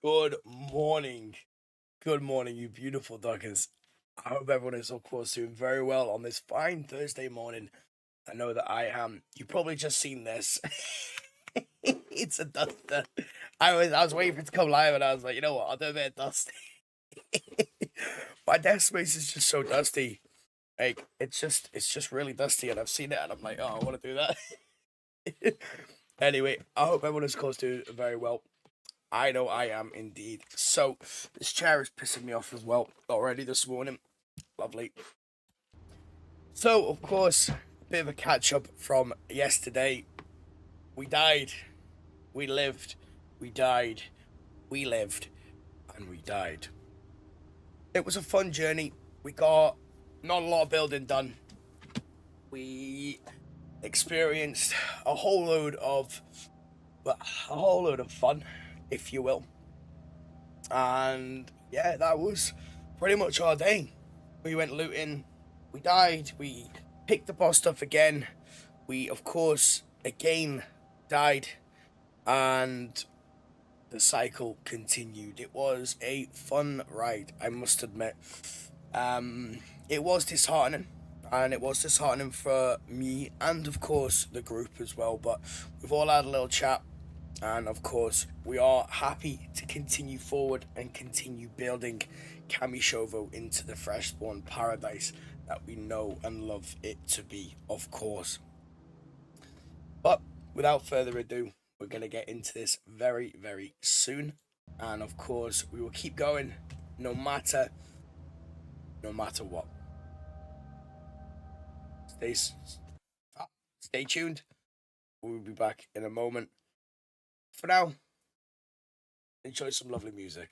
Good morning. Good morning, you beautiful duckers. I hope everyone is, of course, doing very well on this fine Thursday morning. I know that I am. You probably just seen this. It's a duster. I was waiting for it to come live, and I was like, you know what? I'll do a bit of dust. My desk space is just so dusty. Like it's just really dusty, and I've seen it, and I'm like, oh, I want to do that. Anyway, I hope everyone is, of course, doing very well. I know I am indeed. So, this chair is pissing me off as well already this morning. Lovely. So, of course, a bit of a catch up from yesterday. We died. We lived. We died. We lived. And we died. It was a fun journey. We got not a lot of building done. We experienced a whole load of, well, a whole load of fun, if you will. And yeah, that was pretty much our day. We went looting, we died, we picked up our stuff again, we of course again died, and the cycle continued. It was a fun ride, I must admit. It was disheartening, and it was disheartening for me and of course the group as well, but we've all had a little chat, and of course, we are happy to continue forward and continue building Kamishovo into the freshborn paradise that we know and love it to be, of course. But without further ado, we're going to get into this very, very soon. And of course, we will keep going no matter what. Stay, stay tuned. We'll be back in a moment. For now, enjoy some lovely music.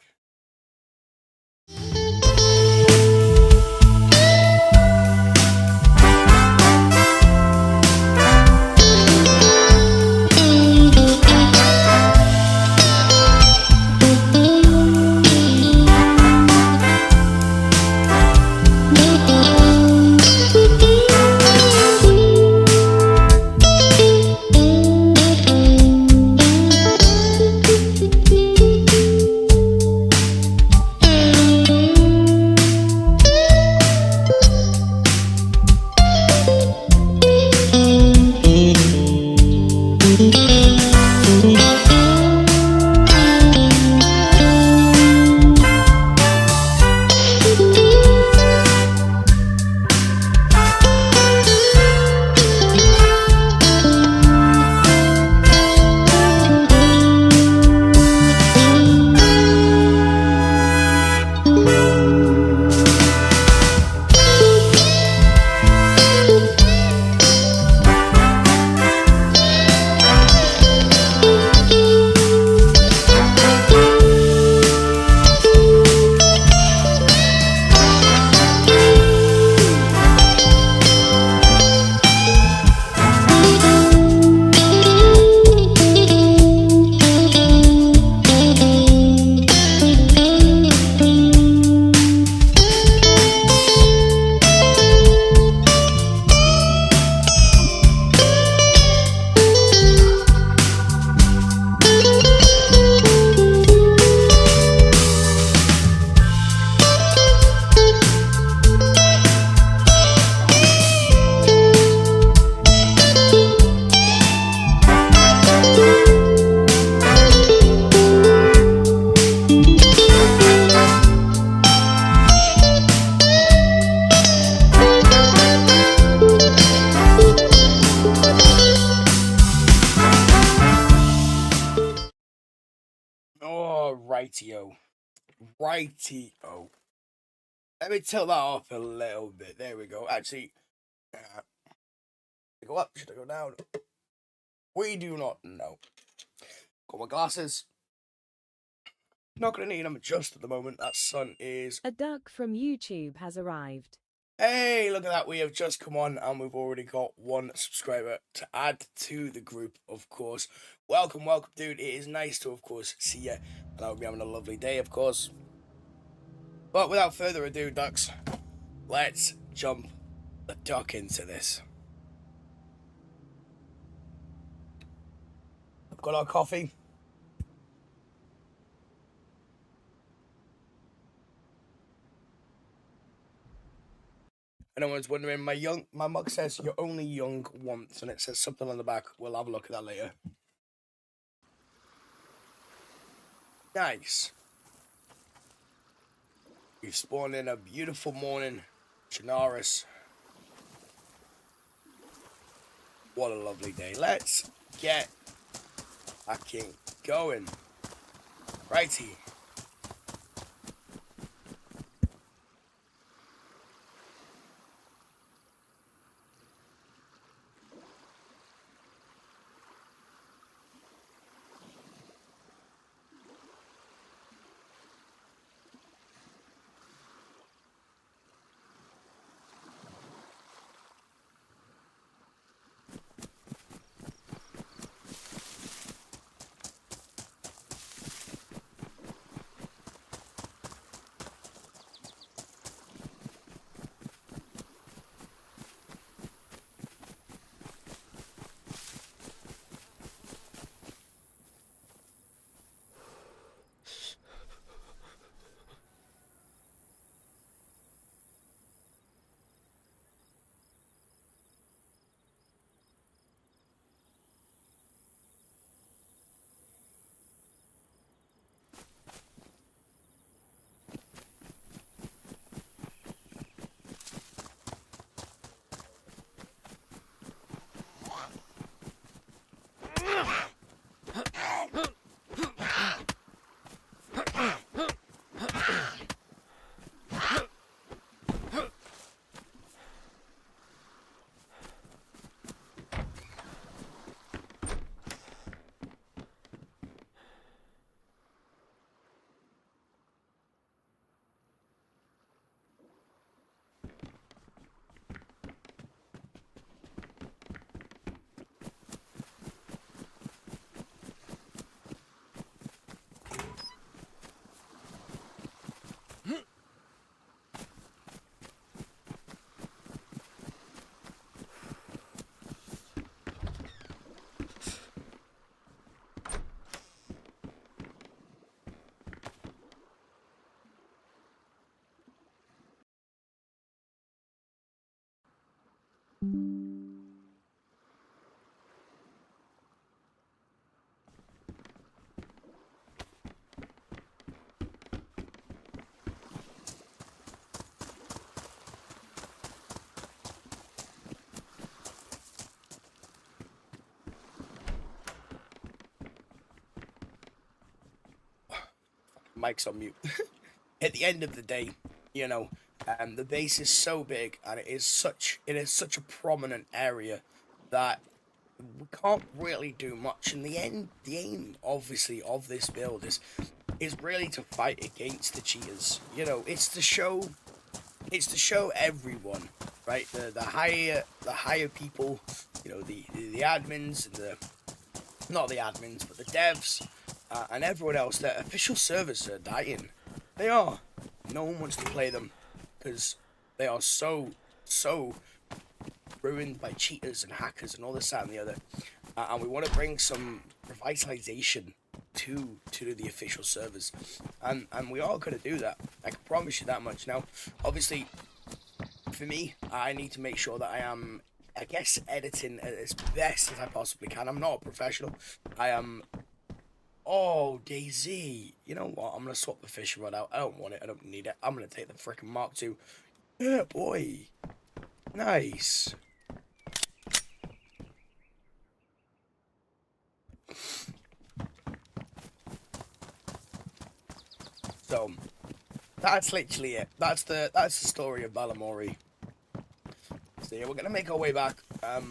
Oh, rightio. Rightio. Let me tilt that off a little bit. There we go. Actually, should I go up? Should I go down? We do not know. Got my glasses. Not gonna need them just at the moment. That sun is. A duck from YouTube has arrived. Hey, look at that. We have just come on and we've already got one subscriber to add to the group, of course. Welcome, welcome, dude. It is nice to, of course, see you. And I hope you're having a lovely day, of course. But without further ado, ducks, let's jump the duck into this. I've got our coffee. anyone's wondering, my mug says you're only young once, and it says something on the back. We'll have a look at that later. Nice. We've spawned in a beautiful morning, Chinaris. What a lovely day. Let's get fucking going. Righty. Mike's on mute. At the end of the day, you know, the base is so big and it is such a prominent area that we can't really do much. In the end, the aim obviously of this build is really to fight against the cheaters. You know, it's to show everyone, right? The higher people, you know, the admins and the not the admins but the devs and everyone else that official servers are dying. They are. No one wants to play them because they are so ruined by cheaters and hackers and all this, that, and the other. And we want to bring some revitalization to the official servers, and we are going to do that. I can promise you that much. Now, obviously, for me, I need to make sure that I am, I guess, editing as best as I possibly can. I'm not a professional. I am. Oh, Dayz. You know what? I'm going to swap the fishing rod out. I don't want it. I don't need it. I'm going to take the freaking Mark II. Yeah, boy. Nice. So, that's literally it. That's the story of Balamori. So yeah, we're gonna make our way back.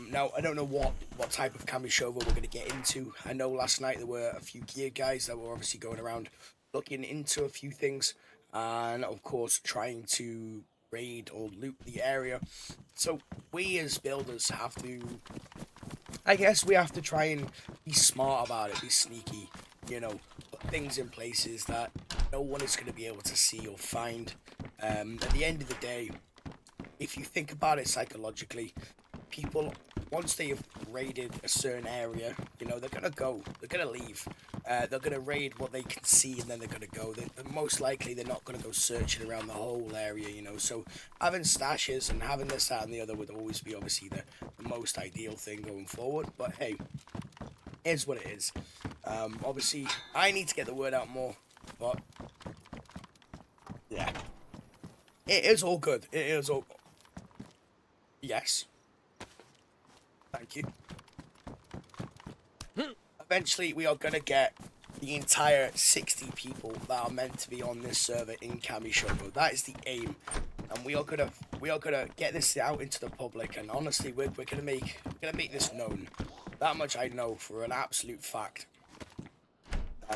Now I don't know what type of Kamishover we're gonna get into. I know last night there were a few gear guys that were obviously going around looking into a few things, and of course trying to raid or loot the area. So we as builders have to, I guess we have to try and be smart about it, be sneaky, you know, put things in places that no one is going to be able to see or find. At the end of the day, if you think about it psychologically, people, once they've raided a certain area, you know, they're gonna go. They're gonna leave. They're gonna raid what they can see, and then they're gonna go. Most likely, they're not gonna go searching around the whole area, you know. So having stashes and having this, that, and the other would always be obviously the most ideal thing going forward. But hey, is what it is. Obviously, I need to get the word out more, but yeah, it is all good. It is all. Yes. Thank you. Eventually, we are gonna get the entire 60 people that are meant to be on this server in Kamishogo. That is the aim, and we are gonna get this out into the public. And honestly, we're gonna make this known. That much I know for an absolute fact.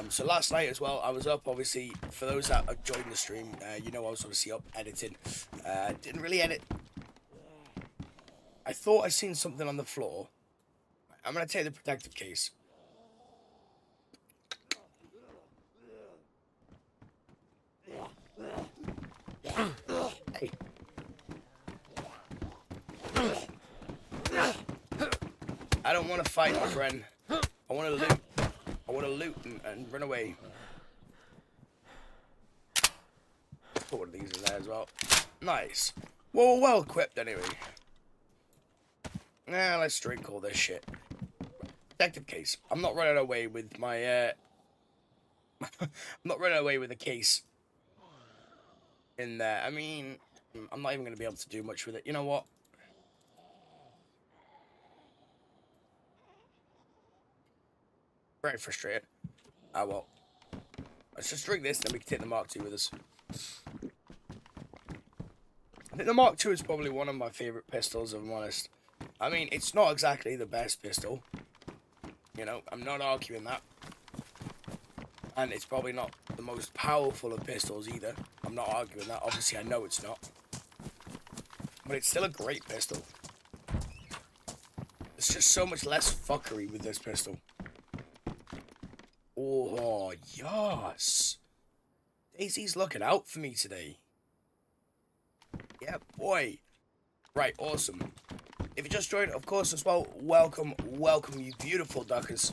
So last night as well, I was up, obviously, for those that have joined the stream, you know I was obviously up editing. Didn't really edit. I thought I seen something on the floor. I'm going to take the protective case. Hey. I don't want to fight, my friend. I want to loot. I want to loot and run away. Put one of these in there as well. Nice. Well equipped anyway. Nah, let's drink all this shit. Protective case. I'm not running away with my, I'm not running away with the case in there. I mean, I'm not even going to be able to do much with it. You know what? Very frustrated. Ah, well. Let's just drink this, then we can take the Mark II with us. I think the Mark II is probably one of my favourite pistols, if I'm honest. I mean, it's not exactly the best pistol. You know, I'm not arguing that. And it's probably not the most powerful of pistols either. I'm not arguing that. Obviously, I know it's not. But it's still a great pistol. There's just so much less fuckery with this pistol. Oh, yes. Dayz's looking out for me today. Yeah, boy. Right, awesome. If you just joined, of course, as well, welcome, you beautiful duckers.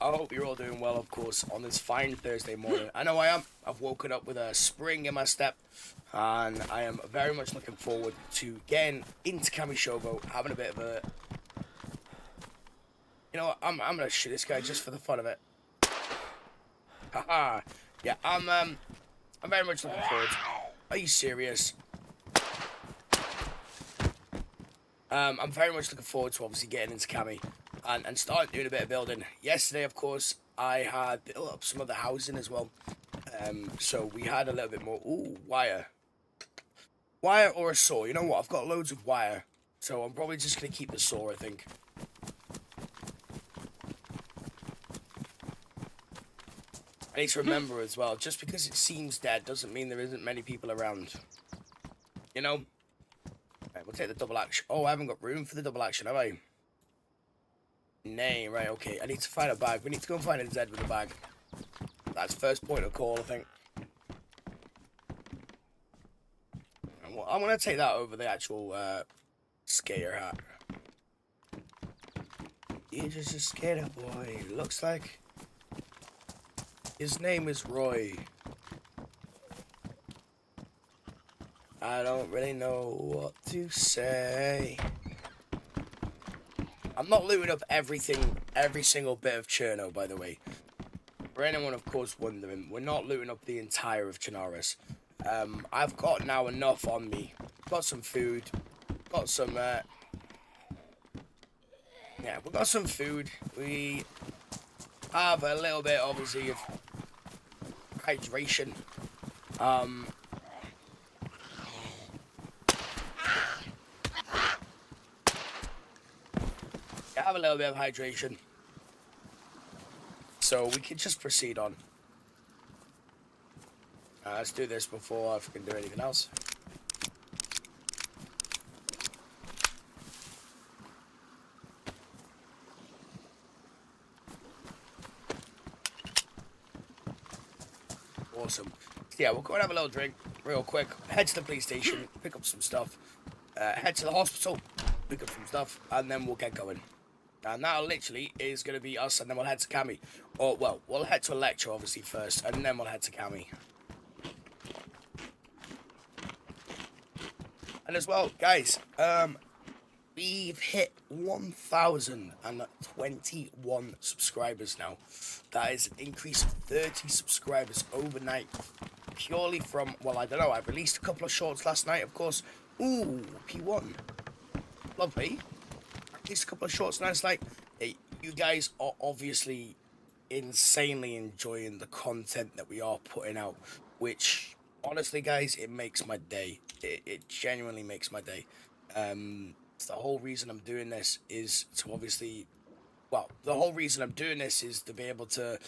I hope you're all doing well, of course, on this fine Thursday morning. I know I am. I've woken up with a spring in my step, and I am very much looking forward to getting into Kamishogo, having a bit of a... You know what, I'm gonna shoot this guy just for the fun of it. Haha. Yeah, I'm very much looking forward. Are you serious? I'm very much looking forward to obviously getting into Kami and starting doing a bit of building. Yesterday, of course, I had built up some of the housing as well. So we had a little bit more. Ooh, wire. Wire or a saw. You know what? I've got loads of wire. So I'm probably just going to keep the saw, I think. I need to remember as well, just because it seems dead doesn't mean there isn't many people around. You know? Right, we'll take the double action. Oh, I haven't got room for the double action, have I? Nay, right, okay. I need to find a bag. We need to go and find a Z with a bag. That's first point of call, I think. I'm going to take that over the actual skater hat. You're just a skater boy. Looks like his name is Roy. I don't really know what to say. I'm not looting up everything, every single bit of Cherno, by the way. For anyone, of course, wondering, we're not looting up the entire of Chernarus. I've got now enough on me. Got some food. Got some, yeah, we've got some food. We have a little bit, obviously, of hydration. Have a little bit of hydration. So we can just proceed on. Let's do this before I can do anything else. Awesome. Yeah, we'll go and have a little drink real quick. Head to the police station, pick up some stuff. Head to the hospital, pick up some stuff, and then we'll get going. And that literally is going to be us, and then we'll head to Cami. Or, well, we'll head to a lecture, obviously, first, and then we'll head to Cami. And as well, guys, we've hit 1,021 subscribers now. That is an increase of 30 subscribers overnight. Purely from, well, I don't know, I released a couple of shorts last night, of course. Ooh, P1. Lovely. At least a couple of shorts last night. Hey, you guys are obviously insanely enjoying the content that we are putting out, which, honestly, guys, it makes my day. It genuinely makes my day. It's the whole reason I'm doing this is to obviously, well, the whole reason I'm doing this is to be able to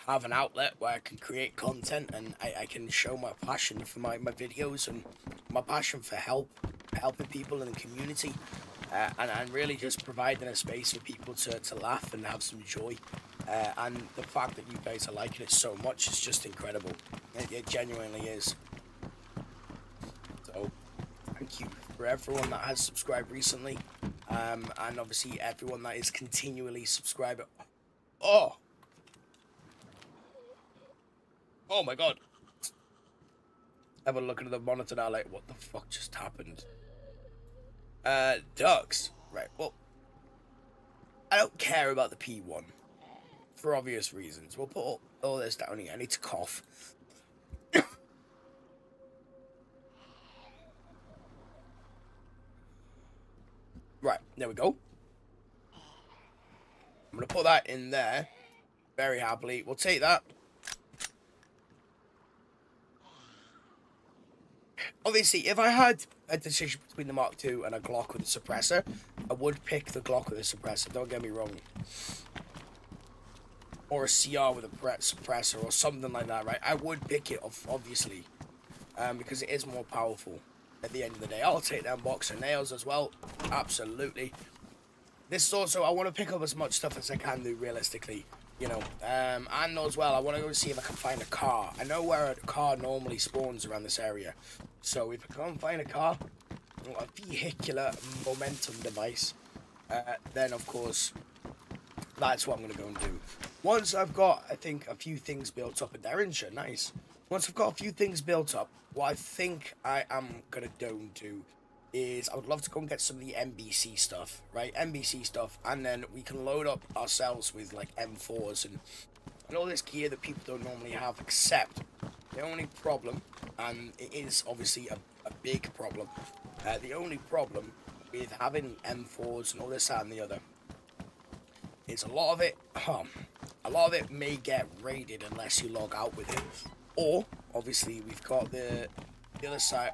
have an outlet where I can create content and I can show my passion for my videos and my passion for helping people in the community, and really just providing a space for people to laugh and have some joy, and the fact that you guys are liking it so much is just incredible. It genuinely is. So thank you for everyone that has subscribed recently, and obviously everyone that is continually subscribing. Oh my god. Have a look at the monitor now, like, what the fuck just happened? Ducks. Right, well, I don't care about the P1. For obvious reasons. We'll put all this down here. I need to cough. Right, there we go. I'm going to put that in there. Very happily. We'll take that. Obviously, if I had a decision between the Mark II and a Glock with a suppressor, I would pick the Glock with a suppressor, don't get me wrong. Or a CR with a suppressor or something like that, right? I would pick it, obviously, because it is more powerful at the end of the day. I'll take them boxer nails as well, absolutely. This is also, I want to pick up as much stuff as I can do, realistically. You know, and as well, I want to go see if I can find a car. I know where a car normally spawns around this area. So if I can't find a car, a vehicular momentum device, then of course, that's what I'm going to go and do. Once I've got, I think, a few things built up in Derrinshire, nice. Once I've got a few things built up, what I think I am going to go and do is I would love to go and get some of the NBC stuff, right? NBC stuff, and then we can load up ourselves with like M4s and all this gear that people don't normally have, except the only problem, and it is obviously a big problem, the only problem with having M4s and all this, that, and the other is a lot of it may get raided unless you log out with it. Or, obviously, we've got the other side.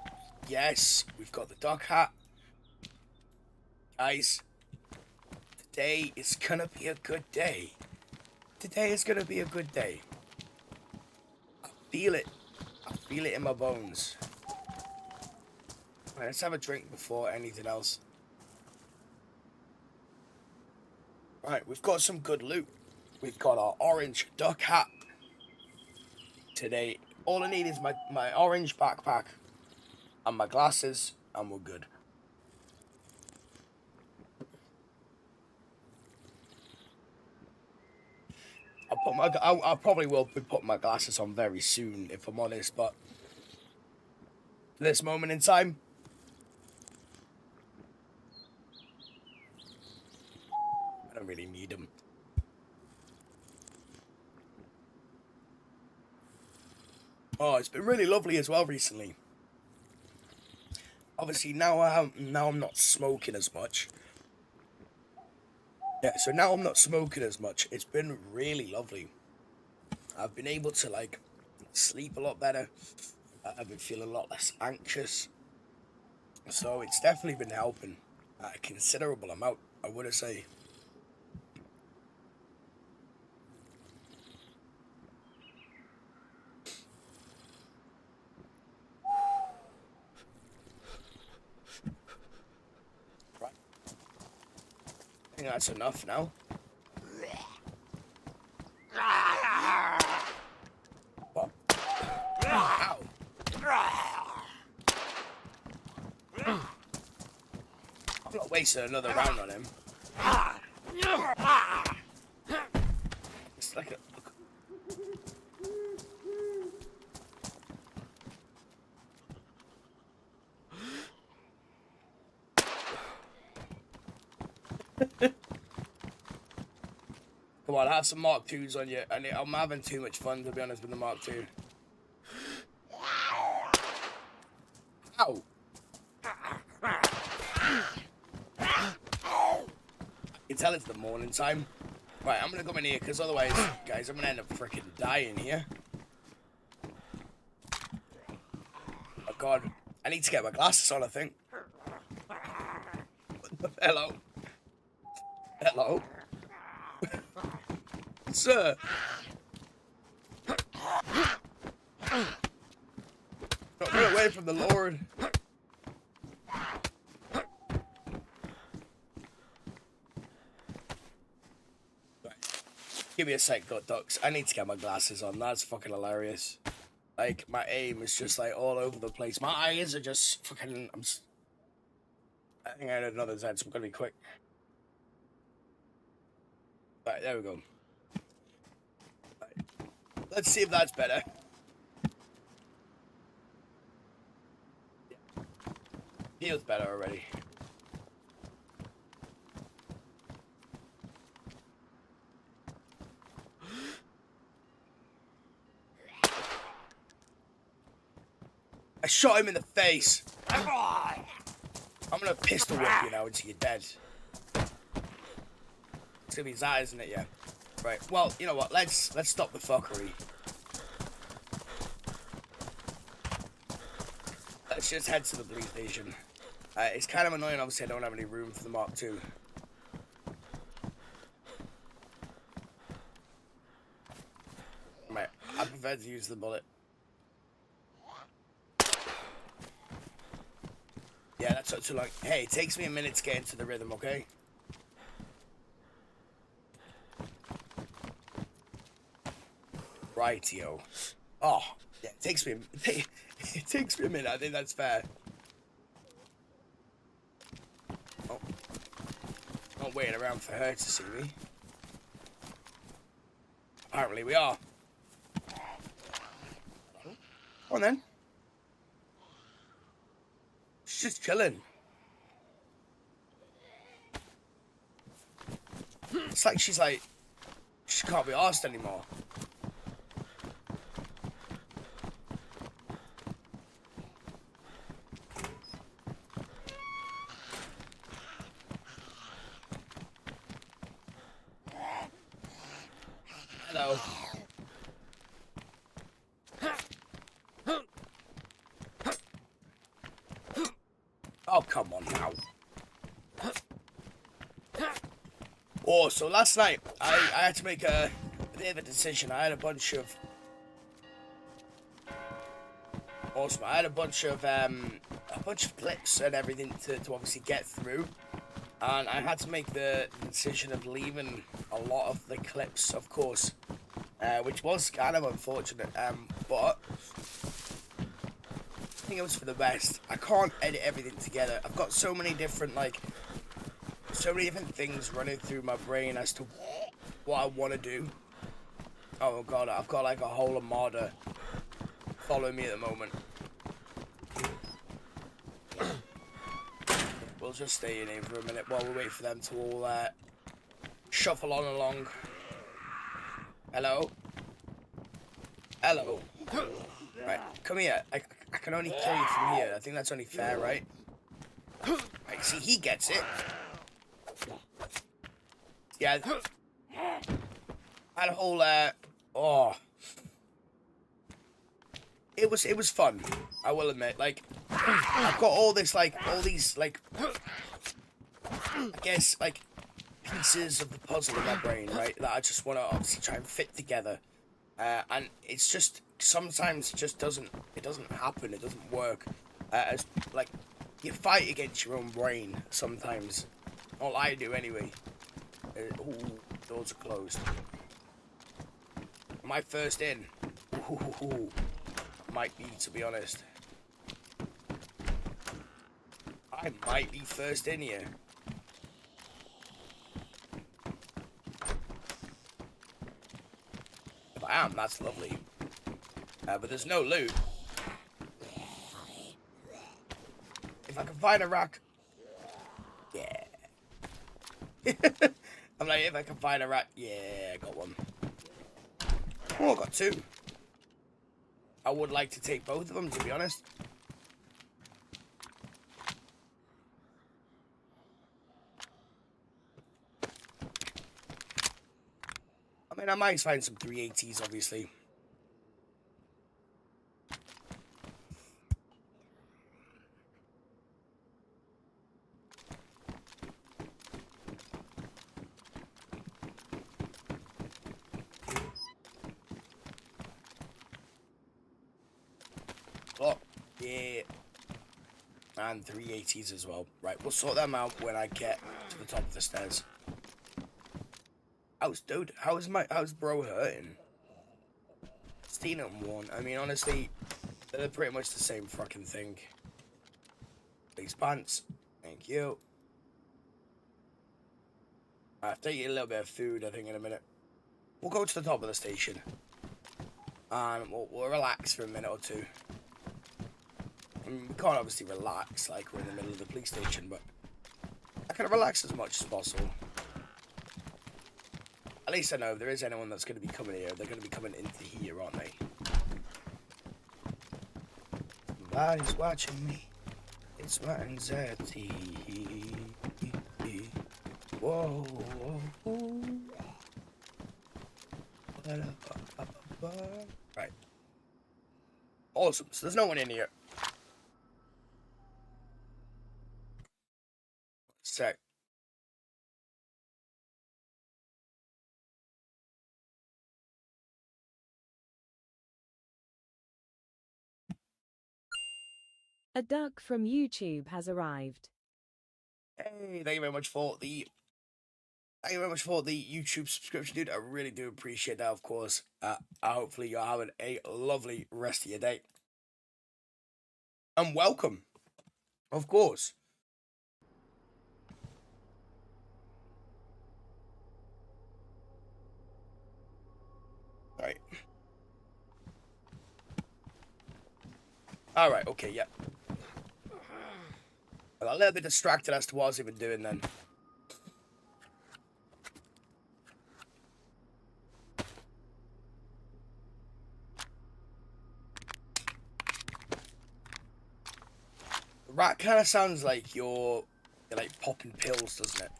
Yes, we've got the dog hat. Guys, today is gonna be a good day. Today is gonna be a good day. I feel it. I feel it in my bones. Right, let's have a drink before anything else. Right, we've got some good loot. We've got our orange duck hat. Today, all I need is my orange backpack and my glasses, and we're good. I probably will be putting my glasses on very soon, if I'm honest, but this moment in time, I don't really need them. Oh, it's been really lovely as well recently. Obviously, now I'm not smoking as much. Yeah, so now I'm not smoking as much. It's been really lovely. I've been able to, like, sleep a lot better. I've been feeling a lot less anxious. So it's definitely been helping a considerable amount, I would say. I think that's enough now. What? Ow. I'm not wasting wasting another round on him. It's like a... Come on, have some Mark IIs on you. And I'm having too much fun, to be honest, with the Mark II. Ow! You can tell it's the morning time. Right, I'm gonna come in here, because otherwise, guys, I'm gonna end up freaking dying here. Oh god, I need to get my glasses on, I think. Hello. Hello. Sir. Don't run away from the Lord. Give me a sec, ducks. I need to get my glasses on. That's fucking hilarious. Like, my aim is just, like, all over the place. My eyes are just fucking... I think I had another Zen, so I'm gonna be quick. Right, there we go. Right. Let's see if that's better. Yeah. Feels better already. I shot him in the face. I'm gonna pistol whip you now until you're dead. It's gonna be his eyes, isn't it? Yeah. Right. Well, you know what? Let's stop the fuckery. Let's just head to the police station. It's kind of annoying. Obviously, I don't have any room for the Mark II. Right. I prefer to use the bullet. Yeah, that took too long. Hey, it takes me a minute to get into the rhythm, okay? Rightio. Oh, yeah, it takes me a minute. I think that's fair. Oh. Not waiting around for her to see me. Apparently we are. Come on then. She's just chilling. It's like she can't be arsed anymore. Hello. Oh, come on now. Oh, so last night, I had to make a bit of a decision. I had a bunch of... Awesome. I had a bunch of clips and everything to obviously get through. And I had to make the decision of leaving a lot of the clips, of course. Which was kind of unfortunate. But... I think it was for the best. I can't edit everything together. I've got so many different things running through my brain as to what I want to do. Oh god, I've got like a whole armada following me at the moment. We'll just stay in here for a minute while we wait for them to all shuffle on along. Hello? Hello? Right, come here. I can only kill you from here. I think that's only fair, right? Right, see, he gets it. Yeah. I had a whole, oh. It was fun, I will admit. Like, I've got all these, I guess, like, pieces of the puzzle in my brain, right? That I just want to obviously try and fit together. And it's just, sometimes it just doesn't happen, it doesn't work. As, like, you fight against your own brain sometimes. All I do anyway. Ooh, doors are closed. Am I first in? Ooh, might be, to be honest. I might be first in here. Damn, that's lovely. But there's no loot. If I can find a rack... Yeah. I'm like, if I can find a rack... Yeah, I got one. Oh, I got two. I would like to take both of them, to be honest. I mean, I might find some 380s, obviously. Oh, yeah. And 380s as well. Right, we'll sort them out when I get to the top of the stairs. Dude, how's bro hurting? 16 and 1. I mean, honestly, they're pretty much the same fucking thing. These pants. Thank you. I'll take you a little bit of food, I think, in a minute. We'll go to the top of the station. And we'll relax for a minute or two. I mean, we can't obviously relax like we're in the middle of the police station, but I can relax as much as possible. At least I know if there is anyone that's going to be coming here, they're going to be coming into here, aren't they? Somebody's watching me. It's my anxiety. Whoa. Right. Awesome. So there's no one in here. Sec. A duck from YouTube has arrived. Hey, thank you very much for the YouTube subscription, dude. I really do appreciate that, of course. Hopefully you're having a lovely rest of your day. And welcome, of course. Right. Alright, okay, yeah. I got a little bit distracted as to what I was even doing then. The rat kind of sounds like you're like popping pills, doesn't it?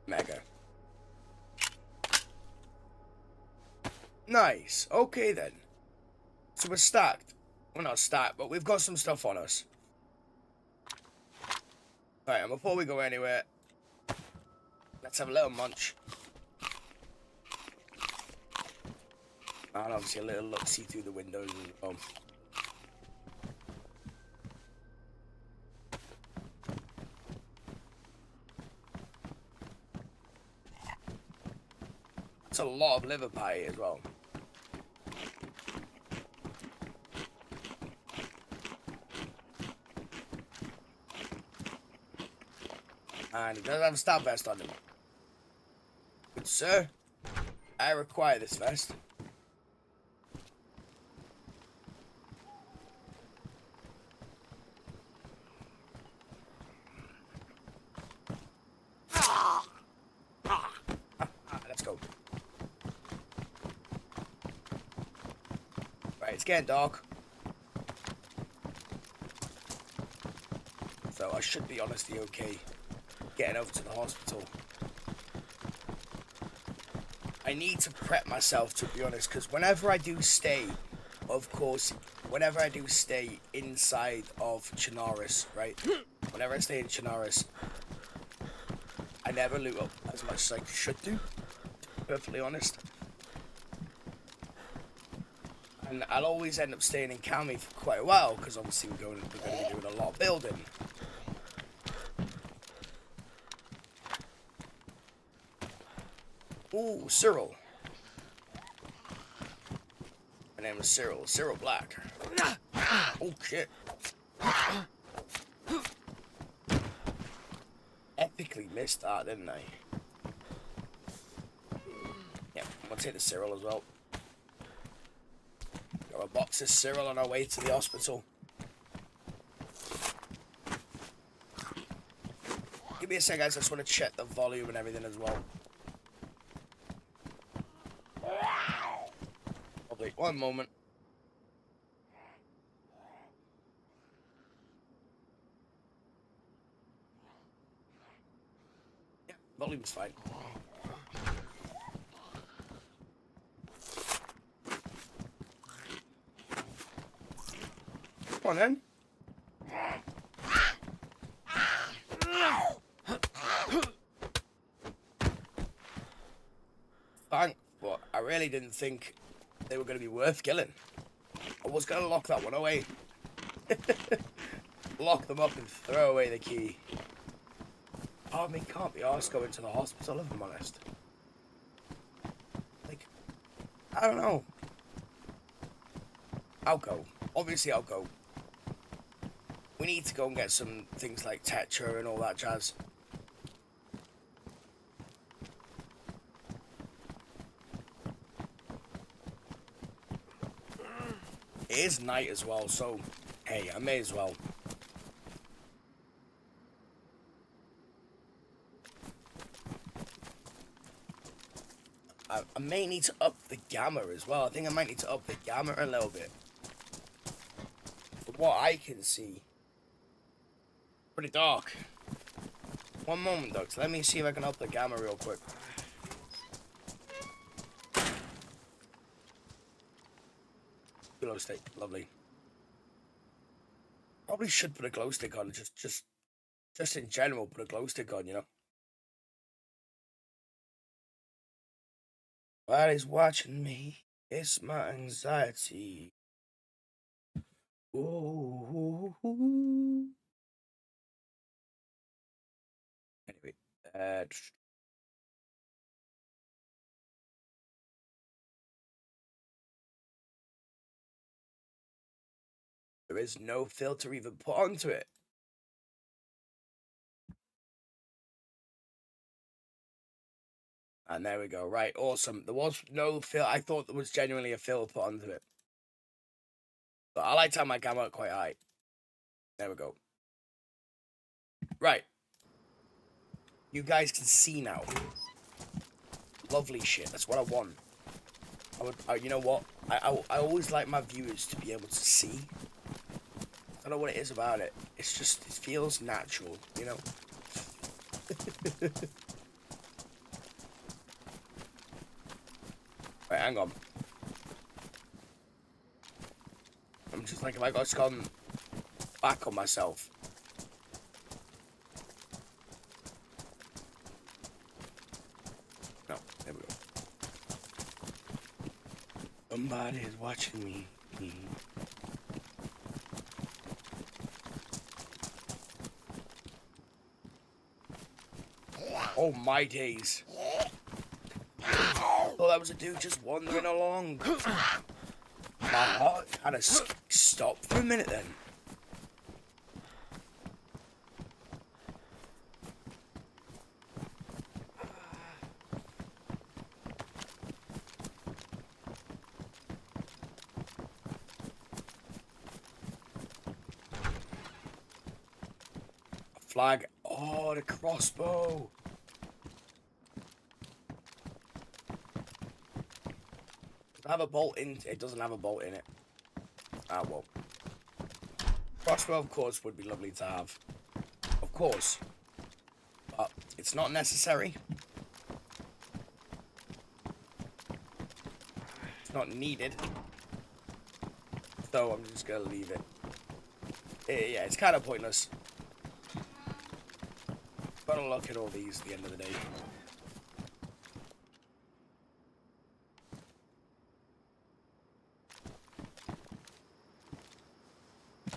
Mega. Nice. Okay then. So we're stacked. We're not stacked, but we've got some stuff on us. Alright, and before we go anywhere, let's have a little munch. And obviously a little look-see through the windows as well. That's a lot of liver pie as well. And he doesn't have a stab vest on him. Good sir, I require this vest. Let's go. Right, it's getting dark. So I should be honestly okay getting over to the hospital. I need to prep myself, to be honest, because whenever I do stay, of course, whenever I do stay inside of Chinaris, right? Whenever I stay in Chinaris, I never loot up as much as I should do, to be perfectly honest. And I'll always end up staying in Cami for quite a while, because obviously we're going to be doing a lot of building. Ooh, Cyril. And name is Cyril. Cyril Black. Oh, shit. Epically missed that, didn't I? Yeah, I'm gonna take the Cyril as well. Got a box of Cyril on our way to the hospital. Give me a sec, guys. I just want to check the volume and everything as well. Lovely. One moment. Yeah, volume's fine. Come on then. Thank, but I really didn't think they were going to be worth killing. I was going to lock that one away. Lock them up and throw away the key. Oh, I mean, can't be arsed going to the hospital, if I'm honest. Like, I don't know. I'll go. Obviously, I'll go. We need to go and get some things like Tetra and all that jazz. It is night as well, so hey, I may as well. I may need to up the gamma as well. I think I might need to up the gamma a little bit. But what I can see, pretty dark. One moment, Ducks. Let me see if I can up the gamma real quick. Glow stick, lovely. Probably should put a glow stick on, just in general, put a glow stick on, you know. What is watching me? It's my anxiety. Ooh. Anyway, there is no filter even put onto it. And there we go. Right, awesome. There was no filter. I thought there was genuinely a filter put onto it. But I like to have my gamma quite high. There we go. Right. You guys can see now. Lovely shit. That's what I want. You know what? I always like my viewers to be able to see. I don't know what it is about it. It's just, it feels natural, you know? Right, hang on. I'm just like, if I got gone back on myself. No, there we go. Somebody is watching me. Oh my days. Oh, that was a dude just wandering along. My heart kind of stopped for a minute then. A flag. Oh, the crossbow. Have a bolt in it. Doesn't have a bolt in it. Ah, well. Crossbow, of course, would be lovely to have. Of course. But it's not necessary. It's not needed. So I'm just going to leave it. Yeah, it's kind of pointless. Gotta look at all these at the end of the day.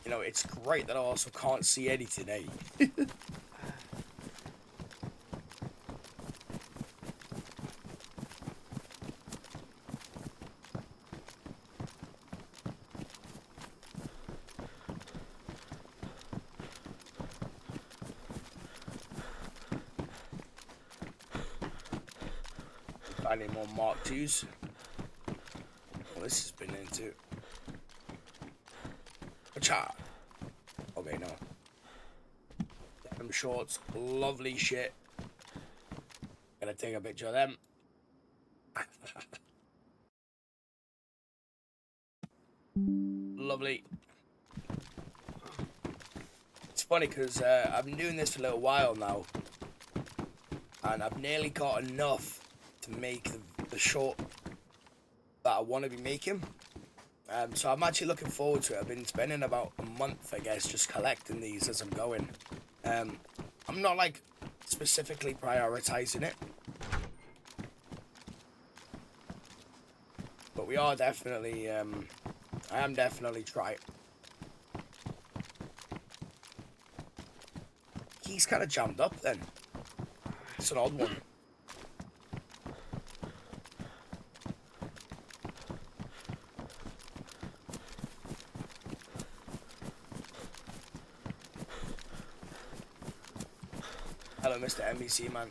You know, it's great that I also can't see anything, eh? find any more Mark IIs. Well, this has been into. Cha. Okay, no. Denim shorts, lovely shit. Gonna take a picture of them. Lovely. It's funny because I've been doing this for a little while now, and I've nearly got enough to make the short that I want to be making. So I'm actually looking forward to it. I've been spending about a month, I guess, just collecting these as I'm going. I'm not like specifically prioritizing it, but we are definitely. I am definitely trying. He's kind of jammed up then. It's an odd one. Hello, Mr. NBC man.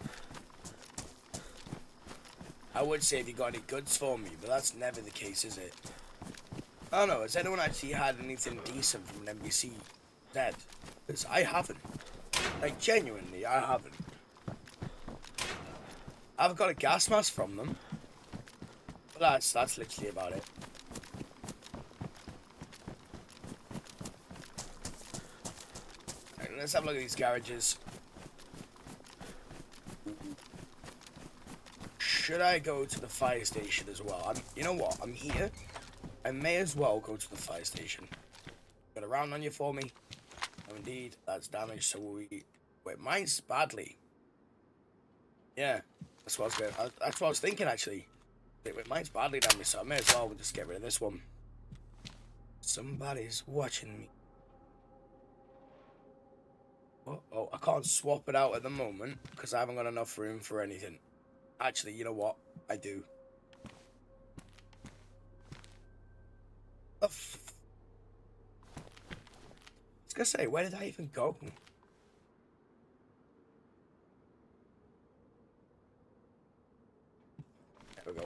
I would say if you got any goods for me, but that's never the case, is it? I don't know, has anyone actually had anything decent from an NBC dead? Because I haven't. Like, genuinely, I haven't. I've got a gas mask from them. But that's literally about it. Right, let's have a look at these garages. Should I go to the fire station as well? You know what? I'm here. I may as well go to the fire station. Got a round on you for me. Oh, indeed, that's damage. So we wait. Mine's badly. Yeah, that's what I was thinking actually. Wait, mine's badly damaged, so I may as well just get rid of this one. Somebody's watching me. Oh, I can't swap it out at the moment because I haven't got enough room for anything. Actually, you know what? I do. I was gonna say, where did I even go? There we go.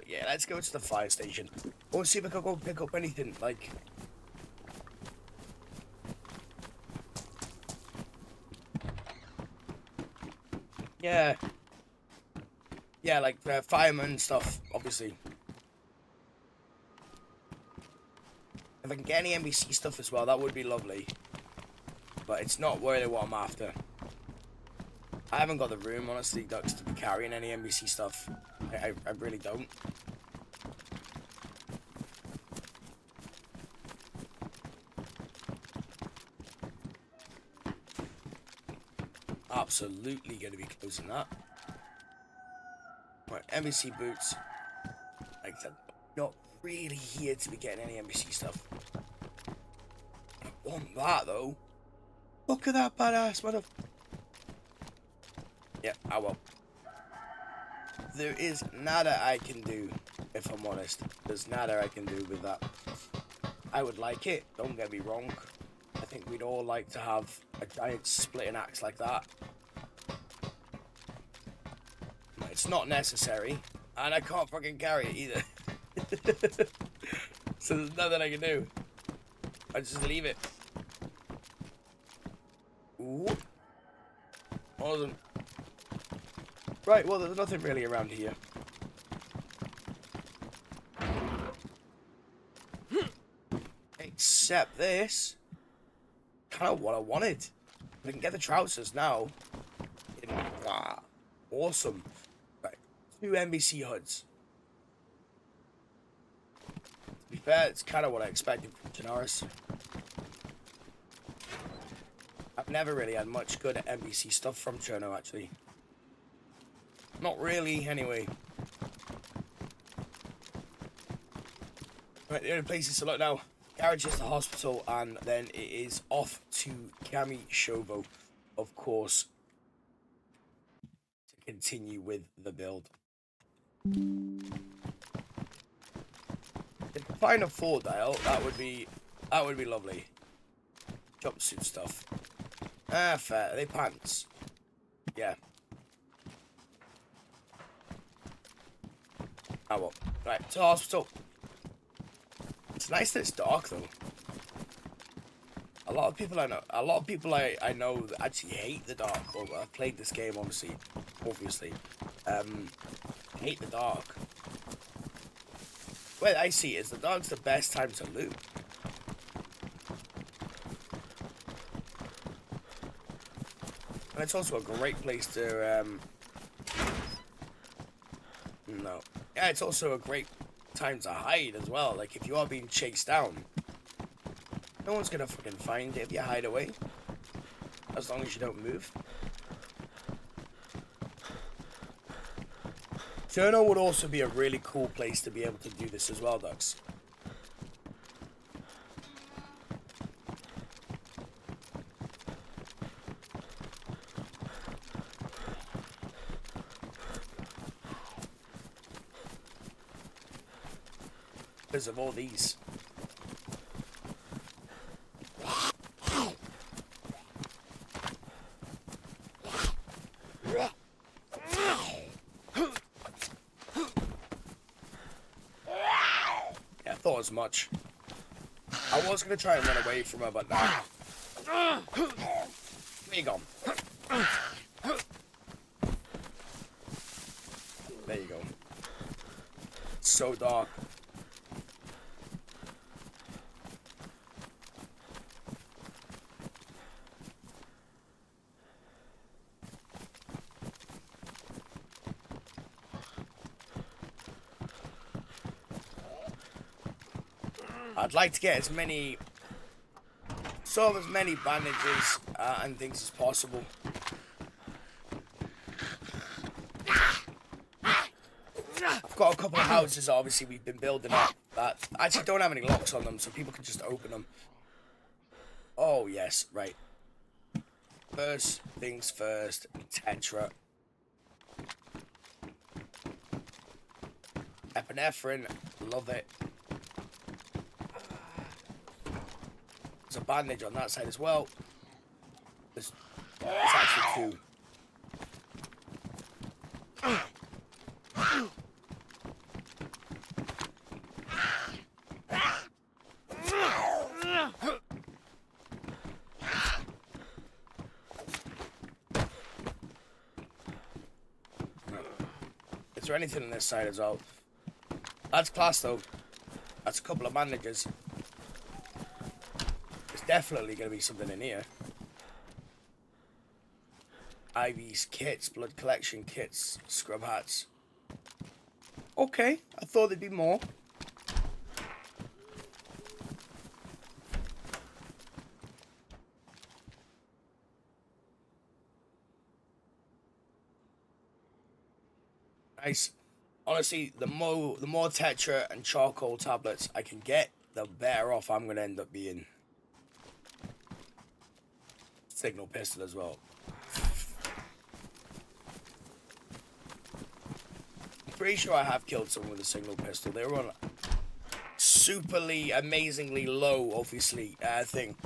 Yeah, let's go to the fire station. I want to see if I can go pick up anything, like... Yeah. Yeah, like fireman stuff, obviously. If I can get any NBC stuff as well, that would be lovely. But it's not really what I'm after. I haven't got the room, honestly, Ducks, to be carrying any NBC stuff. I really don't. Absolutely going to be closing that. Right, NBC boots. Like I said, not really here to be getting any NBC stuff. I want that though. Look at that badass mother. Yeah, I will. There is nada I can do, if I'm honest. There's nada I can do with that. I would like it, don't get me wrong. I think we'd all like to have a giant splitting axe like that. But it's not necessary, and I can't fucking carry it either. So there's nothing I can do. I just leave it. Ooh. Awesome. Right, well, there's nothing really around here. Except this. Kind of what I wanted. We can get the trousers now. Awesome. Right, 2 NBC hoods. To be fair, it's kind of what I expected from Janaris. I've never really had much good NBC stuff from Cherno, actually. Not really, anyway. Right, the only places to look now. Garage is the hospital, and then it is off to Kami Shovo, of course, to continue with the build. If I find a 4-dial, that would be lovely. Jumpsuit stuff. Ah, fair. Are they pants? Yeah. Oh well. Right, to the hospital. It's nice that it's dark though. A lot of people I know that actually hate the dark. Or I've played this game obviously. Hate the dark. Well, I see it is the dark's the best time to loot. And it's also a great place to no. Yeah, it's also a great time to hide as well. Like if you are being chased down, no one's gonna fucking find you if you hide away. As long as you don't move. Journal would also be a really cool place to be able to do this as well, Ducks. Because of all these. Yeah, I thought as much. I was going to try and run away from her, but nah. There you go. There you go. It's so dark. I'd like to get as many bandages and things as possible. I've got a couple of houses obviously we've been building up that actually don't have any locks on them, so people can just open them. Oh yes, right. First things first, Tetra. Epinephrine, love it. There's a bandage on that side as well. There's actually two. Is there anything on this side as well? That's class though. That's a couple of bandages. There's definitely going to be something in here. IVs, kits, blood collection kits, scrub hats. Okay, I thought there'd be more. Nice. Honestly, the more Tetra and charcoal tablets I can get, the better off I'm gonna end up being. Signal pistol as well. I'm pretty sure I have killed someone with a signal pistol. They were on a superly, amazingly low, obviously, thing.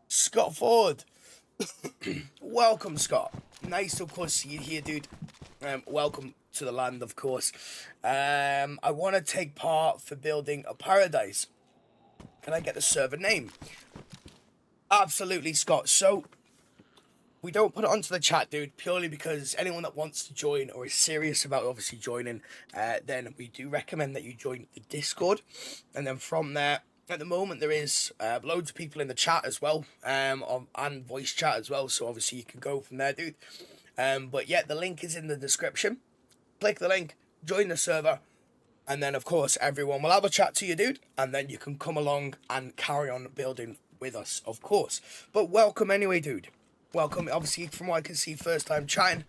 Scott Ford. Welcome, Scott. Nice to, of course, see you here, dude. Welcome to the land, of course. I want to take part for building a paradise. Can I get the server name? Absolutely, Scott. So, we don't put it onto the chat, dude, purely because anyone that wants to join or is serious about obviously joining, then we do recommend that you join the Discord. And then from there, at the moment, there is loads of people in the chat as well, and voice chat as well. So, obviously, you can go from there, dude. But yeah, the link is in the description. Click the link, join the server, and then, of course, everyone will have a chat to you, dude. And then you can come along and carry on building with us, of course. But welcome anyway, dude. Welcome, obviously, from what I can see, first time chatting.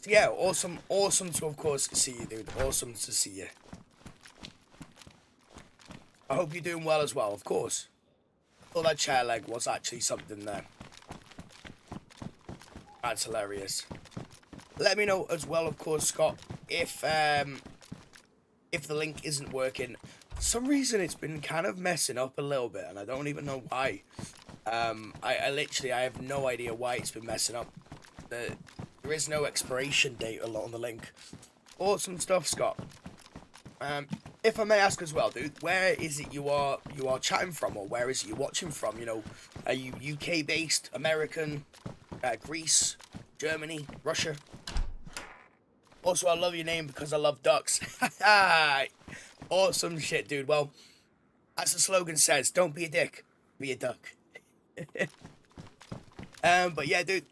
So yeah, awesome to, of course, see you, dude. Awesome to see you. I hope you're doing well as well, of course. I thought that chair leg was actually something there. That's hilarious. Let me know as well, of course, Scott, if the link isn't working. For some reason, it's been kind of messing up a little bit, and I don't even know why. I literally have no idea why it's been messing up. There is no expiration date on the link. Awesome stuff, Scott. If I may ask as well, dude, where is it you are chatting from, or where is it you're watching from? You know, are you UK based, American, Greece, Germany, Russia? Also, I love your name because I love ducks. Awesome shit, dude. Well, as the slogan says, don't be a dick, be a duck. But yeah, dude,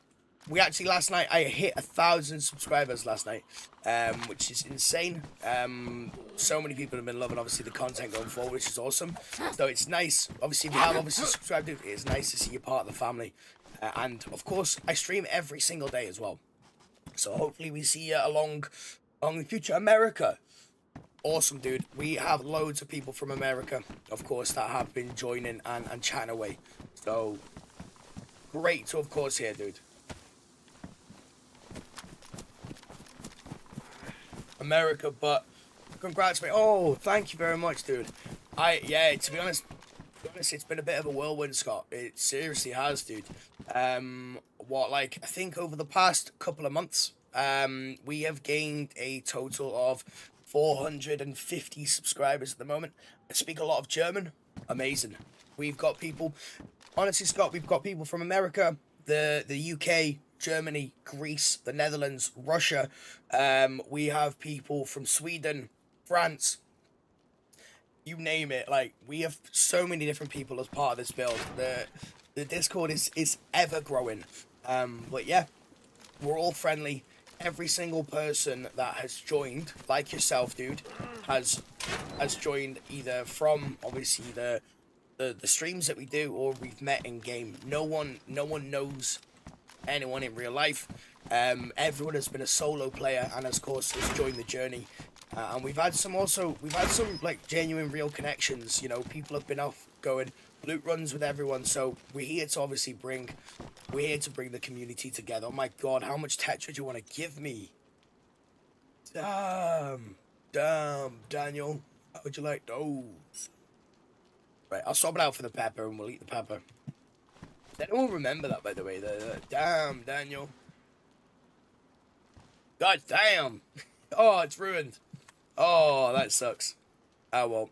we actually last night I hit 1,000 subscribers last night, which is insane. So many people have been loving obviously the content going forward, which is awesome. So it's nice. Obviously, if you have obviously subscribed, dude, it's nice to see you part of the family. And of course, I stream every single day as well. So hopefully we see you along the future. America. Awesome, dude. We have loads of people from America, of course, that have been joining and chatting away. So great to, of course, hear, dude. America, but congrats, mate. Oh, thank you very much, dude. Yeah, to be honest, it's been a bit of a whirlwind, Scott. It seriously has, dude. I think over the past couple of months, we have gained a total of 450 subscribers at the moment. I speak a lot of German. Amazing. We've got people, honestly, Scott, we've got people from America, the UK, Germany, Greece, the Netherlands, Russia. We have people from Sweden, France, you name it. Like, we have so many different people as part of this build. The Discord is ever growing. But yeah, we're all friendly. Every single person that has joined, like yourself, dude, has joined either from obviously the streams that we do, or we've met in game. No one knows anyone in real life. Everyone has been a solo player, and of course has joined the journey. And we've had some like genuine real connections. You know, people have been off going loot runs with everyone. So we're here to bring the community together. Oh my god, how much Tetra do you want to give me? Damn, Daniel, how would you like those? Right, I'll swap it out for the pepper, and we'll eat the pepper. Does anyone remember that, by the way? The damn, Daniel. God damn. Oh, it's ruined. Oh, that sucks. Oh, well.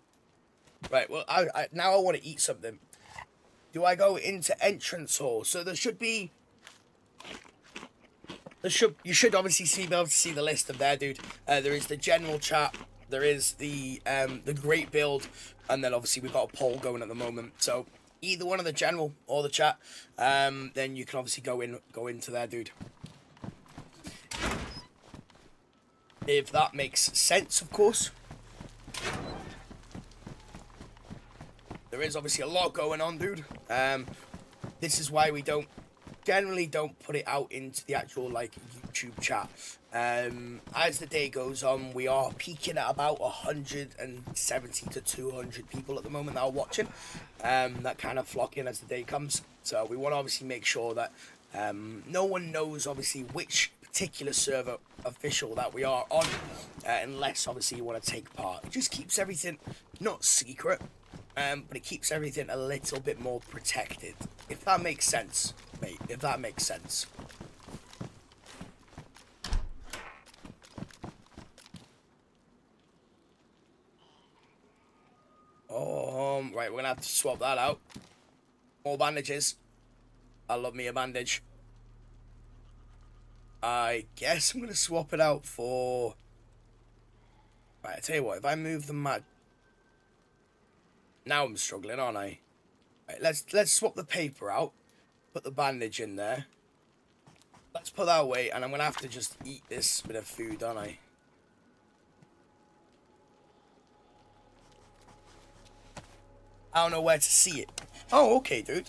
Right, well, I now I want to eat something. Do I go into entrance hall? So there should be... You should obviously be able to see the list of there, dude. There is the general chat. There is the great build. And then obviously we've got a poll going at the moment. So either one of the general or the chat. Then you can obviously go into there, dude. If that makes sense, of course. There is obviously a lot going on, dude. This is why we generally don't put it out into the actual like YouTube chat. As the day goes on, we are peaking at about 170 to 200 people at the moment that are watching. That kind of flock in as the day comes. So we want to obviously make sure that no one knows obviously which particular server official that we are on, unless obviously you want to take part. It just keeps everything not secret, but it keeps everything a little bit more protected, if that makes sense, mate. If that makes sense. Right, we're gonna have to swap that out. More bandages. I love me a bandage. I guess I'm gonna swap it out for... Right, I tell you what, if I move the mat... Now I'm struggling, aren't I? Right, let's swap the paper out. Put the bandage in there. Let's put that away, and I'm gonna have to just eat this bit of food, aren't I? I don't know where to see it. Oh, okay, dude.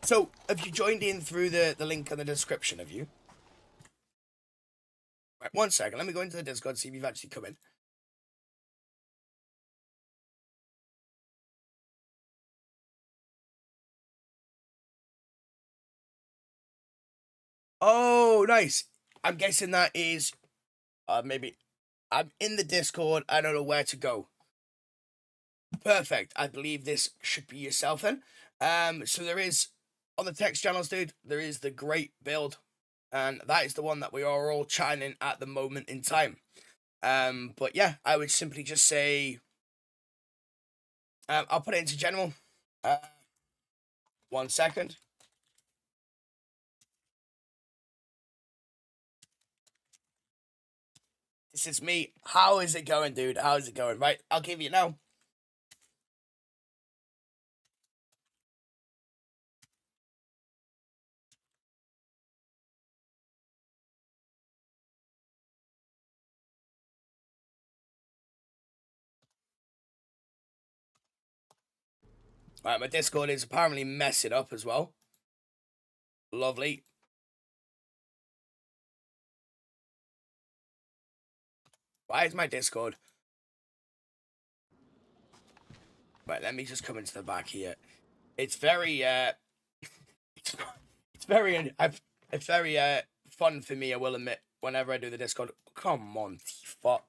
So, have you joined in through the link in the description, have you? Right, 1 second. Let me go into the Discord, see if you've actually come in. Oh, nice. I'm guessing that is... maybe... I'm in the Discord. I don't know where to go. Perfect. I believe this should be yourself then. So there is... On the text channels, dude, there is the great build. and that is the one that we are all chatting in at the moment in time. But yeah, I would simply just say, I'll put it into general. 1 second. This is me. How is it going, dude? How is it going? Right, I'll give you now. Right, my Discord is apparently messing up as well. Lovely. Why is my Discord? Right, let me just come into the back here. It's very it's very it's very fun for me, I will admit, whenever I do the Discord. Come on, fuck.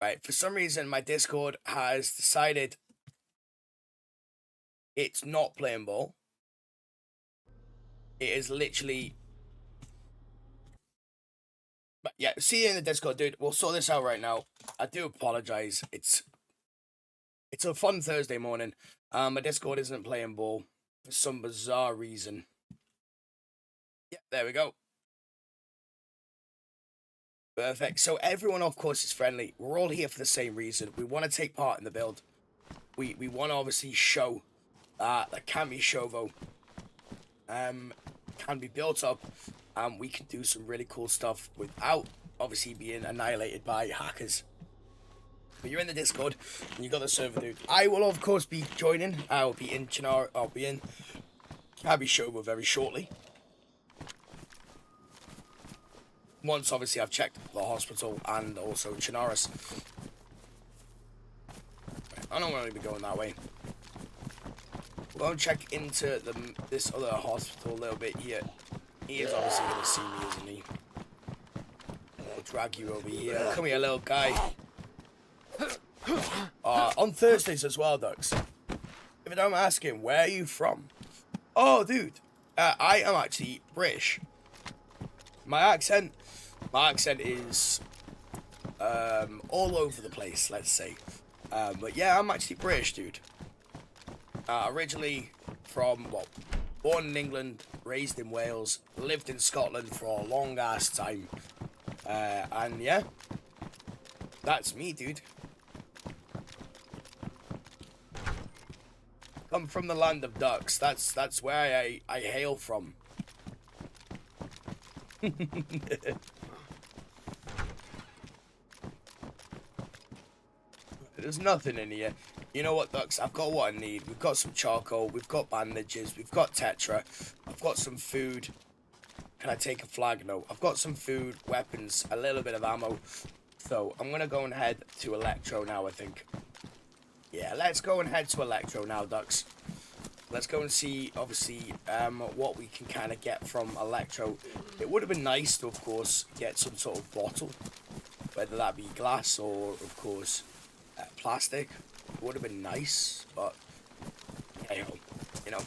Right, for some reason my Discord has decided it's not playing ball. It is literally. But yeah, see you in the Discord, dude. We'll sort this out right now. I do apologize. It's a fun Thursday morning. My Discord isn't playing ball for some bizarre reason. Yeah, there we go. Perfect. So everyone, of course, is friendly. We're all here for the same reason. We want to take part in the build. We want to obviously show that Kami Shovo can be built up, and we can do some really cool stuff without obviously being annihilated by hackers. But you're in the Discord, and you got the server, dude. I will, of course, be joining. I'll be in Chinar. I'll be in Kami Shovo very shortly. Once, obviously, I've checked the hospital and also Chinaris. I don't want to be going that way. We'll go and check into this other hospital a little bit here. He is obviously going to see me, isn't he? We'll drag you over here. Come here, little guy. On Thursdays as well, Dux. If I don't ask him, where are you from? Oh, dude. I am actually British. My accent is all over the place, let's say. But yeah, I'm actually British, dude. Originally from, well, born in England, raised in Wales, lived in Scotland for a long ass time. And yeah, that's me, dude. Come from the land of ducks. That's where I hail from. There's nothing in here. You know what, Ducks? I've got what I need. We've got some charcoal. We've got bandages. We've got tetra. I've got some food. Can I take a flag? No. I've got some food, weapons, a little bit of ammo. So I'm going to go and head to Electro now, I think. Yeah, let's go and head to Electro now, Ducks. Let's go and see, obviously, what we can kind of get from Electro. It would have been nice to, of course, get some sort of bottle. Whether that be glass or, of course, plastic. It would have been nice, but hey ho, you know,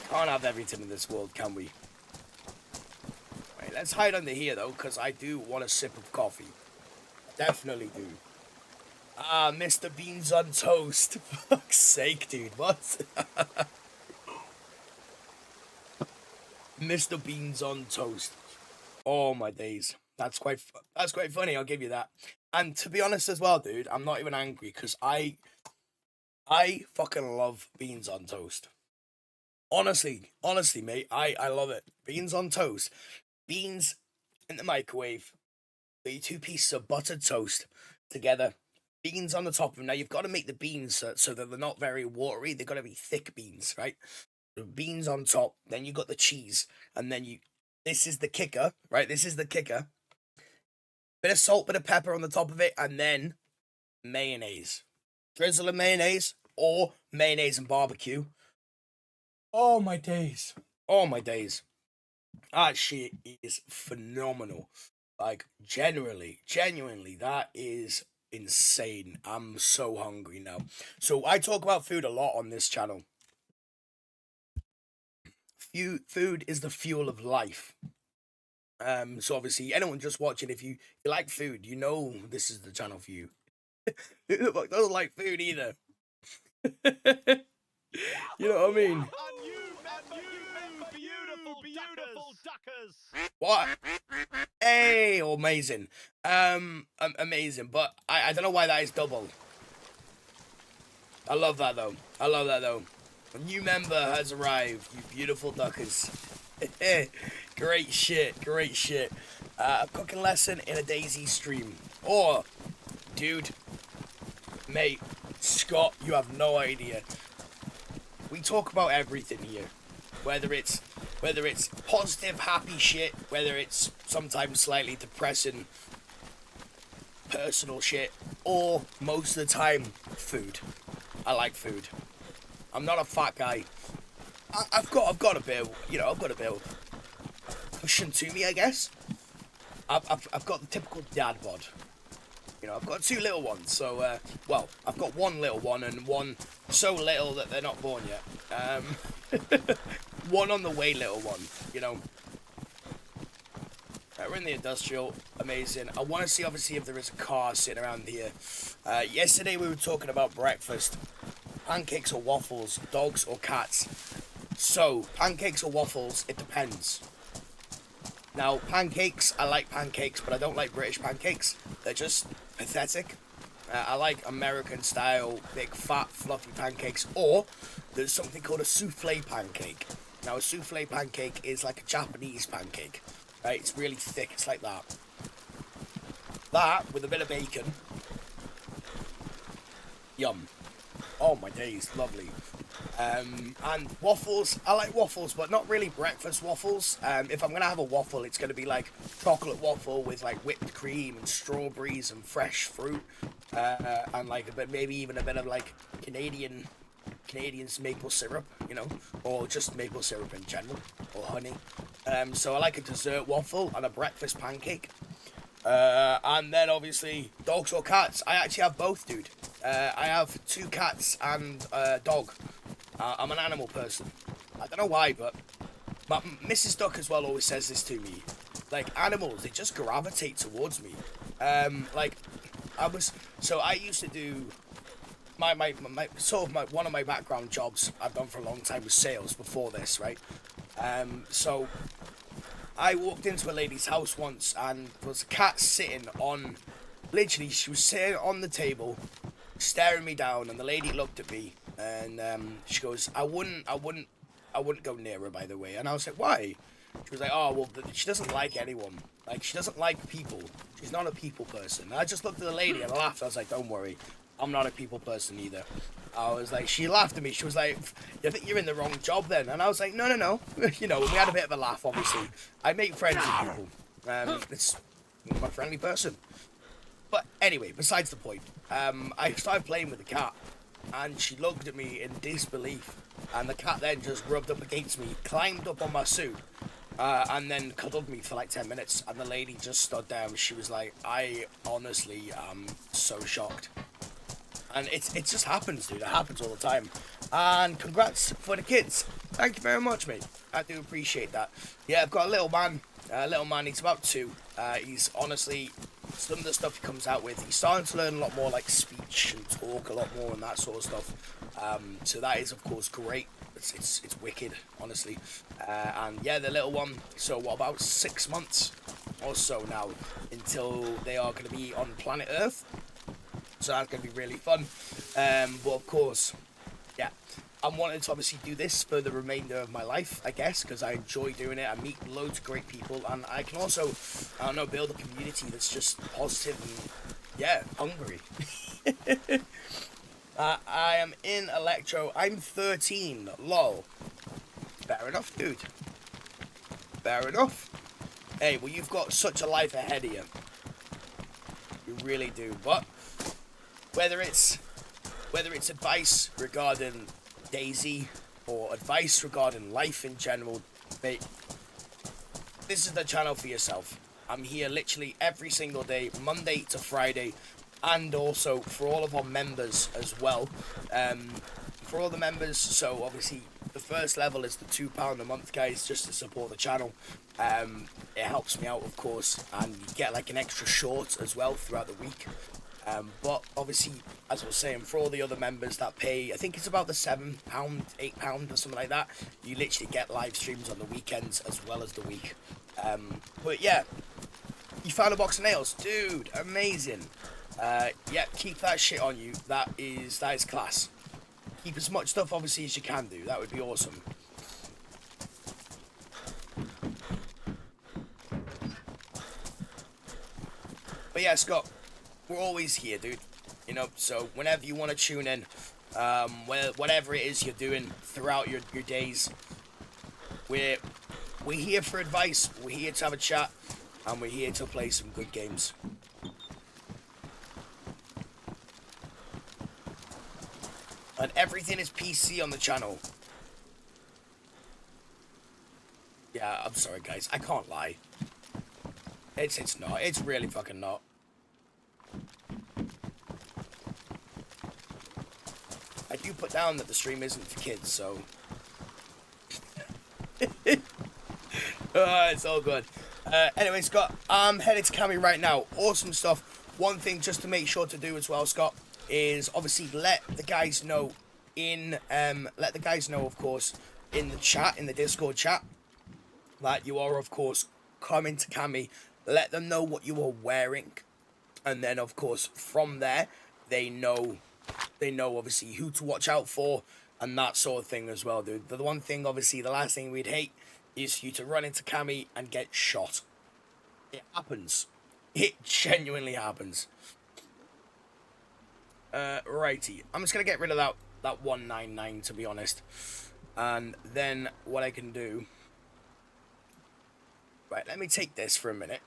can't have everything in this world, can we? Right, let's hide under here though, because I do want a sip of coffee. Definitely do. Ah, Mr. Beans on Toast. For fuck's sake, dude, what? Mr. Beans on Toast. Oh my days. That's quite funny, I'll give you that. And to be honest as well, dude, I'm not even angry because I fucking love beans on toast. Honestly, mate, I love it. Beans on toast. Beans in the microwave. The 2 pieces of buttered toast together. Beans on the top of them. Now, you've got to make the beans so that they're not very watery. They've got to be thick beans, right? The beans on top. Then you got the cheese. And then this is the kicker, right? This is the kicker. Bit of salt, bit of pepper on the top of it, and then mayonnaise. Drizzle of mayonnaise, or mayonnaise and barbecue. Oh my days. Oh my days. That shit is phenomenal. Like, genuinely, that is insane. I'm so hungry now. So I talk about food a lot on this channel. food is the fuel of life. So obviously, anyone just watching, if you like food, you know this is the channel for you. Who the fuck doesn't like food either? You know what I mean? Beautiful duckers. What? Hey, amazing. Amazing. But I don't know why that is double. I love that though. I love that though. A new member has arrived, you beautiful duckers. Great shit, great shit. A cooking lesson in a Dayz stream. Or, dude, mate, Scott, you have no idea. We talk about everything here. Whether it's positive, happy shit, whether it's sometimes slightly depressing, personal shit, or most of the time, food. I like food. I'm not a fat guy. I've got a bit, I've got a bit pushing to me, I guess. I've got the typical dad bod. I've got two little ones, so well, I've got one little one and one so little that they're not born yet. One on the way, little one. We're in the industrial, amazing. I want to see, obviously, if there is a car sitting around here. Yesterday we were talking about breakfast. Pancakes or waffles, dogs or cats. So, pancakes or waffles, it depends. Now, pancakes, I like pancakes, but I don't like British pancakes. They're just pathetic. I like American-style, big, fat, fluffy pancakes. Or, there's something called a souffle pancake. Now, a souffle pancake is like a Japanese pancake. Right? It's really thick. It's like that. That, with a bit of bacon. Yum. Oh my days, lovely. And waffles, I like waffles, but not really breakfast waffles. If I'm going to have a waffle, it's going to be like chocolate waffle with like whipped cream and strawberries and fresh fruit. And like maybe even a bit of like Canadian's maple syrup, or just maple syrup in general, or honey. So I like a dessert waffle and a breakfast pancake. And then obviously dogs or cats. I actually have both, dude. I have 2 cats and a dog. I'm an animal person. I don't know why, but Mrs. Duck as well always says this to me. Like, animals, they just gravitate towards me. I used to do one of my background jobs I've done for a long time was sales before this, right? So I walked into a lady's house once and there was a cat sitting on, literally she was sitting on the table, staring me down, and the lady looked at me and she goes, I wouldn't go near her, by the way. And I was like, why? She was like, oh, well, she doesn't like anyone. Like, she doesn't like people. She's not a people person. And I just looked at the lady and laughed. I was like, don't worry, I'm not a people person either. I was like, she laughed at me. She was like, I think you're in the wrong job then. And I was like, no. We had a bit of a laugh, obviously. I make friends with people. I'm a friendly person. But anyway, besides the point, I started playing with the cat. And she looked at me in disbelief. And the cat then just rubbed up against me, climbed up on my suit, and then cuddled me for like 10 minutes. And the lady just stood there and she was like, I honestly am so shocked. And it just happens, dude. It happens all the time. And congrats for the kids. Thank you very much, mate. I do appreciate that. Yeah, I've got a little man. He's about 2. He's honestly, some of the stuff he comes out with, he's starting to learn a lot more, like speech and talk a lot more and that sort of stuff. So that is, of course, great. It's wicked, honestly. And yeah, the little one. So what, about 6 months or so now until they are going to be on planet Earth. So that's going to be really fun. But of course, yeah, I'm wanting to obviously do this for the remainder of my life, I guess, because I enjoy doing it. I meet loads of great people, and I can also, I don't know, build a community that's just positive and, yeah, hungry. I am in Electro. I'm 13. Lol. Fair enough, dude. Fair enough. Hey, well, you've got such a life ahead of you. You really do. But whether it's advice regarding Dayz or advice regarding life in general, mate, this is the channel for yourself. I'm here literally every single day, Monday to Friday, and also for all of our members as well. for all the members, so obviously the first level is the £2 a month, guys, just to support the channel. It helps me out, of course, and you get like an extra short as well throughout the week. But obviously, as I was saying, for all the other members that pay, I think it's about the £7, £8 or something like that, you literally get live streams on the weekends as well as the week. But yeah, you found a box of nails, dude, amazing. Yeah, keep that shit on you. That is class. Keep as much stuff obviously as you can do. That would be awesome. But yeah, Scott, we're always here, dude. You know, so whenever you want to tune in, whatever it is you're doing throughout your days, we're here for advice. We're here to have a chat, and we're here to play some good games. And everything is PC on the channel. Yeah, I'm sorry, guys. I can't lie. It's not. It's really fucking not. I do put down that the stream isn't for kids, so... It's all good. Anyway, Scott, I'm headed to Cami right now. Awesome stuff. One thing just to make sure to do as well, Scott, is obviously let the guys know of course, in the chat, in the Discord chat, that you are, of course, coming to Cami. Let them know what you are wearing, and then, of course, from there, they know obviously who to watch out for and that sort of thing as well, dude. The one thing, obviously, the last thing we'd hate is for you to run into Cami and get shot. It happens. It genuinely happens. Righty. I'm just gonna get rid of that 199, to be honest. And then what I can do... Right, let me take this for a minute.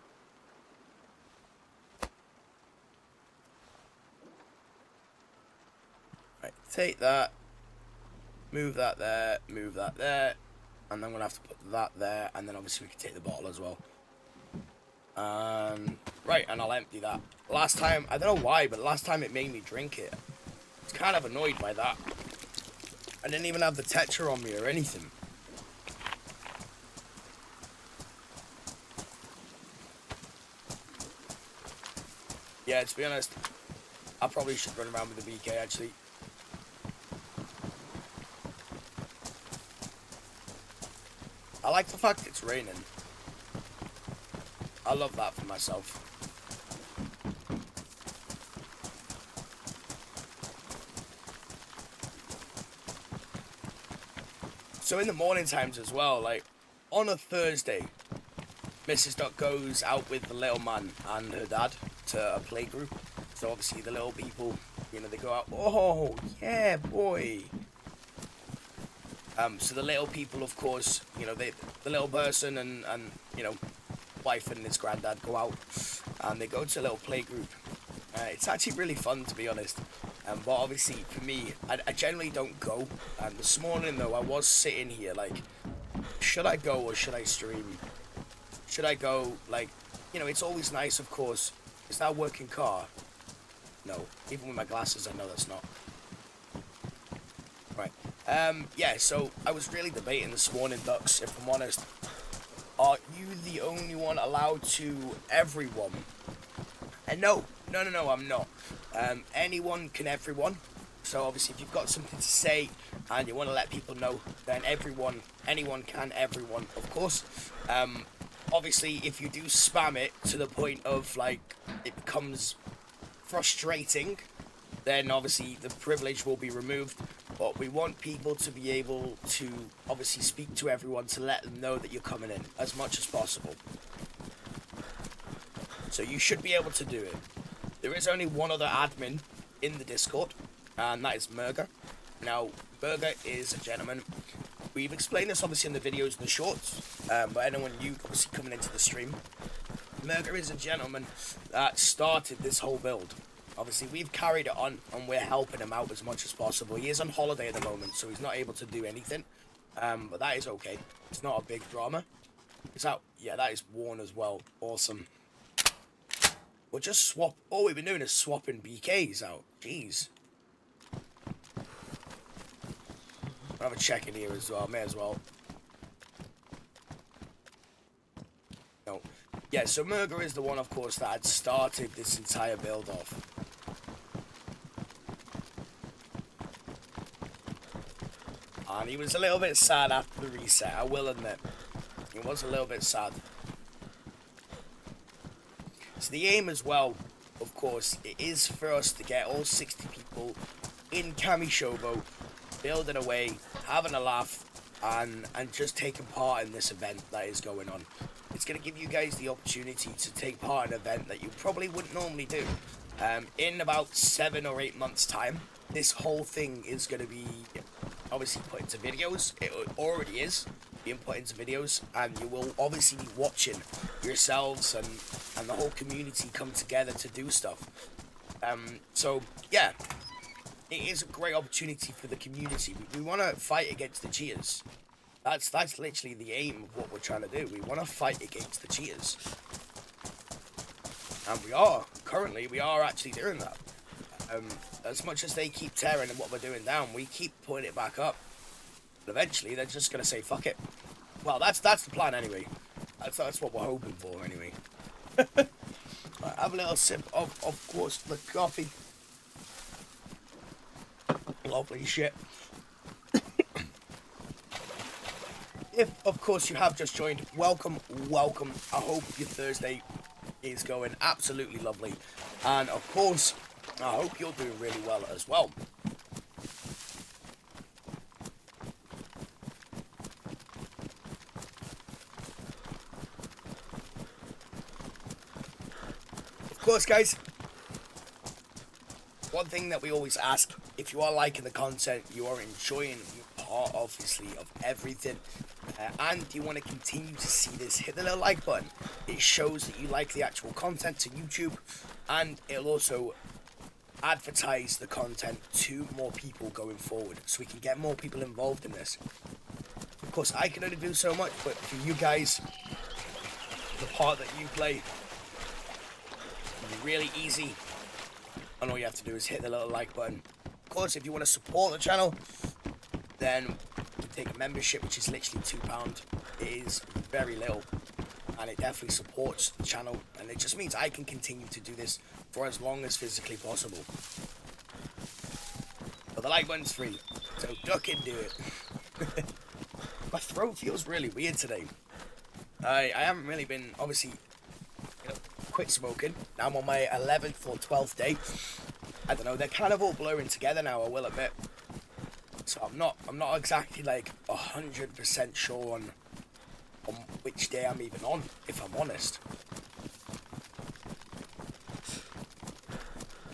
Right, take that. Move that there. Move that there. And then I'm gonna have to put that there. And then obviously we can take the bottle as well. Right, and I'll empty that. Last time, I don't know why, but last time it made me drink it. I was kind of annoyed by that. I didn't even have the Tetra on me or anything. Yeah, to be honest, I probably should run around with the BK, actually. I like the fact it's raining. I love that for myself. So in the morning times as well, like, on a Thursday, Mrs. Duck goes out with the little man and her dad to a play group. So obviously the little people, you know, they go out, oh, yeah, boy. So the little people, of course, you know, the little person and, you know, wife and his granddad go out and they go to a little play group. It's actually really fun, to be honest. But obviously, for me, I generally don't go. This morning, though, I was sitting here, like, should I go or should I stream? Should I go? Like, you know, it's always nice, of course. Is that a working car? No. Even with my glasses, I know that's not. Right. Yeah, so I was really debating this morning, Ducks, if I'm honest. Are you the only one allowed to everyone? And no, I'm not. Anyone can everyone. So obviously if you've got something to say and you want to let people know, then anyone can everyone, of course. Obviously if you do spam it to the point of, like, it becomes frustrating, then obviously the privilege will be removed. But we want people to be able to obviously speak to everyone to let them know that you're coming in as much as possible. So you should be able to do it. There is only one other admin in the Discord, and that is Murga. Now, Murga is a gentleman. We've explained this obviously in the videos and the shorts, but anyone new obviously coming into the stream, Murga is a gentleman that started this whole build. Obviously, we've carried it on, and we're helping him out as much as possible. He is on holiday at the moment, so he's not able to do anything, but that is okay. It's not a big drama. Is that... Yeah, that is worn as well. Awesome. We'll just swap... All we've been doing is swapping BKs out. Jeez. I'll have a check in here as well. May as well. No. Yeah, so Murger is the one, of course, that had started this entire build off. And he was a little bit sad after the reset, I will admit. He was a little bit sad. So the aim as well, of course, it is for us to get all 60 people in Kamishobo, building away, having a laugh, and just taking part in this event that is going on. It's going to give you guys the opportunity to take part in an event that you probably wouldn't normally do. In about 7 or 8 months' time, this whole thing is going to be obviously put into videos. It already is being put into videos, and you will obviously be watching yourselves and the whole community come together to do stuff. So yeah, it is a great opportunity for the community. We want to fight against the cheaters. That's literally the aim of what we're trying to do. We want to fight against the cheaters, and we are actually doing that. As much as they keep tearing what we're doing down, we keep putting it back up. But eventually, they're just gonna say fuck it. Well, that's the plan anyway. That's what we're hoping for anyway. Right, have a little sip of course, the coffee. Lovely shit. If, of course, you have just joined, welcome. I hope your Thursday is going absolutely lovely. And, of course, I hope you're doing really well as well. Of course, guys, one thing that we always ask, if you are liking the content, you are enjoying your part, obviously, of everything, and you want to continue to see this, hit the little like button. It shows that you like the actual content to YouTube, and it'll also advertise the content to more people going forward, so we can get more people involved in this. Of course, I can only do so much, but for you guys, the part that you play, it's really easy, and all you have to do is hit the little like button. Of course, if you want to support the channel, then you take a membership, which is literally £2. It is very little, and it definitely supports the channel, and it just means I can continue to do this for as long as physically possible. But the like button's free, so duck into it. My throat feels really weird today. I haven't really been, obviously, quit smoking. Now I'm on my 11th or 12th day. I don't know, they're kind of all blurring together now, I will admit. So I'm not exactly like 100% sure on which day I'm even on, if I'm honest.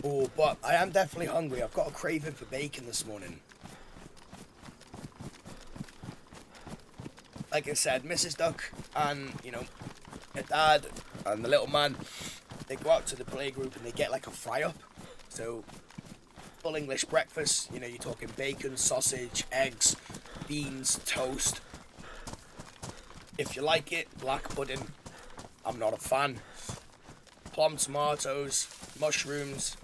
Oh, but I am definitely hungry. I've got a craving for bacon this morning. Like I said, Mrs. Duck and, you know, her dad and the little man, they go out to the play group and they get like a fry-up. So, full English breakfast, you know, you're talking bacon, sausage, eggs, beans, toast. If you like it, black pudding. I'm not a fan. Plum tomatoes, mushrooms.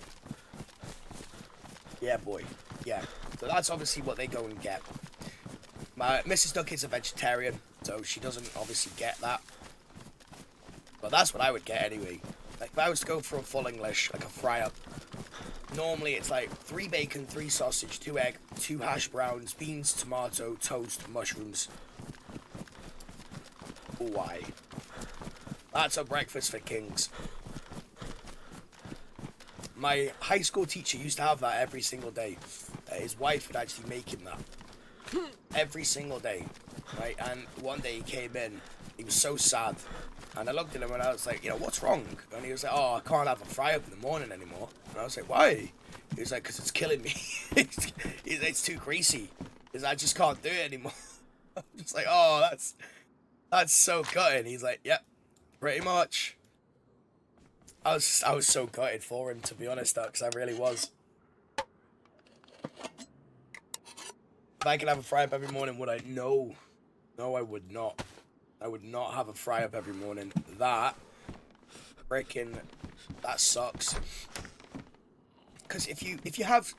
Yeah, boy. Yeah. So that's obviously what they go and get. My Mrs. Duck is a vegetarian, so she doesn't obviously get that. But that's what I would get anyway. Like, if I was to go for a full English, like a fry-up, normally it's like 3 bacon, 3 sausage, 2 egg, 2 hash browns, beans, tomato, toast, mushrooms. Why? That's a breakfast for kings. My high school teacher used to have that every single day. His wife would actually make him that. Every single day. Right? And one day he came in, he was so sad. And I looked at him and I was like, you know, what's wrong? And he was like, oh, I can't have a fry-up in the morning anymore. And I was like, why? He was like, because it's killing me. It's too greasy. He's like, I just can't do it anymore. I'm just like, oh, that's so gutting. He's like, yep, pretty much. I was so gutted for him, to be honest, because I really was. If I could have a fry-up every morning, would I? No. No, I would not. I would not have a fry-up every morning. That sucks. Because if you have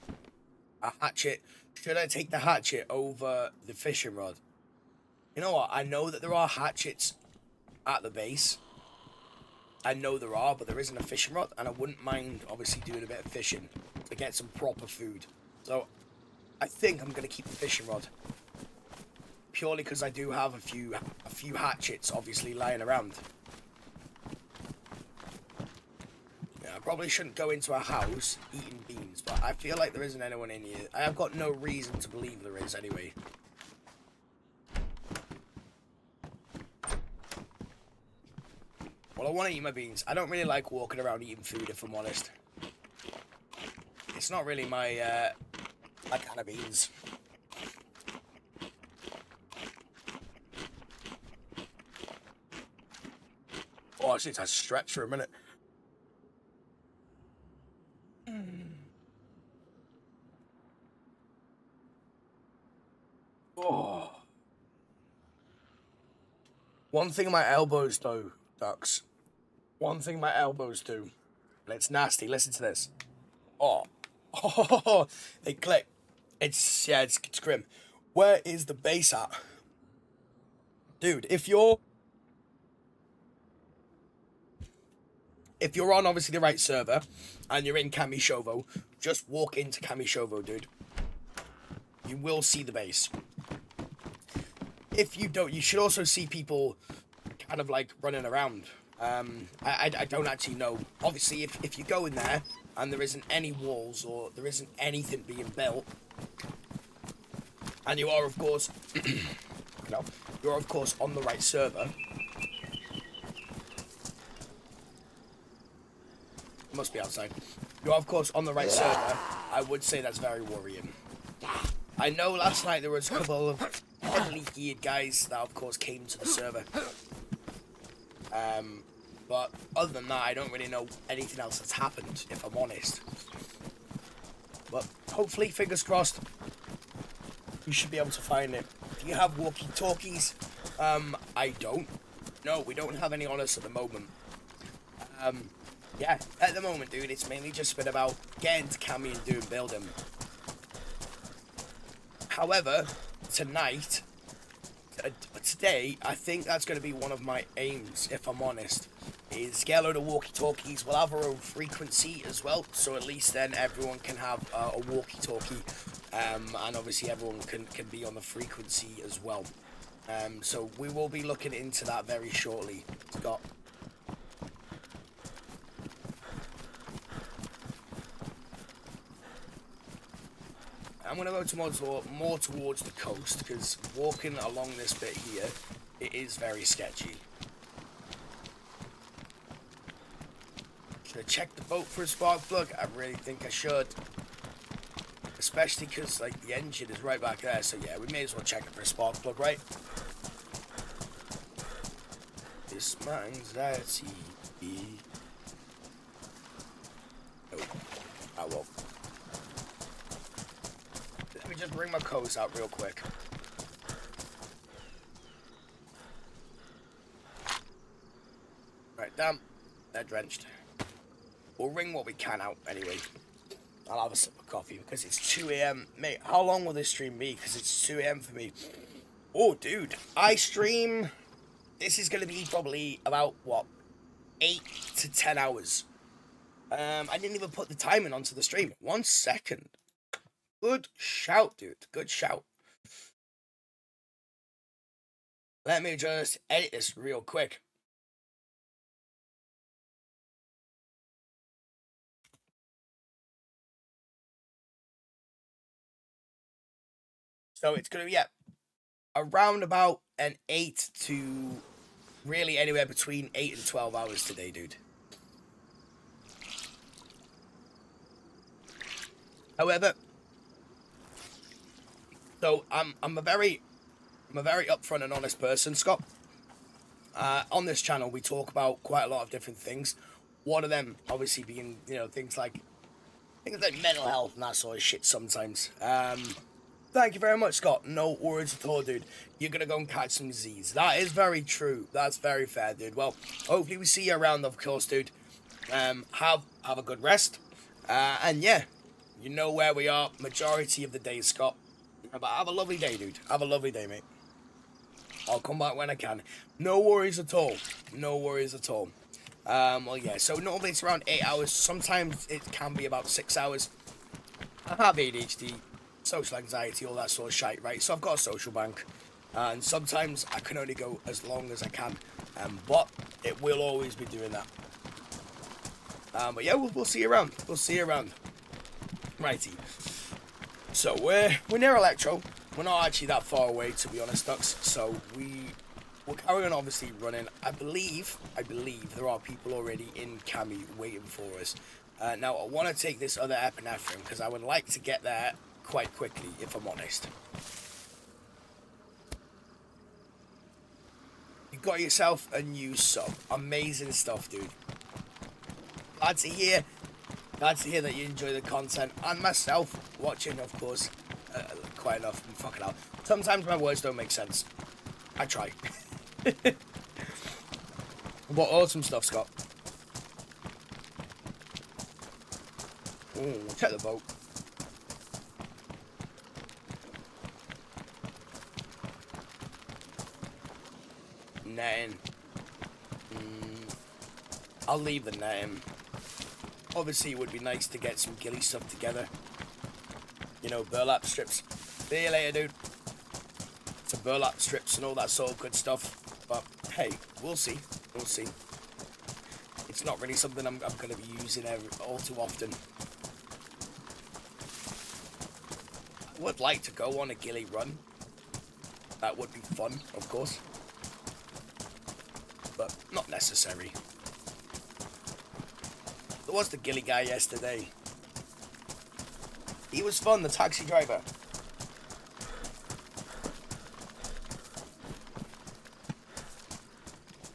a hatchet Should I take the hatchet over the fishing rod? You know what? I know that there are hatchets at the base. I know there are, but there isn't a fishing rod, and I wouldn't mind, obviously, doing a bit of fishing to get some proper food. So, I think I'm going to keep the fishing rod. Purely because I do have a few hatchets, obviously, lying around. Yeah, I probably shouldn't go into a house eating beans, but I feel like there isn't anyone in here. I have got no reason to believe there is, anyway. Well, I want to eat my beans. I don't really like walking around eating food, if I'm honest. It's not really my kind of beans. Oh, I just need to stretch for a minute. Oh. One thing my elbows do, ducks. One thing my elbows do. And it's nasty. Listen to this. Oh. Oh, they click. It's grim. Where is the base at? Dude, if you're on obviously the right server and you're in Kamishovo, just walk into Kamishovo, dude. You will see the base. If you don't, you should also see people kind of like running around. I don't actually know. Obviously, if you go in there and there isn't any walls or there isn't anything being built, and you are of course, you're of course on the right server. Must be outside. You're of course on the right server. I would say that's very worrying. I know last night there was a couple of heavily geared guys that of course came to the server. But other than that, I don't really know anything else that's happened, if I'm honest. But hopefully, fingers crossed, we should be able to find it. Do you have walkie-talkies? I don't. No, we don't have any on us at the moment. Yeah, at the moment, dude, it's mainly just been about getting to Cami and doing building. However, today, I think that's going to be one of my aims, if I'm honest, is get a load of walkie-talkies. We'll have our own frequency as well, so at least then everyone can have a walkie-talkie, and obviously everyone can be on the frequency as well. So we will be looking into that very shortly, Scott. I'm going to go more towards the coast, because walking along this bit here, it is very sketchy. Should I check the boat for a spark plug? I really think I should. Especially because, like, the engine is right back there, so yeah, we may as well check it for a spark plug, right? This my anxiety. Oh, I won't. Let me just bring my coats out real quick. Right, damn. They're drenched. We'll wring what we can out anyway. I'll have a sip of coffee because it's 2 a.m. Mate, how long will this stream be? Because it's 2 a.m. for me. Oh, dude. I stream... This is going to be probably about, what, 8 to 10 hours. I didn't even put the timing onto the stream. 1 second. Good shout, dude. Good shout. Let me just edit this real quick. So it's going to be around about an 8 to really anywhere between 8 and 12 hours today, dude. However, so I'm a very upfront and honest person, Scott. On this channel, we talk about quite a lot of different things. One of them, obviously, being things like mental health and that sort of shit. Sometimes. Thank you very much, Scott. No worries at all, dude. You're gonna go and catch some Z's. That is very true. That's very fair, dude. Well, hopefully we see you around, of course, dude. Have a good rest. And yeah, you know where we are majority of the day, Scott. But have a lovely day, dude. Have a lovely day, mate. I'll come back when I can. No worries at all. No worries at all. Well, yeah, so normally it's around 8 hours. Sometimes it can be about 6 hours. I have ADHD, social anxiety, all that sort of shite, right? So I've got a social bank. And sometimes I can only go as long as I can. But it will always be doing that. But yeah, we'll see you around. We'll see you around. Righty. So we're near Electro. We're not actually that far away, to be honest, Ducks. So we're carrying on, obviously running. I believe there are people already in Cami waiting for us. Now I want to take this other epinephrine because I would like to get there quite quickly, if I'm honest. You got yourself a new sub. Amazing stuff, dude. Glad to hear that you enjoy the content, and myself watching, of course, quite enough. I'm fucking out. Sometimes my words don't make sense. I try. What awesome stuff, Scott. Ooh, check the boat. Netting. I'll leave the netting. Obviously, it would be nice to get some ghillie stuff together. You know, burlap strips. See you later, dude. Some burlap strips and all that sort of good stuff. But, hey, we'll see. We'll see. It's not really something I'm going to be using all too often. I would like to go on a ghillie run. That would be fun, of course. But not necessary. There was the ghillie guy yesterday. He was fun, the taxi driver.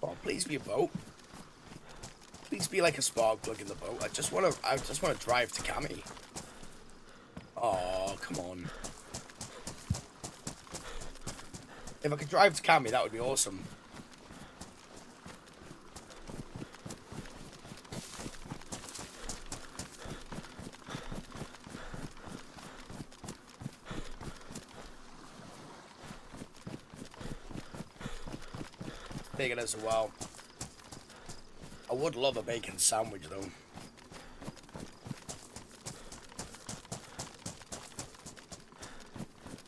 Oh, please be a boat. Please be like a spark plug in the boat. I just want to drive to Cami. Oh, come on. If I could drive to Cami, that would be awesome. Taking us a while. I would love a bacon sandwich though.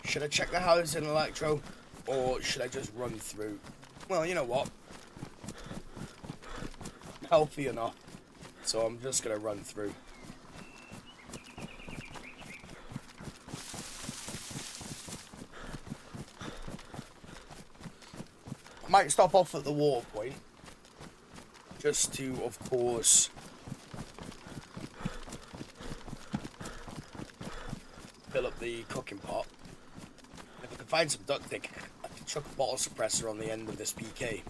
Should I check the house in Electro, or should I just run through? Well, you know what? I'm healthy enough, so I'm just gonna run through. I might stop off at the water point, just to, of course, fill up the cooking pot. And if I can find some duct tape, I can chuck a bottle suppressor on the end of this PK.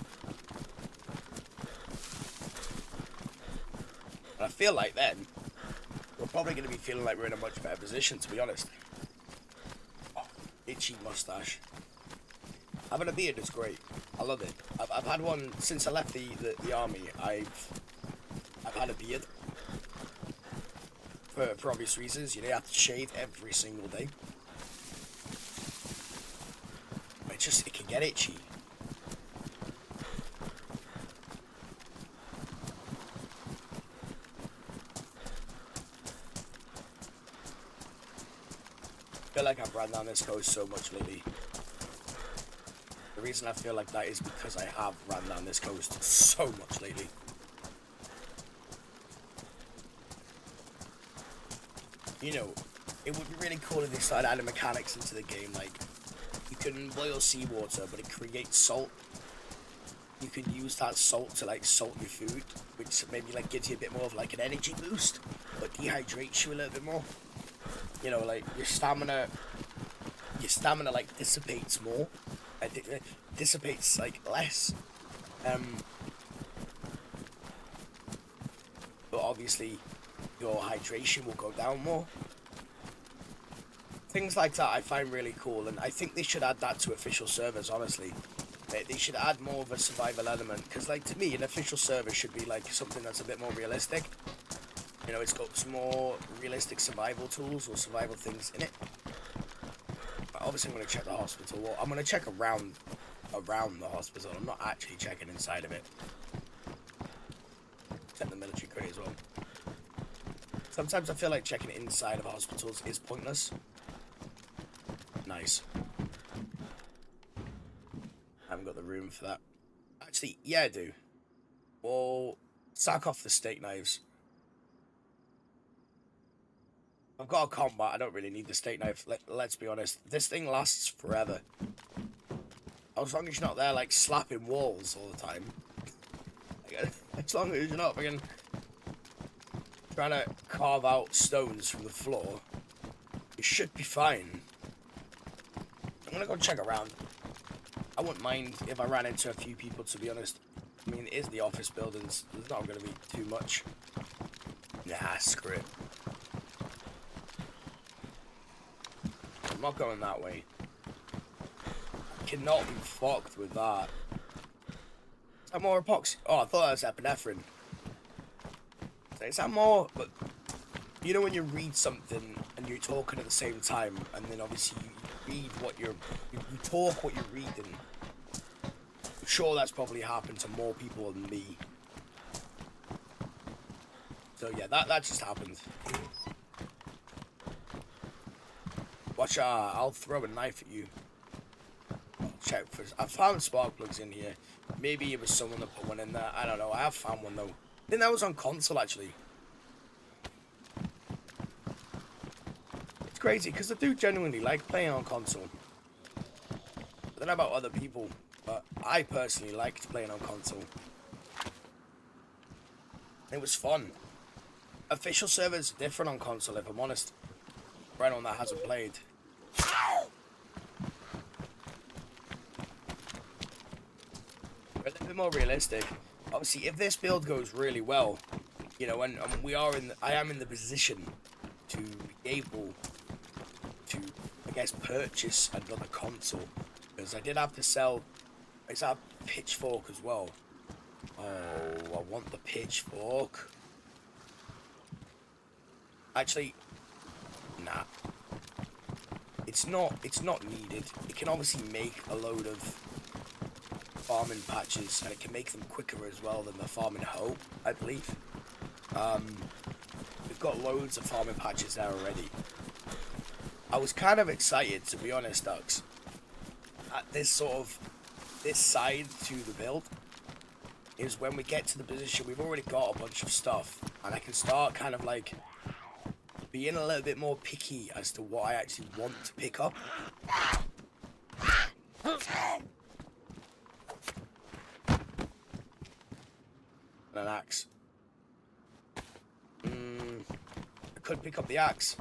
And I feel like then, we're probably going to be feeling like we're in a much better position, to be honest. Oh, itchy mustache. Having a beard is great. I love it. I've had one since I left the army. I've had a beard for obvious reasons. You know, you have to shave every single day. It can get itchy. I feel like I've ran down this coast so much lately. The reason I feel like that is because I have ran down this coast so much lately. You know, it would be really cool if they started adding mechanics into the game, like, you can boil seawater, but it creates salt. You can use that salt to, like, salt your food, which maybe, like, gives you a bit more of, like, an energy boost, but dehydrates you a little bit more. You know, like, your stamina, like, dissipates more. Dissipates like less, but obviously your hydration will go down more. Things like that I find really cool, and I think they should add that to official servers. Honestly, they should add more of a survival element, because, like, to me, an official server should be like something that's a bit more realistic. You know, it's got some more realistic survival tools or survival things in it. obviously I'm gonna check the hospital. Well, I'm gonna check around the hospital. I'm not actually checking inside of it. Check the military crate as well. Sometimes I feel like checking inside of hospitals is pointless. Nice. I haven't got the room for that. Actually, yeah, I do. Well, sack off the steak knives. I've got a combat. I don't really need the steak knife. Let's be honest. This thing lasts forever. As long as you're not there, like, slapping walls all the time. As long as you're not fucking trying to carve out stones from the floor, you should be fine. I'm gonna go check around. I wouldn't mind if I ran into a few people, to be honest. I mean, it is the office buildings. There's not gonna be too much. Nah, screw it. I'm not going that way. I cannot be fucked with that. Is that more epoxy? Oh, I thought that was epinephrine. Is that more? But you know when you read something and you're talking at the same time, and then obviously you read what you talk what you're reading. I'm sure that's probably happened to more people than me. So yeah, that just happened. Watch out! I'll throw a knife at you. I'll check for. I found spark plugs in here. Maybe it was someone that put one in there. I don't know. I have found one though. I think that was on console actually. It's crazy because I do genuinely like playing on console. I don't know about other people, but I personally liked playing on console. It was fun. Official servers are different on console, if I'm honest. For anyone that hasn't played. A little bit more realistic. Obviously, if this build goes really well, you know, and I am in the position to be able to, I guess, purchase another console, because I did have to sell. It's a pitchfork as well. Oh, I want the pitchfork. Actually, nah. It's not needed. It can obviously make a load of farming patches, and it can make them quicker as well than the farming hoe, I believe. We've got loads of farming patches there already. I was kind of excited, to be honest, Ducks, at this side to the build, is when we get to the position we've already got a bunch of stuff, and I can start kind of like being a little bit more picky as to what I actually want to pick up. And an axe. I could pick up the axe,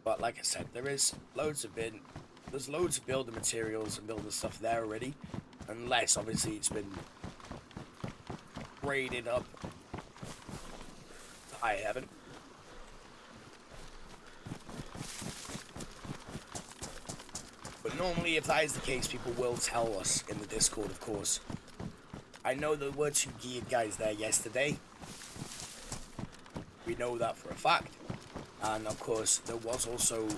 but like I said, there's loads of building materials and building stuff there already, unless obviously it's been graded up to high heaven. But normally, if that is the case, people will tell us in the Discord, of course. I know there were 2 geared guys there yesterday. We know that for a fact. And of course, there was also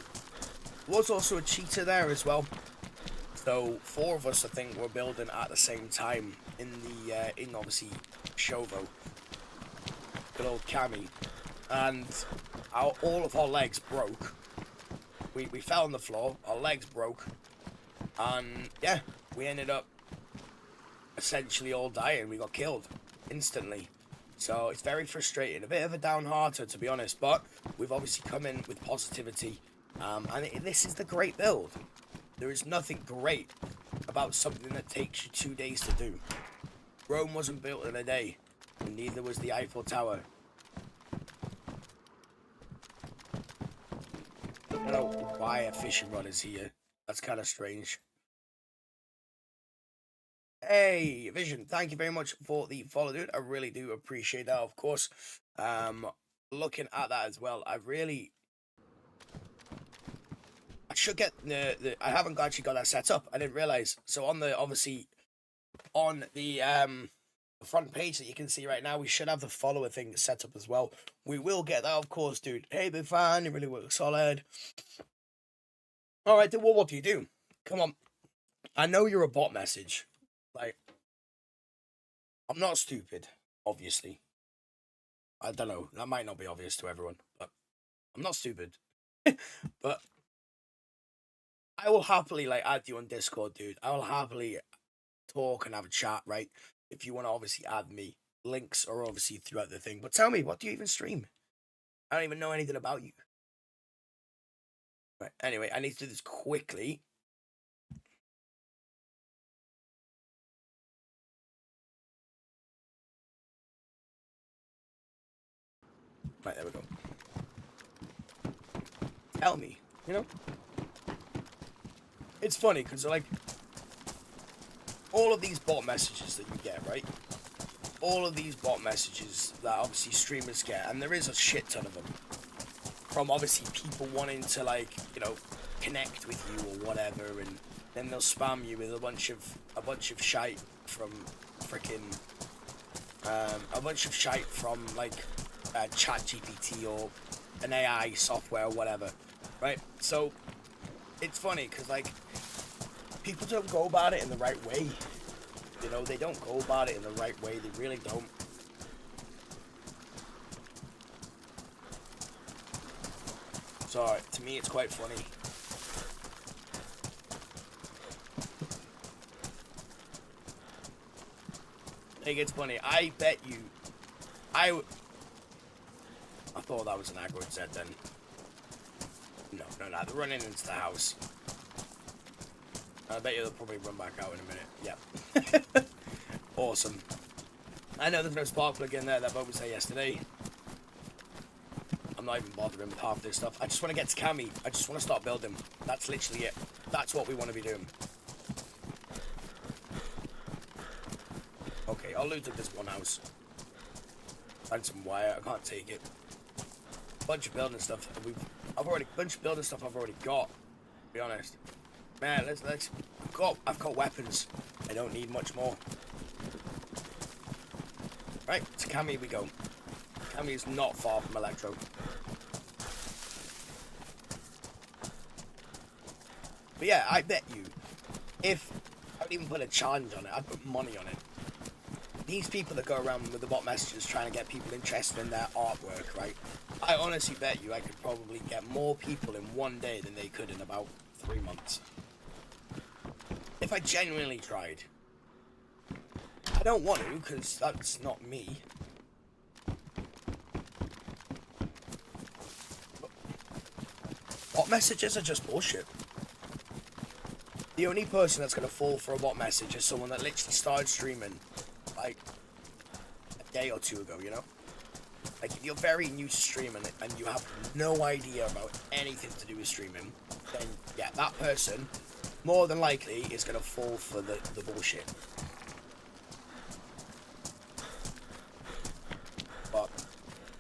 a cheater there as well. So 4 of us, I think, were building at the same time in obviously Shovo. Good old Cammy. And all of our legs broke. We fell on the floor, our legs broke, and yeah, we ended up essentially all dying. We got killed instantly. So it's very frustrating, a bit of a downhearter, to be honest, but we've obviously come in with positivity, and this is the great build. There is nothing great about something that takes you 2 days to do. Rome wasn't built in a day, and neither was the Eiffel Tower. I don't know why a fishing rod is here. That's kind of strange. Hey, Vision, thank you very much for the follow, dude. I really do appreciate that, of course. Looking at that as well, I should get I haven't actually got that set up. I didn't realize. So on the front page that you can see right now, we should have the follower thing set up as well. We will get that, of course, dude. Hey, big fan, you really work solid. All right, then what do you do? Come on. I know you're a bot message. Like, I'm not stupid, obviously. I don't know. That might not be obvious to everyone, but I'm not stupid. But I will happily like add you on Discord, dude. I will happily talk and have a chat, right? If you want to obviously add me. Links are obviously throughout the thing. But tell me, what do you even stream? I don't even know anything about you. Right, anyway, I need to do this quickly. Right, there we go. Tell me, you know? It's funny, because, like, all of these bot messages that you get, right? All of these bot messages that obviously streamers get, and there is a shit ton of them, from obviously people wanting to, like, you know, connect with you or whatever, and then they'll spam you with a bunch of shite from freaking, a bunch of shite from, like, ChatGPT or an AI software or whatever, right? So, it's funny, because, like, people don't go about it in the right way. You know, they don't go about it in the right way. They really don't. So, to me, it's quite funny. Like, it's funny. I bet you... I thought that was an aggro set then. No, they're running into the house. I bet you they'll probably run back out in a minute. Yeah. Awesome. I know there's no spark plug in there. That boat was there yesterday. I'm not even bothering with half this stuff. I just want to get to Cammy. I just want to start building. That's literally it. That's what we want to be doing. Okay, I'll loot up this one house. Find some wire. I can't take it. Bunch of building stuff. I've already got. To be honest. Man, let's. I've got weapons. I don't need much more. Right, to Cammy we go. Cammy is not far from Electro. But yeah, I bet you, if I would even put a challenge on it, I'd put money on it. These people that go around with the bot messages trying to get people interested in their artwork, right? I honestly bet you I could probably get more people in one day than they could in about 3 months. If I genuinely tried. I don't want to, because that's not me. Bot messages are just bullshit. The only person that's going to fall for a bot message is someone that literally started streaming, like, a day or two ago, you know? Like, if you're very new to streaming and you have no idea about anything to do with streaming, then, yeah, that person, more than likely, is going to fall for the bullshit. But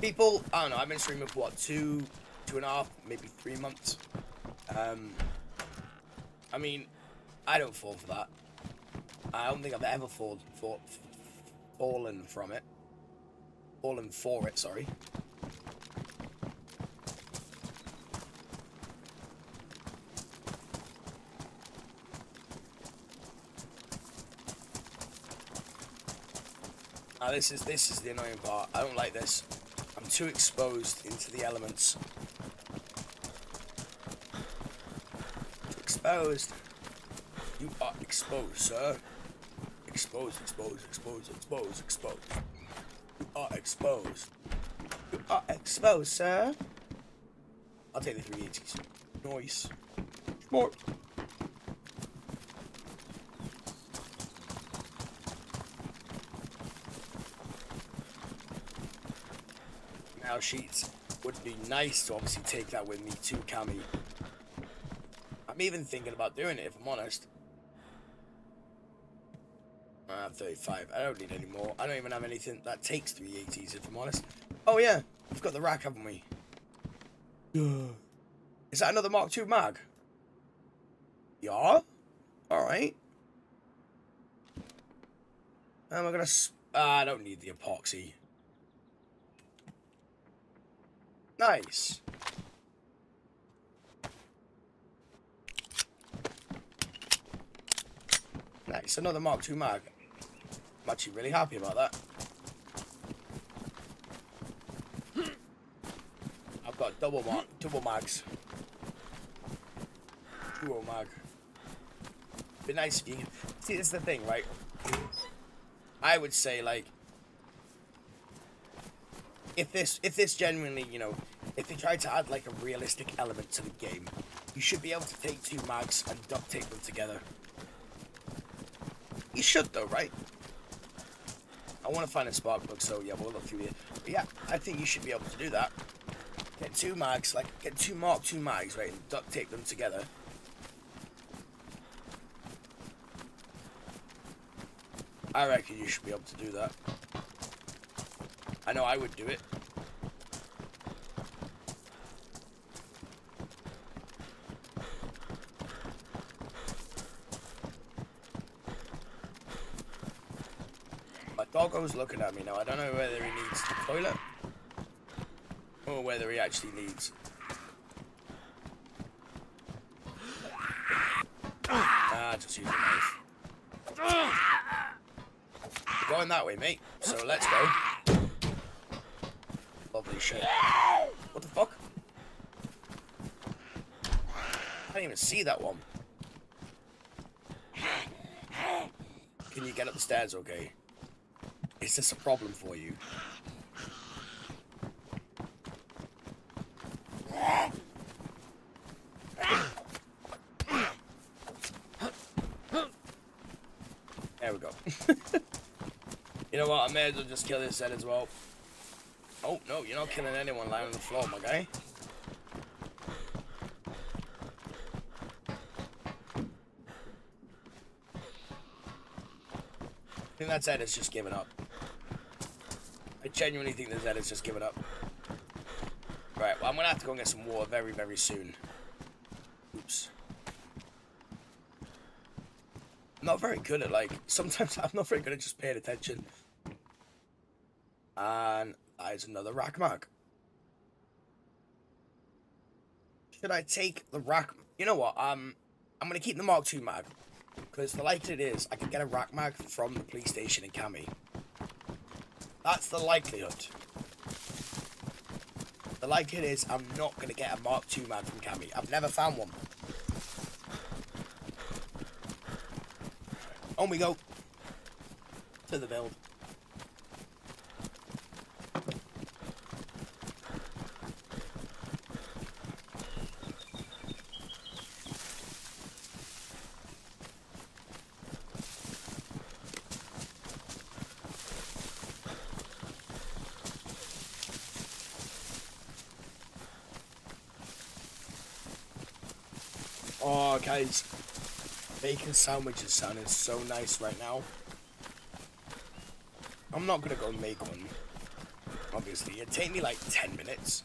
people, I don't know, I've been streaming for what, 2.5, maybe 3 months. I mean, I don't fall for that. I don't think I've ever fallen from it. Fallen for it, sorry. Now this is the annoying part. I don't like this. I'm too exposed into the elements. Too exposed. You are exposed, sir. Exposed. You are exposed. You are exposed, sir. I'll take the 380s. Nice. More. Now sheets would be nice to obviously take that with me to Cammy. I'm even thinking about doing it if I'm honest. I have 35. I don't need any more. I don't even have anything that takes 380s if I'm honest. Oh yeah, we've got the rack, haven't we? Is that another Mark II mag? Yeah? Alright. Am I gonna... I don't need the epoxy. Nice. Nice, another Mark II mag. I'm actually really happy about that. I've got double mags. Dual mag. Be nice if you see, this is the thing, right? I would say, like, if this genuinely, you know, if they try to add like a realistic element to the game, you should be able to take 2 mags and duct tape them together. You should though, right? I want to find a spark plug, so yeah, we'll look through here. But yeah, I think you should be able to do that. Get 2 mags, like get 2 Mark II mags, right, and duct tape them together. I reckon you should be able to do that. I know I would do it. My doggo's looking at me now. I don't know whether he needs the toilet or whether he actually needs. Just use a knife. We're going that way, mate. So let's go. Lovely shit. What the fuck? I didn't even see that one. Can you get up the stairs okay? Is this a problem for you? There we go. You know what? I may as well just kill this head as well. Oh, no, you're not killing anyone lying on the floor, my guy. I think that Zed has just given up. I genuinely think that Zed has just given up. Right, well, I'm going to have to go and get some water very, very soon. Oops. I'm not very good at, like, sometimes I'm not very good at just paying attention. And that is another rack mag. Should I take the rack? You know what? I'm going to keep the Mark II mag. Because the likelihood is I can get a rack mag from the police station in Cami. That's the likelihood. The likelihood is I'm not going to get a Mark II mag from Cami. I've never found one. On we go. To the build. Oh, guys, bacon sandwiches sounding so nice right now. I'm not gonna go make one. Obviously, it'd take me like 10 minutes.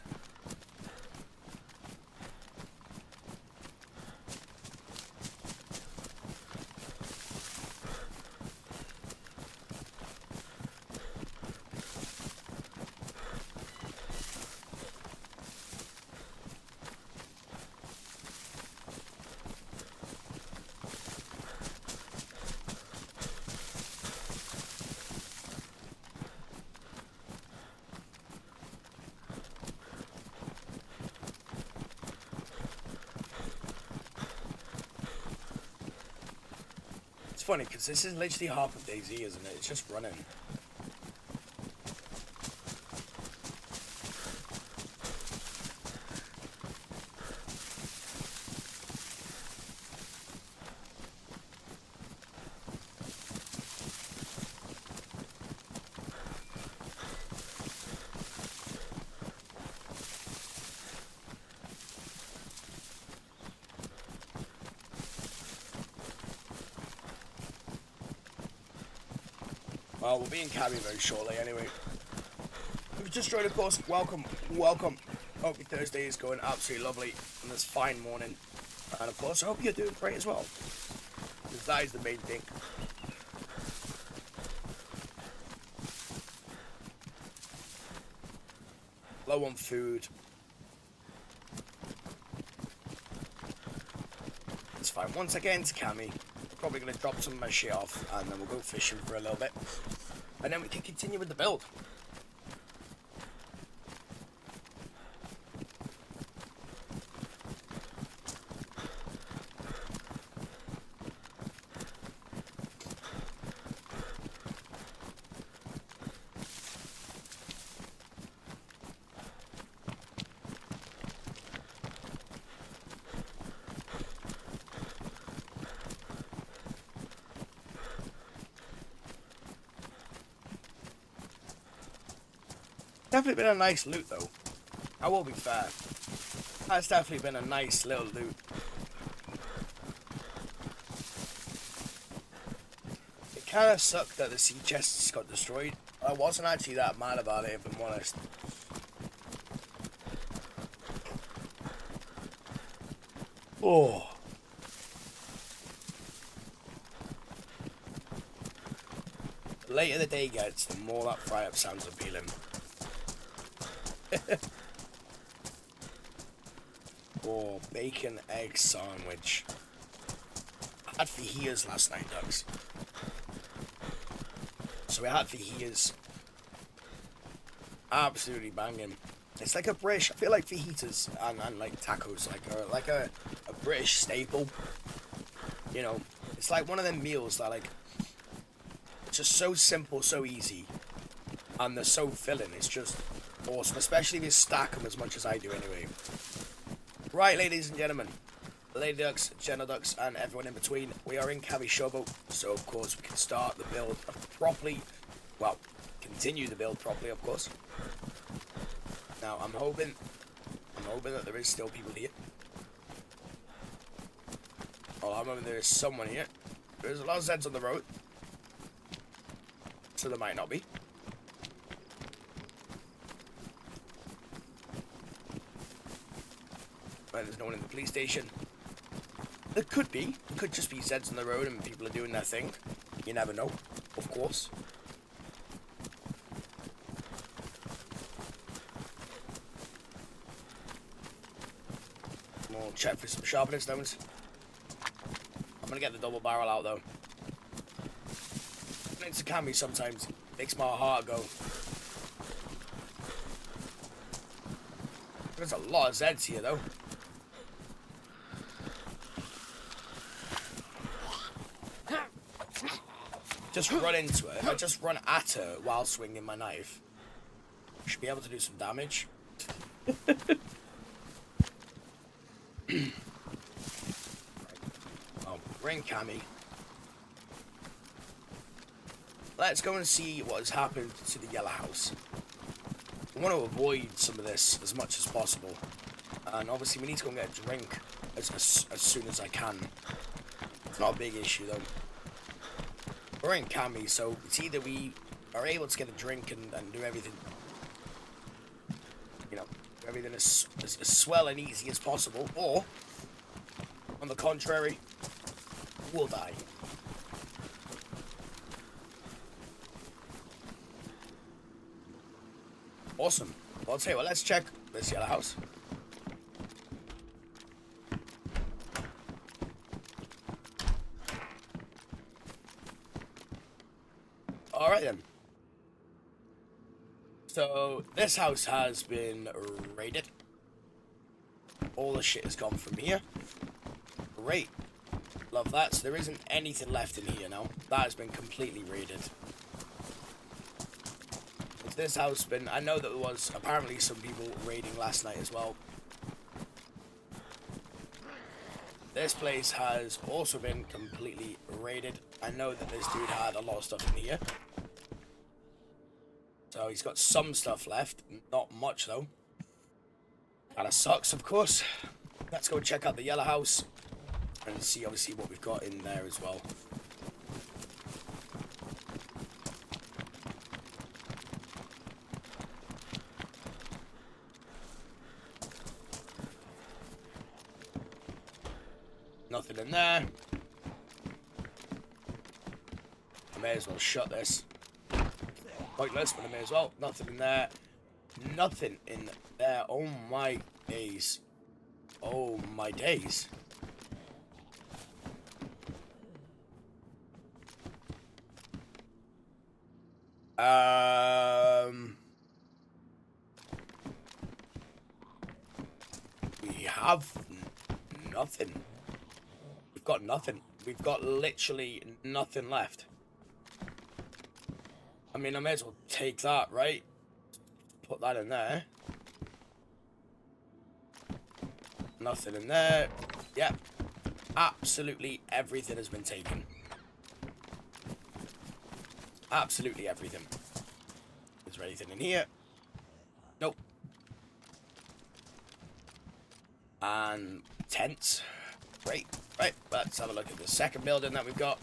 Funny because this is literally half of Dayz, isn't it? It's just running. Well, we'll be in Cabby very shortly anyway. If you just joined, of course, welcome, welcome. Hope your Thursday is going absolutely lovely on this fine morning. And of course, I hope you're doing great as well. Because that is the main thing. Low on food. It's fine. Once again, it's Cammy. Probably going to drop some of my shit off, and then we'll go fishing for a little bit. And then we can continue with the build. Definitely been a nice loot though. I will be fair. That's definitely been a nice little loot. It kind of sucked that the sea chests got destroyed. I wasn't actually that mad about it, if I'm honest. Oh. The later the day gets, the more that fry-up sounds appealing. Oh, bacon egg sandwich. I had fajitas last night, ducks. So we had fajitas. Absolutely banging. It's like a British. I feel like fajitas and like tacos, like a British staple. You know, it's like one of them meals that like it's just so simple, so easy, and they're so filling. It's just awesome, especially if you stack them as much as I do anyway. Right, ladies and gentlemen, lady ducks, ducks, and everyone in between, we are in Cabby Shovel, so of course we can start the build properly. Well, continue the build properly, of course. Now I'm hoping that there is still people here. Well, I'm hoping there is someone here. There's a lot of Zeds on the road, so there might not be. There's no one in the police station. There could be. It could just be Zeds on the road and people are doing their thing. You never know, of course. We'll check for some sharpening stones. I'm gonna get the double barrel out though. It's a cami sometimes. Makes my heart go. There's a lot of Zeds here though. Just run into her. If I just run at her while swinging my knife, I should be able to do some damage. Oh, ring Cammy. Let's go and see what has happened to the yellow house. I want to avoid some of this as much as possible. And obviously we need to go and get a drink as soon as I can. It's not a big issue though. We're in Cammy, so it's either we are able to get a drink and do everything, you know, everything as swell and easy as possible, or, on the contrary, we'll die. Awesome. Well, I'll tell you what, let's check this yellow house. Alright then. So, this house has been raided. All the shit has gone from here. Great. Love that. So there isn't anything left in here now. That has been completely raided. This house has been... I know that there was apparently some people raiding last night as well. This place has also been completely raided. I know that this dude had a lot of stuff in here. So he's got some stuff left. Not much though. Kinda sucks, of course. Let's go check out the yellow house and see obviously what we've got in there as well. Nothing in there. I may as well shut this. Pointless, but I may as well. Nothing in there. Nothing in there. Oh my days. Oh my days. We have nothing. We've got nothing. We've got literally nothing left. I mean, I may as well take that, right? Put that in there. Nothing in there. Yep. Absolutely everything has been taken. Absolutely everything. Is there anything in here? Nope. And tents. Great. Right, let's have a look at the second building that we've got.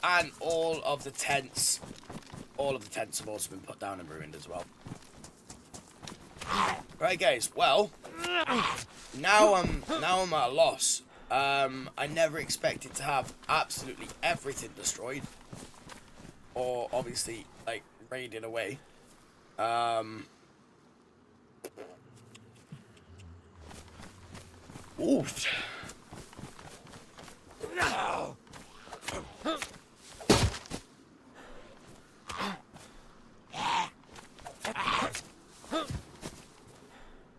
And all of the tents have also been put down and ruined as well. Right, guys. Well, now I'm at a loss. I never expected to have absolutely everything destroyed, or obviously like raided away. Oof.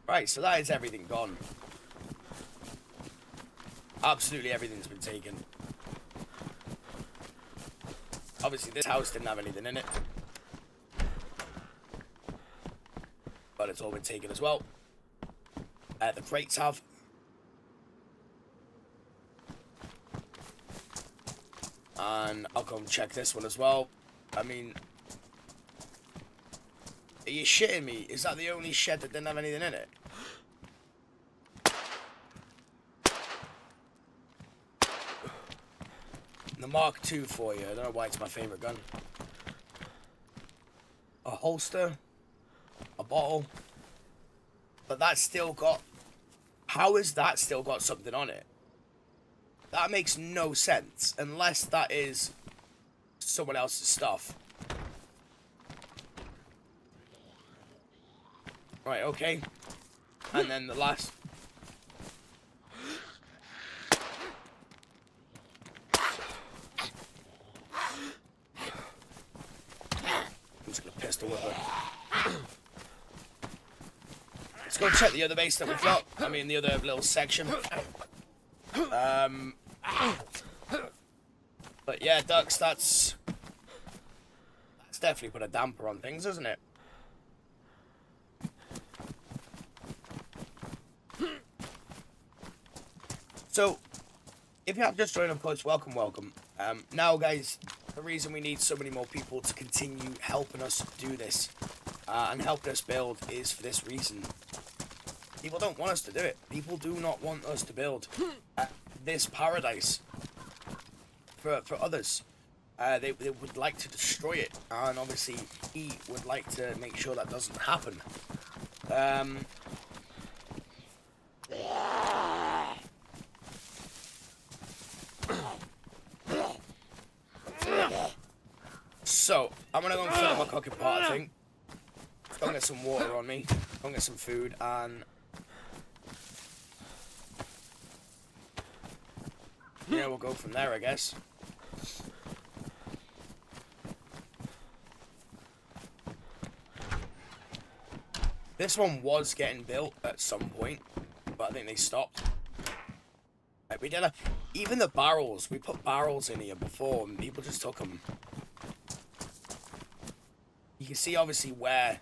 Right, so that is everything gone. Absolutely everything's been taken. Obviously, this house didn't have anything in it. But it's all been taken as well. The crates have. And I'll come check this one as well. I mean, are you shitting me? Is that the only shed that didn't have anything in it? The Mark II for you. I don't know why it's my favorite gun. A holster. A bottle. But that's still got... How has that still got something on it? That makes no sense. Unless that is someone else's stuff. Right, okay. And then the last... I'm just gonna pistol whip her. Let's go check the other base that we've got. I mean, the other little section. But yeah, ducks, that's definitely put a damper on things, isn't it? So, if you have just joined, of course, welcome. Now, guys, the reason we need so many more people to continue helping us do this and helping us build is for this reason. People don't want us to do it. People do not want us to build this paradise for others. They would like to destroy it, and obviously he would like to make sure that doesn't happen. So, I'm gonna go and fill up my cooking pot, I think. Go and get some water on me. Go and get some food, and... yeah, we'll go from there, I guess. This one was getting built at some point, but I think they stopped. Like, we did even the barrels, we put barrels in here before, and people just took them. You can see, obviously, where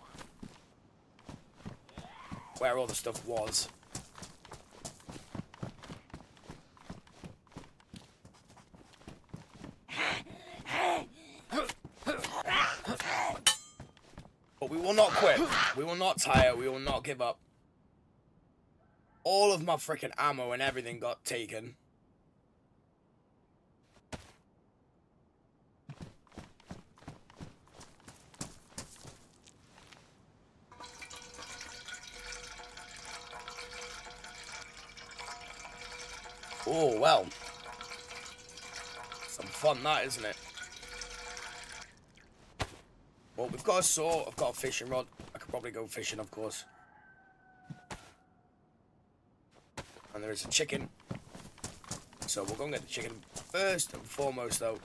all the stuff was. But we will not quit. We will not tire. We will not give up. All of my freaking ammo and everything got taken. Oh, well. Some fun, that, isn't it? Well, we've got a saw. I've got a fishing rod. I could probably go fishing, of course. And there is a chicken. So we'll go and get the chicken. First and foremost, though,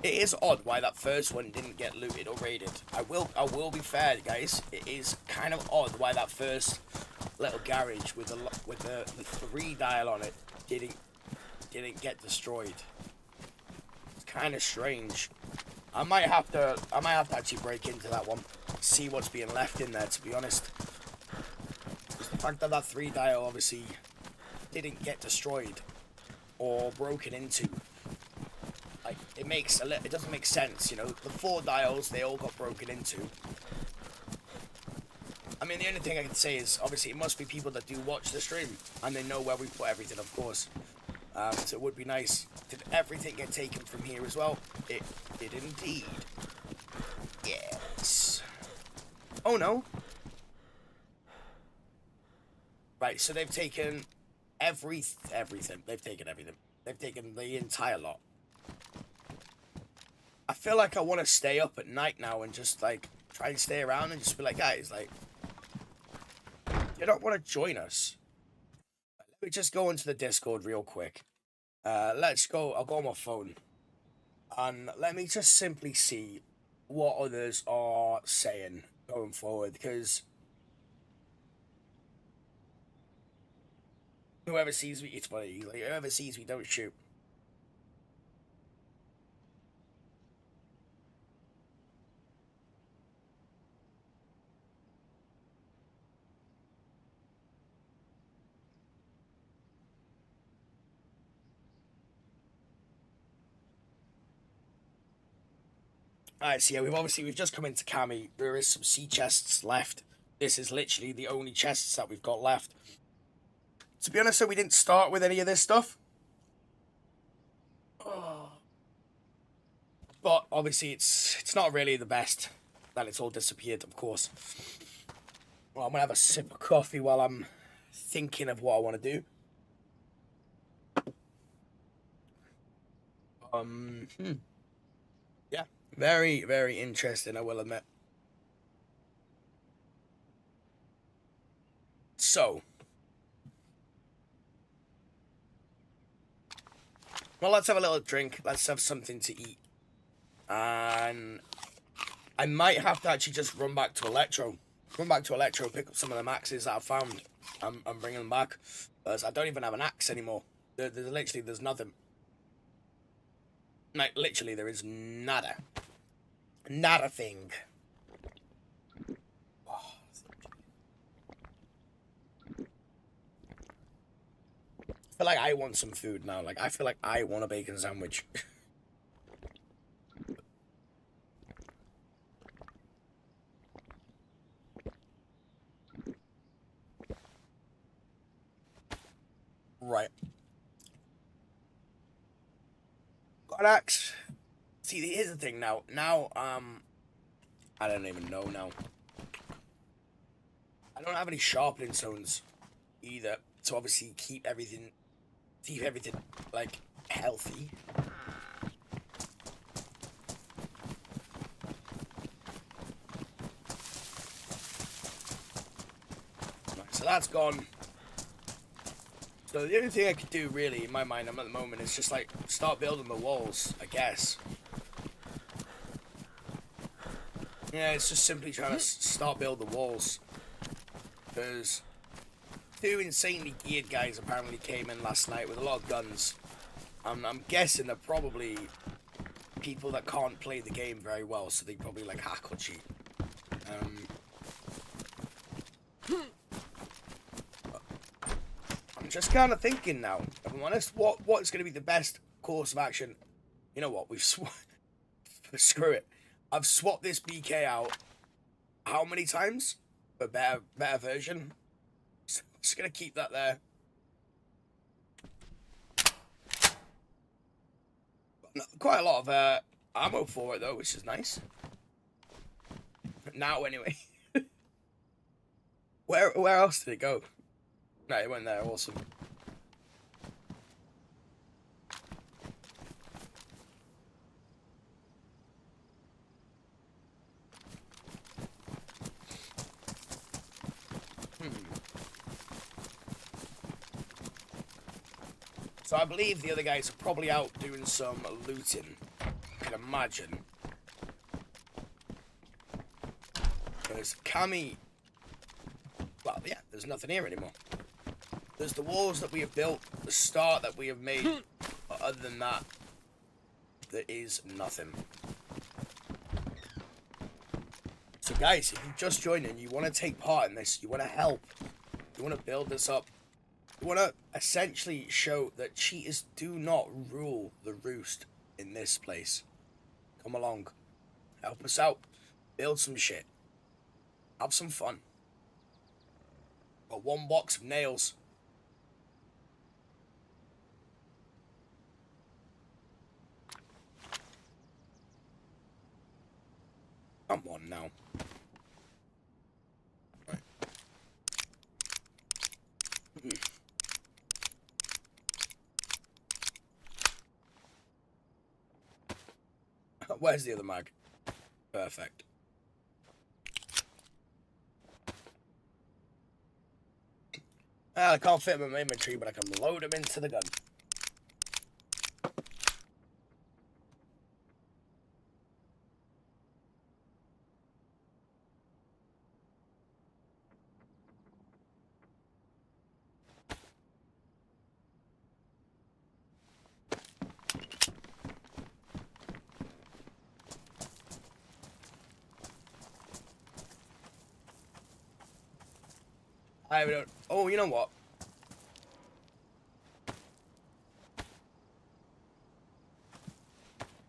it is odd why that first one didn't get looted or raided. I will be fair, guys. It is kind of odd why that first little garage with the 3 dial on it didn't get destroyed. It's kind of strange. I might have to actually break into that one, see what's being left in there. To be honest, the fact that that 3 dial obviously didn't get destroyed or broken into, like, it doesn't make sense, you know. The 4 dials, they all got broken into. I mean, the only thing I can say is, obviously, it must be people that do watch the stream, and they know where we put everything, of course. So it would be nice. Did everything get taken from here as well? It did indeed. Yes. Oh, no. Right, so they've taken everything. They've taken everything. They've taken the entire lot. I feel like I want to stay up at night now and just, like, try and stay around and just be like, guys, like, you don't want to join us. Let me just go into the Discord real quick. Let's go. I'll go on my phone. And let me just simply see what others are saying going forward, because whoever sees me, it's funny. Like, whoever sees me, don't shoot. Alright, so yeah, we've just come into Cami. There is some sea chests left. This is literally the only chests that we've got left. To be honest, so we didn't start with any of this stuff. But obviously it's not really the best that it's all disappeared, of course. Well, I'm gonna have a sip of coffee while I'm thinking of what I want to do. Yeah, very, very interesting, I will admit. So, well, let's have a little drink. Let's have something to eat. And I might have to actually just run back to Electro. Pick up some of the maxes that I found and bring them back. Because I don't even have an axe anymore. There's nothing. Like, literally, there is nada. Not a thing. Oh. I feel like I want some food now. Like, I feel like I want a bacon sandwich. Right. Got an axe. See, here's the thing now. I don't even know now. I don't have any sharpening stones either. To obviously keep everything, like, healthy. Right, so that's gone. So the only thing I could do, really, in my mind, at the moment, is just, like, start building the walls, I guess. Yeah, it's just simply trying to start building the walls. Because 2 insanely geared guys apparently came in last night with a lot of guns. I'm guessing they're probably people that can't play the game very well, so they probably, like, hack or cheat. I'm just kind of thinking now, if I'm honest, what's going to be the best course of action? You know what, screw it. I've swapped this BK out how many times? For a better version. So I'm just going to keep that there. Quite a lot of ammo for it, though, which is nice. Now, anyway. Where else did it go? No, it went there. Awesome. So I believe the other guys are probably out doing some looting. I can imagine. Because Cammy... Well, yeah, there's nothing here anymore. There's the walls that we have built, the start that we have made. But other than that, there is nothing. So guys, if you've just joined in, you want to take part in this, you want to help, you want to build this up, you want to essentially show that cheaters do not rule the roost in this place. Come along, help us out, build some shit, have some fun. Got one box of nails. Come on now. Right. Where's the other mag? Perfect. I can't fit them in my inventory, but I can load them into the gun. I don't. Oh, you know what?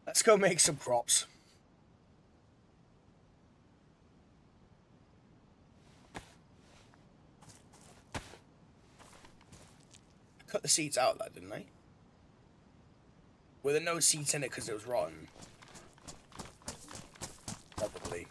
Let's go make some props. I cut the seats out of that, didn't I? Were there no seats in it because it was rotten? Probably.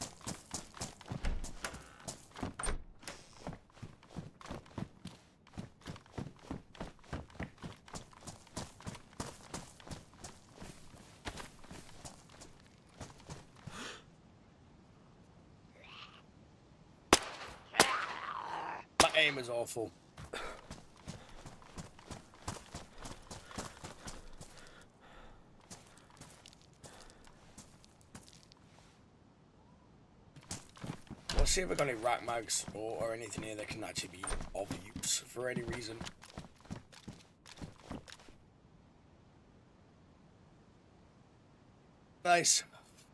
My aim is awful. Let's see if we've got any rack mags or anything here that can actually be of use for any reason. Nice.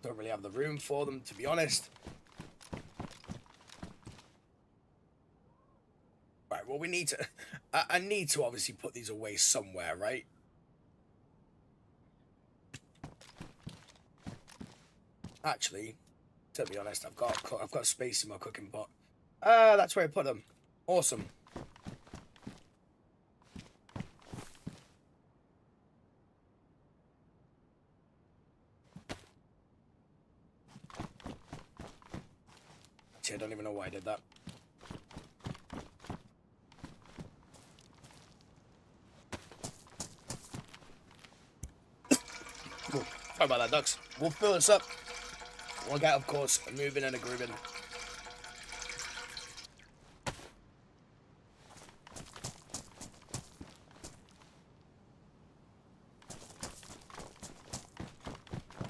Don't really have the room for them, to be honest. Right, well, we need to... I need to obviously put these away somewhere, right? Actually, to be honest, I've got space in my cooking pot. That's where I put them. Awesome. Actually, I don't even know why I did that. Sorry about that, ducks. We'll fill this up. We'll get, of course, moving and a grooving.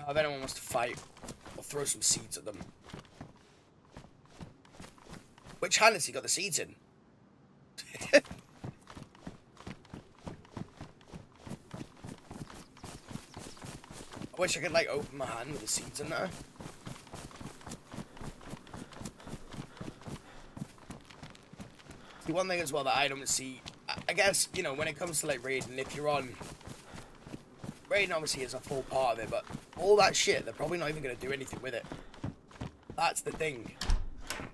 If anyone wants to fight, I'll throw some seeds at them. Which hand has he got the seeds in? I wish I could, like, open my hand with the seeds in there. The one thing as well that I don't see, I guess, you know, when it comes to, like, raiding, if you're on... Raiding obviously is a full part of it, but all that shit, they're probably not even going to do anything with it. That's the thing.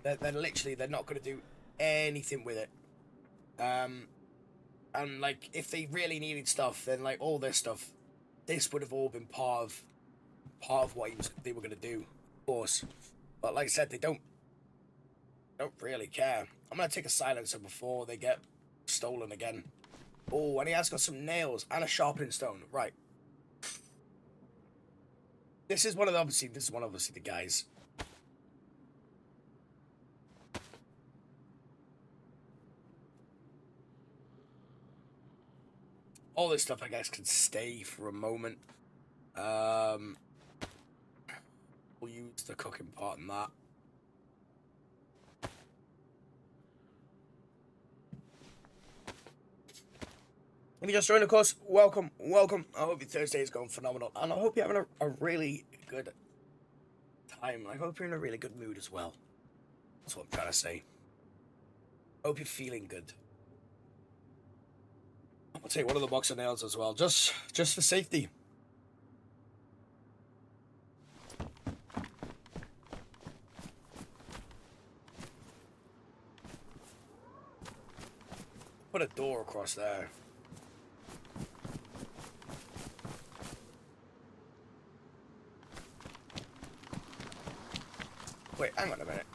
They're literally, they're not going to do anything with it. And, like, if they really needed stuff, then, like, all this stuff, this would have all been part of what they were going to do, of course. But like I said, they don't really care. I'm going to take a silencer before they get stolen again. Oh, and he has got some nails and a sharpening stone. Right. This is one of the guys. All this stuff, I guess, can stay for a moment. We'll use the cooking pot and that. If you just joined, of course, welcome, welcome. I hope your Thursday is going phenomenal, and I hope you're having a really good time. I hope you're in a really good mood as well. That's what I'm trying to say. I hope you're feeling good. I'll take one of the box of nails as well, just for safety. Put a door across there. Wait, hang on a minute.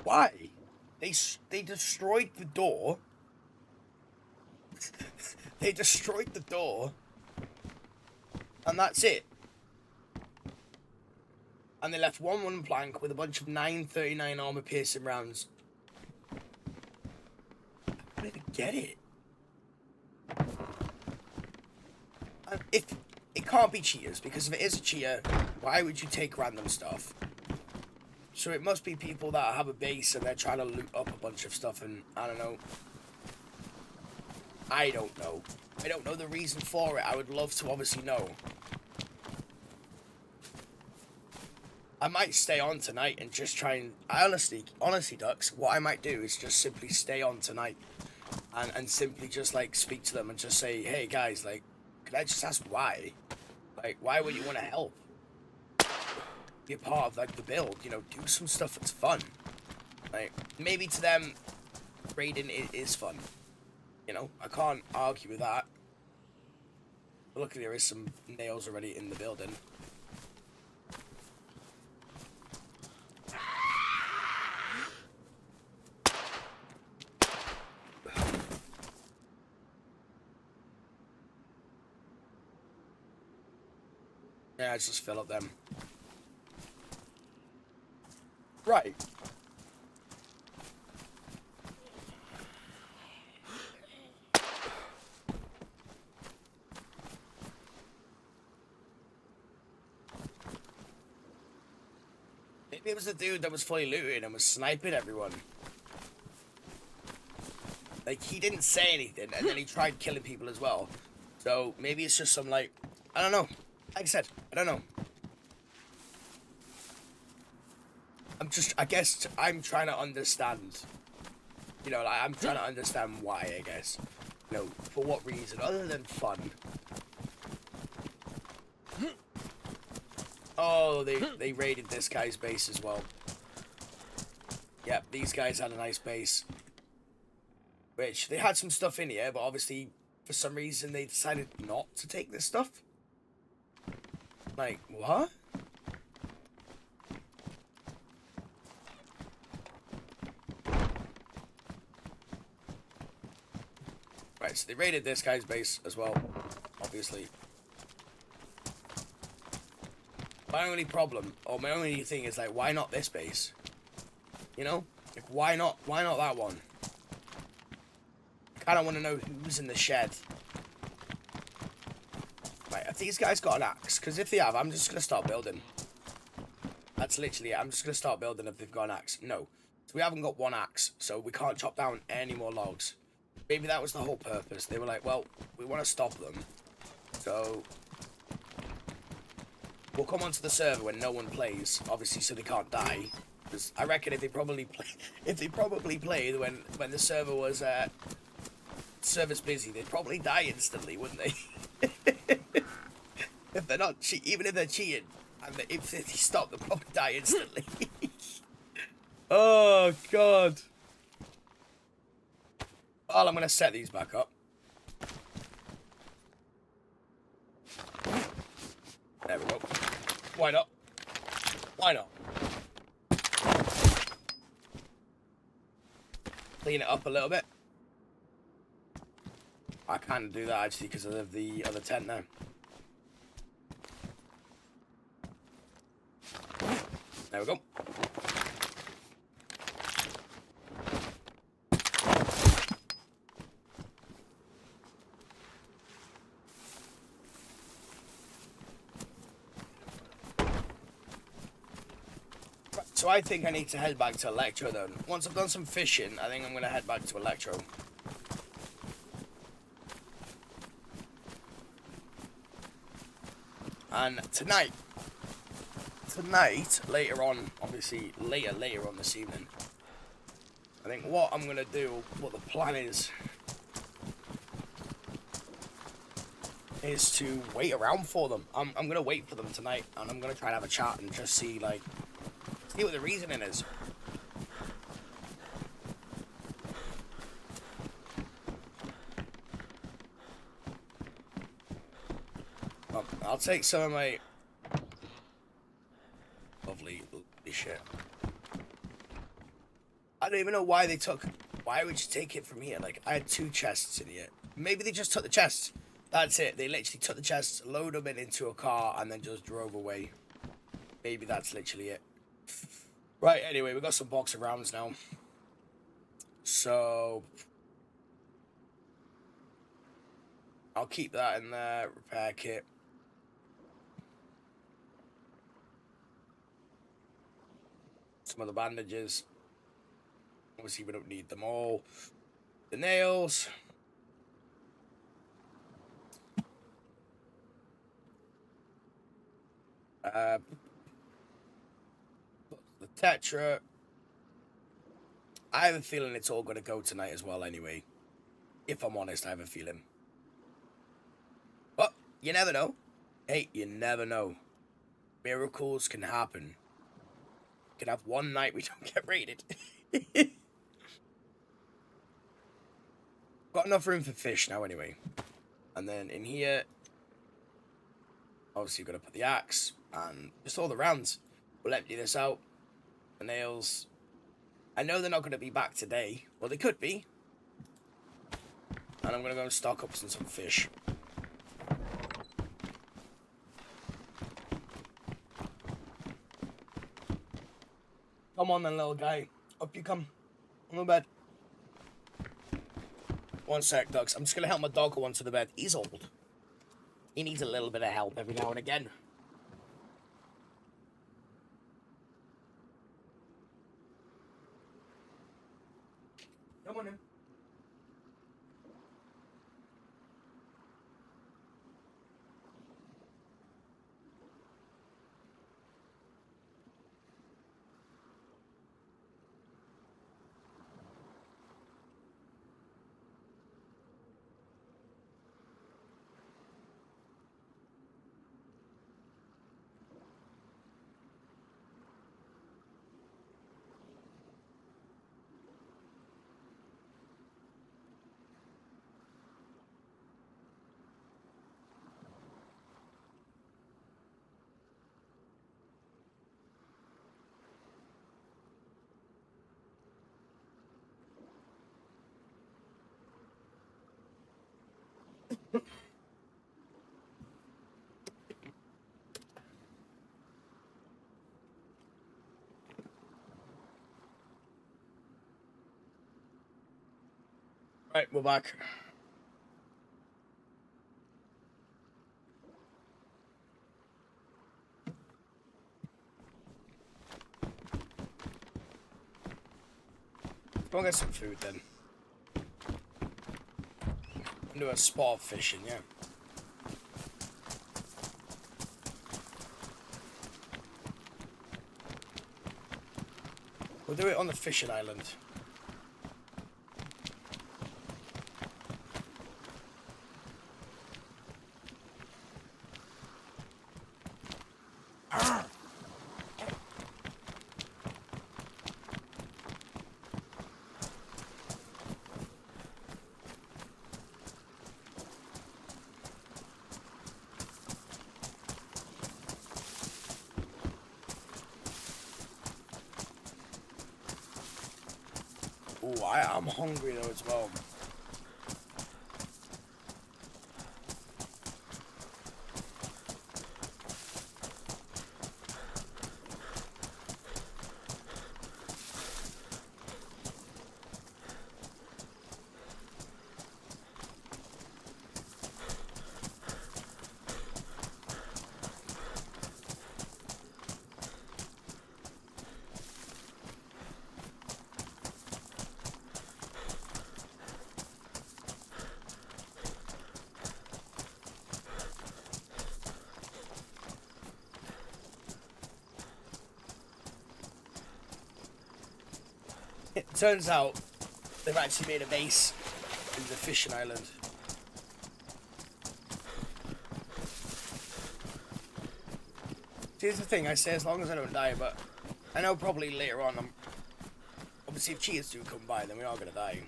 Why? They destroyed the door. They destroyed the door. And that's it. And they left one plank with a bunch of 939 armor piercing rounds. I didn't get it. And if it can't be cheaters, because if it is a cheater, why would you take random stuff? So it must be people that have a base and they're trying to loot up a bunch of stuff, and I don't know. I don't know. I don't know the reason for it. I would love to obviously know. I might stay on tonight and just try and... honestly, Ducks, what I might do is just simply stay on tonight and simply just, like, speak to them and just say, hey, guys, like, can I just ask why? Like, why would you want to help? Be a part of, like, the build, you know, do some stuff that's fun. Like, maybe to them, raiding is fun. You know, I can't argue with that. But luckily, there is some nails already in the building. Yeah, let's just fill up them. Right. Maybe it was the dude that was fully looted and was sniping everyone. Like, he didn't say anything, and then he tried killing people as well. So, maybe it's just some, like, I don't know. Like I said, I don't know. I guess I'm trying to understand. You know, like, I'm trying to understand why, I guess. You know, for what reason, other than fun. Oh, they raided this guy's base as well. Yep, these guys had a nice base. Which, they had some stuff in here, but obviously, for some reason, they decided not to take this stuff. Like, what? Right, so they raided this guy's base as well, obviously. My only problem, or my only thing is, like, why not this base? You know? Like, why not that one? I kind of want to know who's in the shed. Right, have these guys got an axe? Because if they have, I'm just going to start building. That's literally it. I'm just going to start building if they've got an axe. No. So we haven't got one axe, so we can't chop down any more logs. Maybe that was the whole purpose. They were like, well, we want to stop them. So we'll come onto the server when no one plays, obviously, so they can't die. Because I reckon if they probably played when the server was server's busy, they'd probably die instantly, wouldn't they? If they're not even if they're cheating, and if they stop, they'll probably die instantly. Oh god. Well, I'm gonna set these back up. There we go. Why not? Why not? Clean it up a little bit. I can't do that actually because of the other tent now. There we go. So I think I need to head back to Electro then. Once I've done some fishing, I think I'm going to head back to Electro. And tonight, later on, obviously later on this evening, I think what I'm going to do, what the plan is to wait around for them. I'm going to wait for them tonight, and I'm going to try and have a chat and just see what the reasoning is. I'll take some of my lovely shit. I don't even know why they took... Why would you take it from here? Like, I had 2 chests in here. Maybe they just took the chests. That's it. They literally took the chests, loaded them into a car, and then just drove away. Maybe that's literally it. Right, anyway, we've got some box of rounds now. So... I'll keep that in there. Repair kit. Some of the bandages. Obviously, we don't need them all. The nails. The Tetra. I have a feeling it's all going to go tonight as well anyway. If I'm honest, I have a feeling. But you never know. Hey, you never know. Miracles can happen. We can have one night we don't get raided. Got enough room for fish now anyway. And then in here, obviously you're going to put the axe and just all the rounds. We'll empty this out. The nails. I know they're not going to be back today. Well, they could be. And I'm going to go and stock up some fish. Come on then, little guy. Up you come. On the bed. One sec, dogs. I'm just going to help my dog go onto the bed. He's old. He needs a little bit of help every now and again. Come on in. Right, we're back. Go get some food then. Do a spot fishing, yeah. We'll do it on the fishing island. Oh, I'm hungry though as well. It turns out they've actually made a base in the fishing island. Here's the thing, I say as long as I don't die, but I know probably later on, obviously if cheaters do come by, then we are going to die.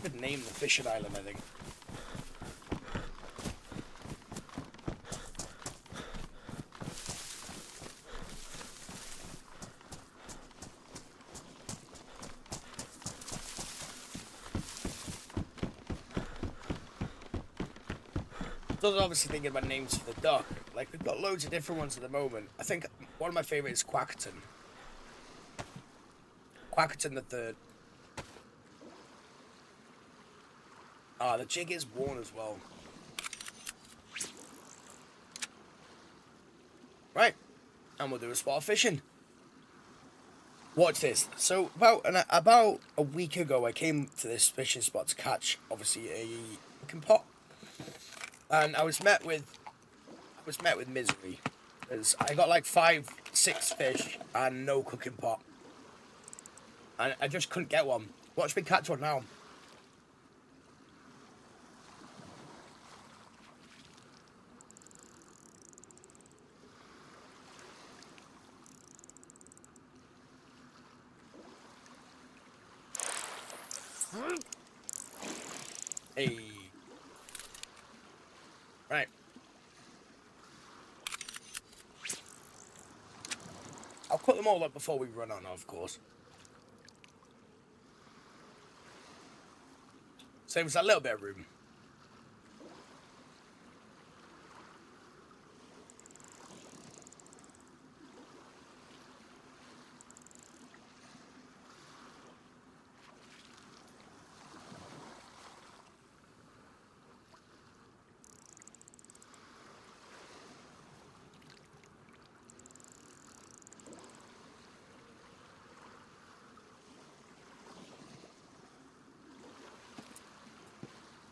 Could name the fishing island, I think. I was obviously thinking about names for the duck. Like, we've got loads of different ones at the moment. I think one of my favourites is Quackerton. Quackerton the third. Ah, the jig is worn as well. Right, and we'll do a spot of fishing. Watch this. So about a week ago, I came to this fishing spot to catch, obviously, a cooking pot, and I was met with misery, because I got like 5, 6 fish and no cooking pot, and I just couldn't get one. Watch me catch one now. Hey. Right. I'll cut them all up before we run on, of course. Saves a little bit of room.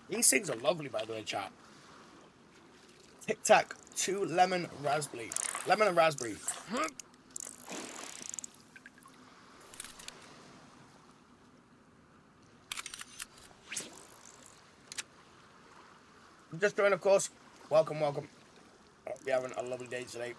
These things are lovely, by the way, chat. Tic Tac, 2 lemon raspberry. Lemon and raspberry. Just joined, of course. Welcome, welcome. Hope you're having a lovely day today.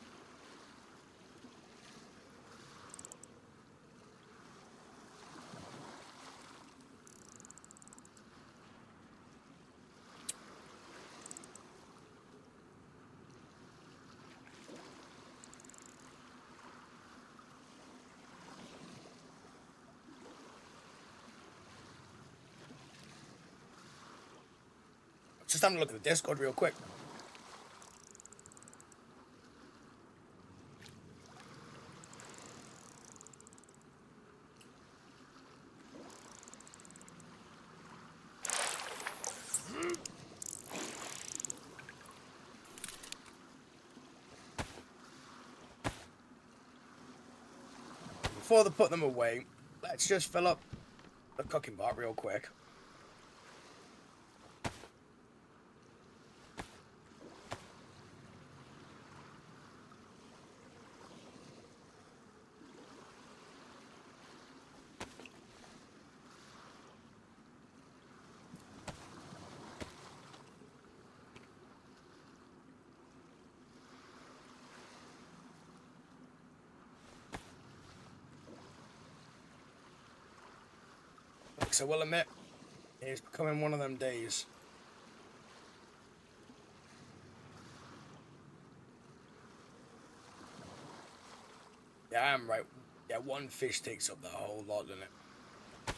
Just having a look at the Discord real quick. Before they put them away, let's just fill up the cooking pot real quick. So we'll admit, it's becoming one of them days. Yeah, I'm right. Yeah, one fish takes up the whole lot, doesn't it?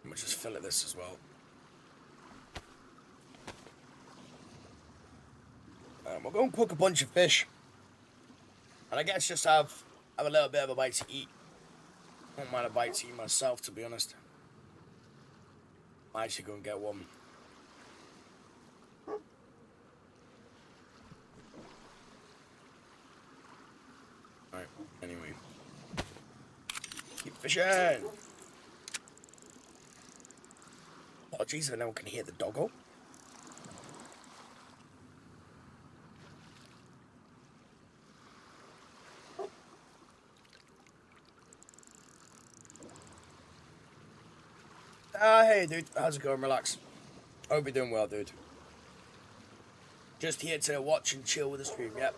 We'll just fillet this as well. We'll go and cook a bunch of fish. And I guess just have a little bit of a bite to eat. I don't mind a bite to eat myself, to be honest. I should go and get one. Alright, anyway. Keep fishing! Apologies if anyone can hear the doggo. Hey dude, how's it going? Relax. Hope you're doing well, dude. Just here to watch and chill with the stream, yep.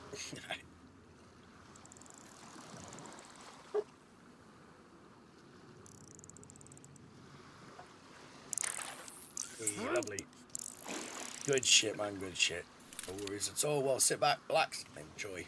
Hey, lovely. Good shit, man, good shit. No worries at all. Well, sit back, relax, enjoy.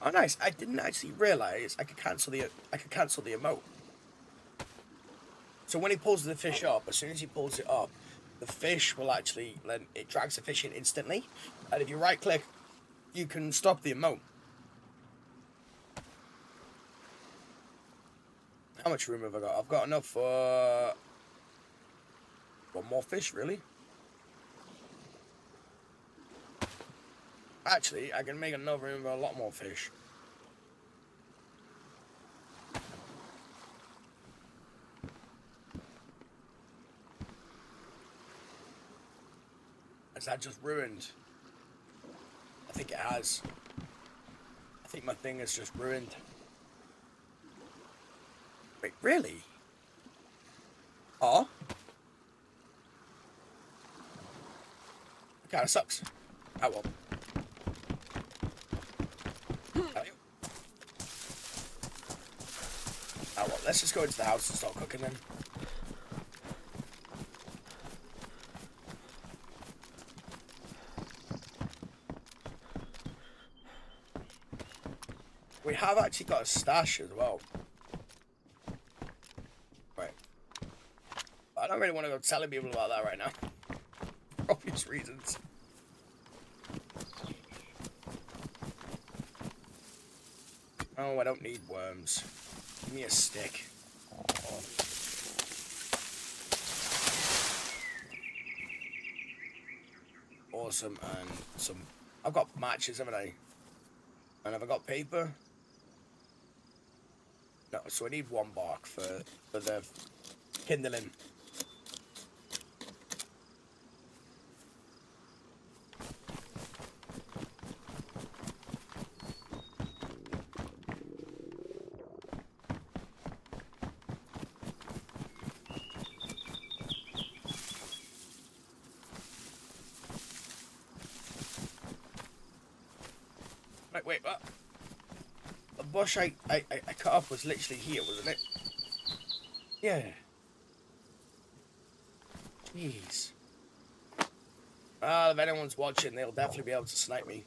Oh, nice. I didn't actually realise I could cancel the emote. So when he pulls the fish up, as soon as he pulls it up, the fish will actually then it drags the fish in instantly. And if you right click, you can stop the emote. How much room have I got? I've got enough for one more fish, really. Actually, I can make enough room for a lot more fish. Has that just ruined? I think it has. I think my thing is just ruined. Wait, really? Oh? It kinda sucks. Oh well. Oh well, let's just go into the house and start cooking then. We have actually got a stash as well. Right. I don't really want to go telling people about that right now. For obvious reasons. Oh, I don't need worms. Give me a stick. Awesome, and some... I've got matches, haven't I? And have I got paper? No, so I need one bark for the kindling. Wait, what? The bush I cut off was literally here, wasn't it? Yeah. Jeez. Well, if anyone's watching, they'll definitely be able to snipe me.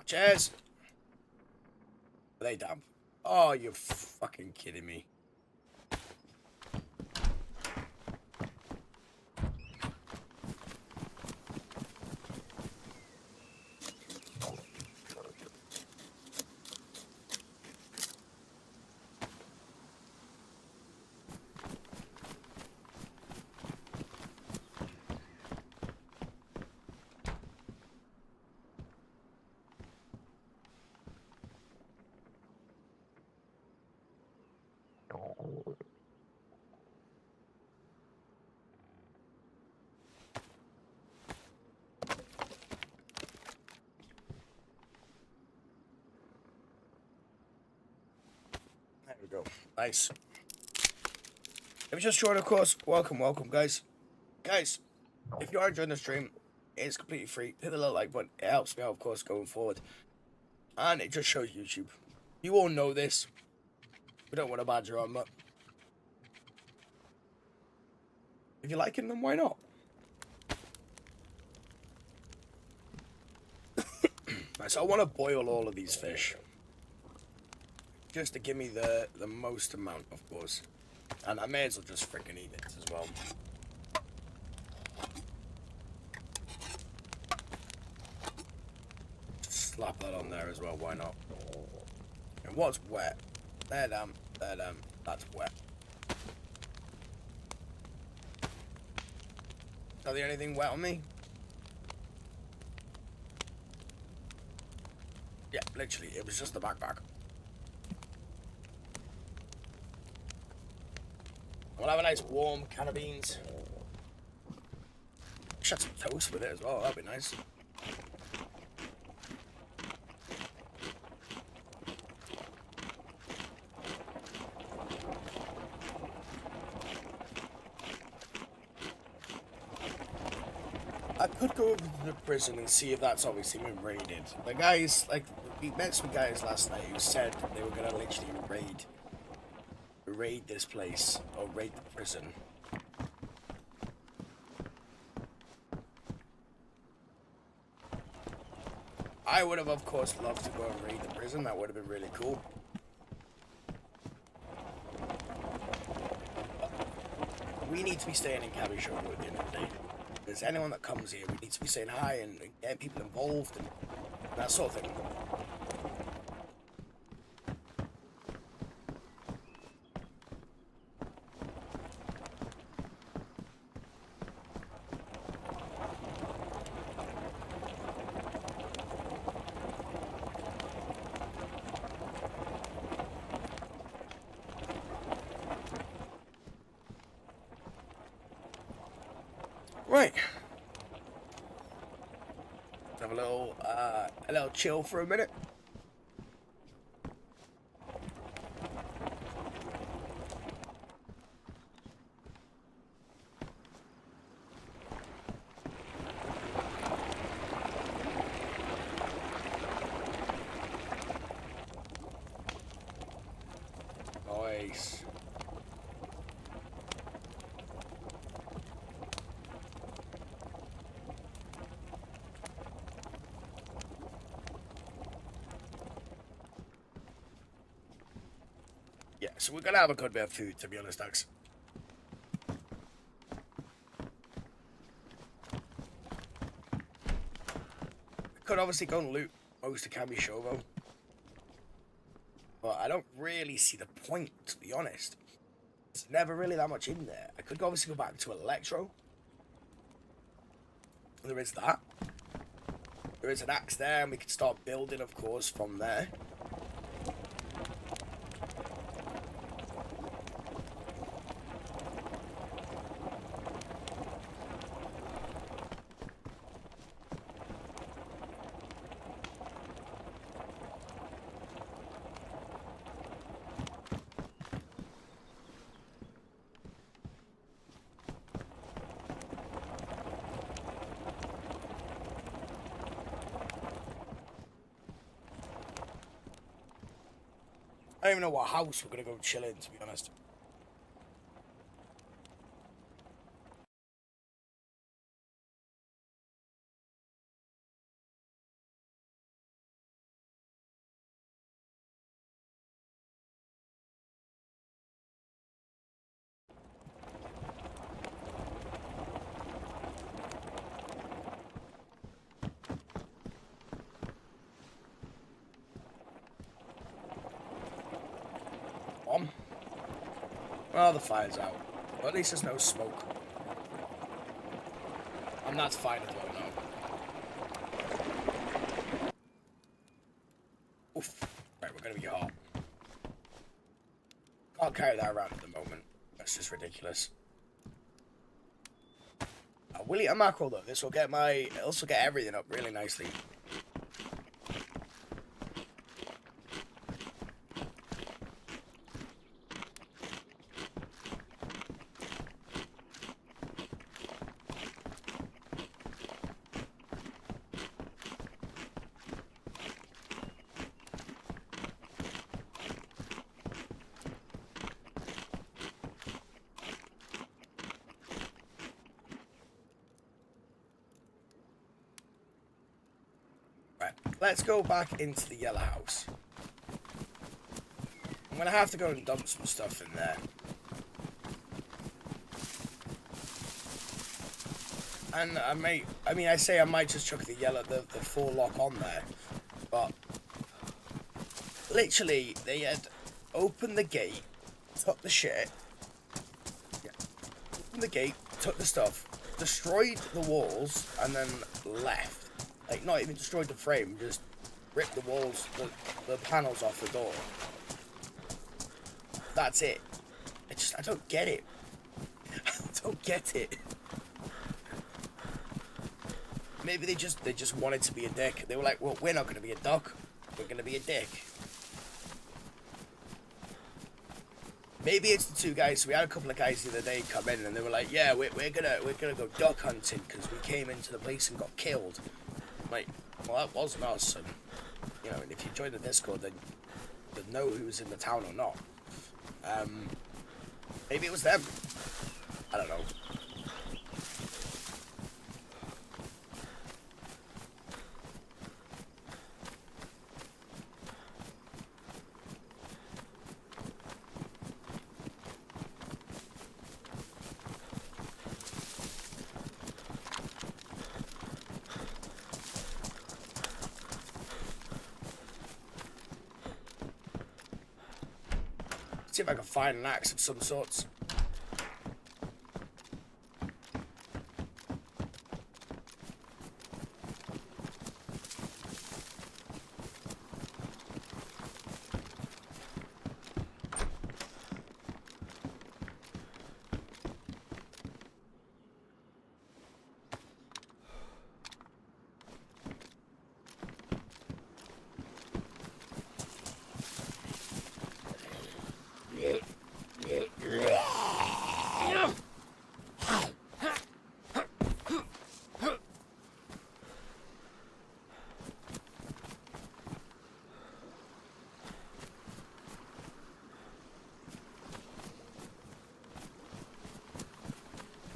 Cheers. Are they damp? Oh, you're fucking kidding me. There we go. Nice. If you're just joined, of course, welcome, guys. Guys, if you are enjoying the stream, it's completely free. Hit the little like button. It helps me out, of course, going forward. And it just shows YouTube. You all know this. We don't want to badger on, but if you like it, then why not? Right, so I want to boil all of these fish. Just to give me the most amount, of course. And I may as well just freaking eat it as well. Slap that on there as well, why not? And what's wet? There, that's wet. Are there anything wet on me? Yeah, literally, it was just the backpack. We'll have a nice warm can of beans. Shut some toast with it as well, that'd be nice. I could go over to the prison and see if that's obviously been raided. The guys, like, we met some guys last night who said they were gonna literally raid this place, or raid the prison. I would have, of course, loved to go and raid the prison. That would have been really cool. But we need to be staying in Cabby Show at the end of the day. If there's anyone that comes here, we need to be saying hi and getting people involved and that sort of thing. Right. Have a little chill for a minute. Nice. Yeah, so we're gonna have a good bit of food, to be honest, Dax. We could obviously go and loot most of Camby Shovo, but I don't really see the point, to be honest. There's never really that much in there. I could obviously go back to Electro. There is that. There is an axe there, and we can start building, of course, from there. I don't even know what house we're gonna go chill in, to be honest. Well, the fire's out. But at least there's no smoke. And that's fine as well now. Oof. Right, we're gonna be hot. Can't carry that around at the moment. That's just ridiculous. I will eat a mackerel though. This will get also get everything up really nicely. Right, let's go back into the yellow house. I'm gonna have to go and dump some stuff in there. And I might just chuck the 4 lock on there, but literally they had opened the gate, took the shit, opened the gate, took the stuff, destroyed the walls, and then left. Like, not even destroyed the frame, just ripped the walls, the panels off the door. That's it. I don't get it. I don't get it. Maybe they just wanted to be a dick. They were like, well, we're not going to be a duck. We're going to be a dick. Maybe it's the 2 guys. So we had a couple of guys the other day come in and they were like, yeah, we're gonna go duck hunting because we came into the place and got killed. I'm like, well, that wasn't us. And, you know, and if you join the Discord, then you'll know who's in the town or not. Maybe it was them. I don't know. See if I can find an axe of some sorts.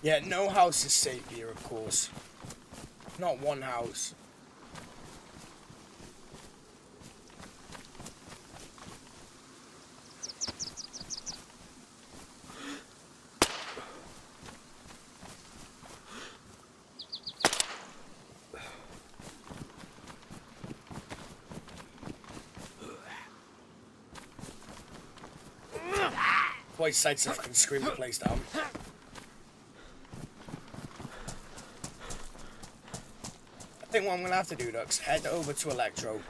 Yeah, no house is safe here, of course. Not one house. Boy, sights if I can scream the place down. I think what I'm gonna have to do, Ducks, head over to Electro.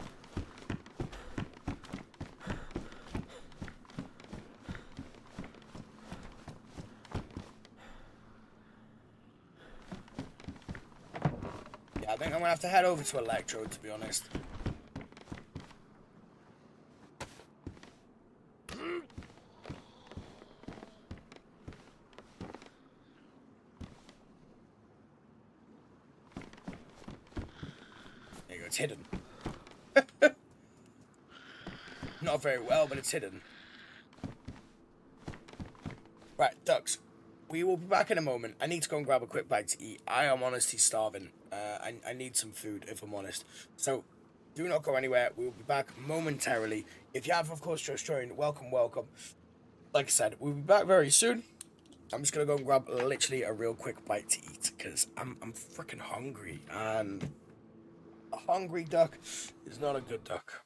Yeah, I think I'm gonna have to head over to Electro, to be honest. It's hidden. Not very well, but it's hidden. Right, Ducks. We will be back in a moment. I need to go and grab a quick bite to eat. I am honestly starving. I need some food, if I'm honest. So, do not go anywhere. We will be back momentarily. If you have, of course, just joined, welcome, welcome. Like I said, we'll be back very soon. I'm just going to go and grab literally a real quick bite to eat, because I'm freaking hungry, and a hungry duck is not a good duck.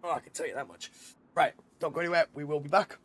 Oh, I can tell you that much. Right, don't go anywhere. We will be back.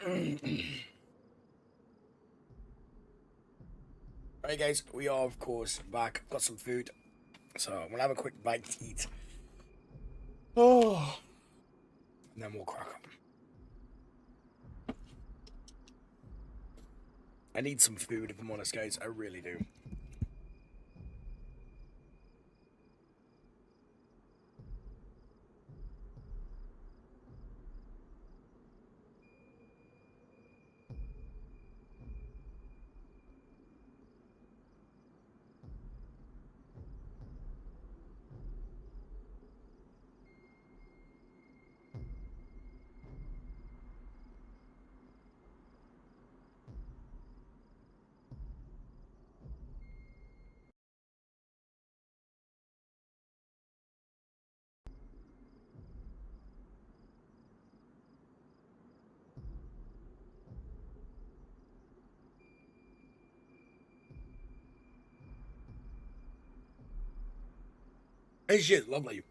Right, guys, we are of course back. Got some food, so I'm gonna have a quick bite to eat. Oh, and then we'll crack on. I need some food, if I'm honest, guys. I really do. This shit's lovely.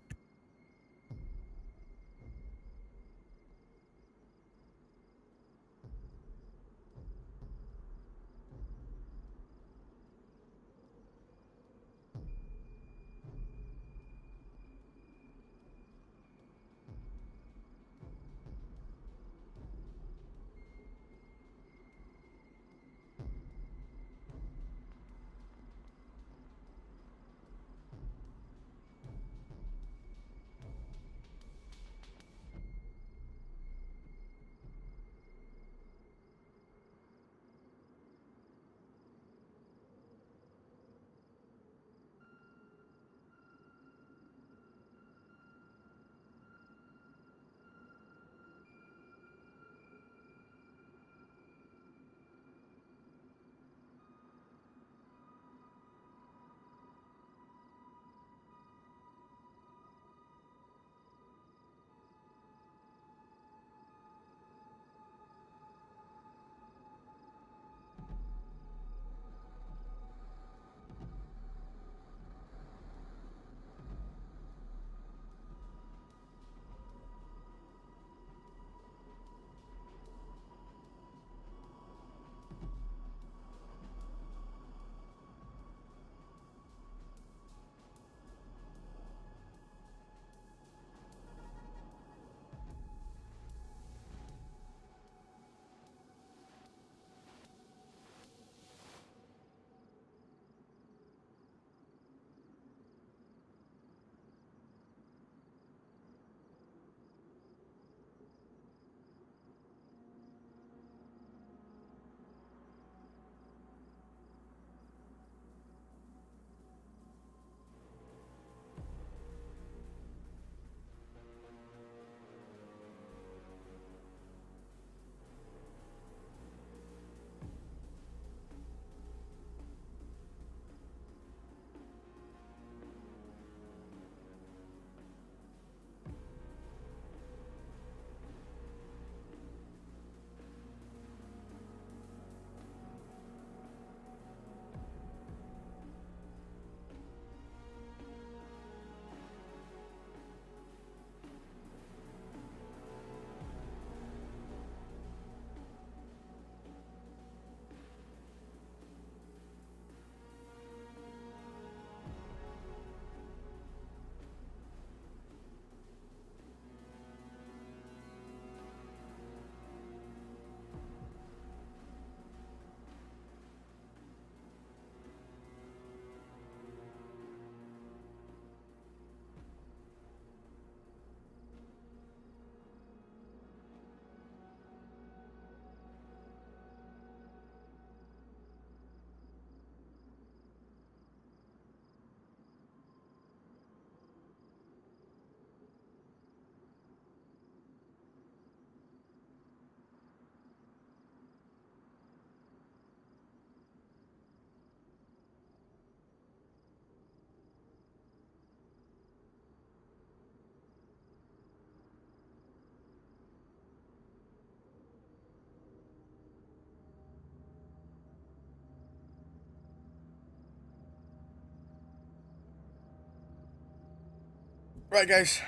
Right, guys.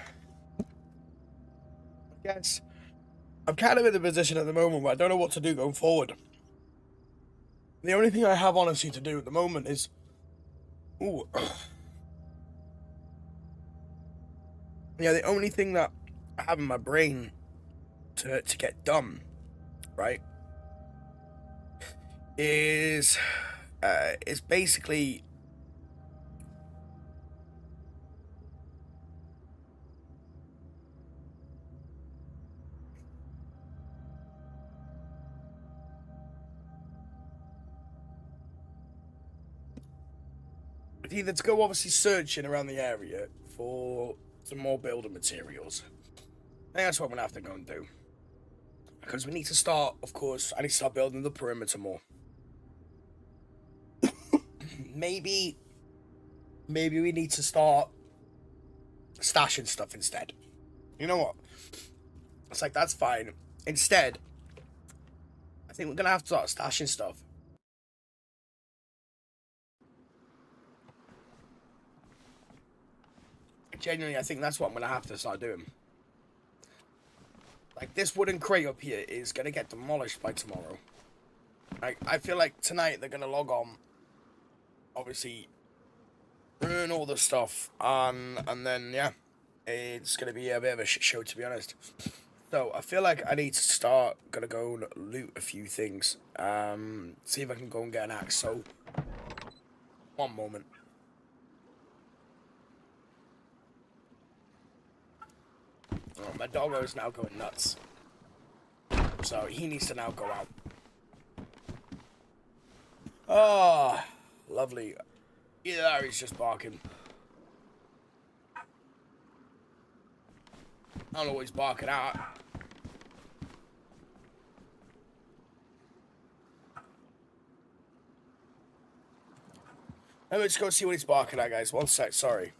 I guess I'm kind of in the position at the moment where I don't know what to do going forward. The only thing I have honestly to do at the moment is, ooh, yeah, the only thing that I have in my brain to get done, right, is basically either to go obviously searching around the area for some more building materials. I think that's what I'm gonna have to go and do. Because we need to start, of course, I need to start building the perimeter more. maybe we need to start stashing stuff instead. You know what? It's like, that's fine. Instead, I think we're gonna have to start stashing stuff. Genuinely, I think that's what I'm gonna have to start doing. Like, this wooden crate up here is gonna get demolished by tomorrow. Like, I feel like tonight they're gonna log on, obviously, ruin all the stuff, and then, yeah, it's gonna be a bit of a shit show, to be honest. So, I feel like I need to start, gonna go and loot a few things, see if I can go and get an axe. So, one moment. Oh, my doggo is now going nuts. So he needs to now go out. Oh, lovely. Either that or he's just barking. I don't know what he's barking at. Let me just go see what he's barking at, guys. One sec, sorry.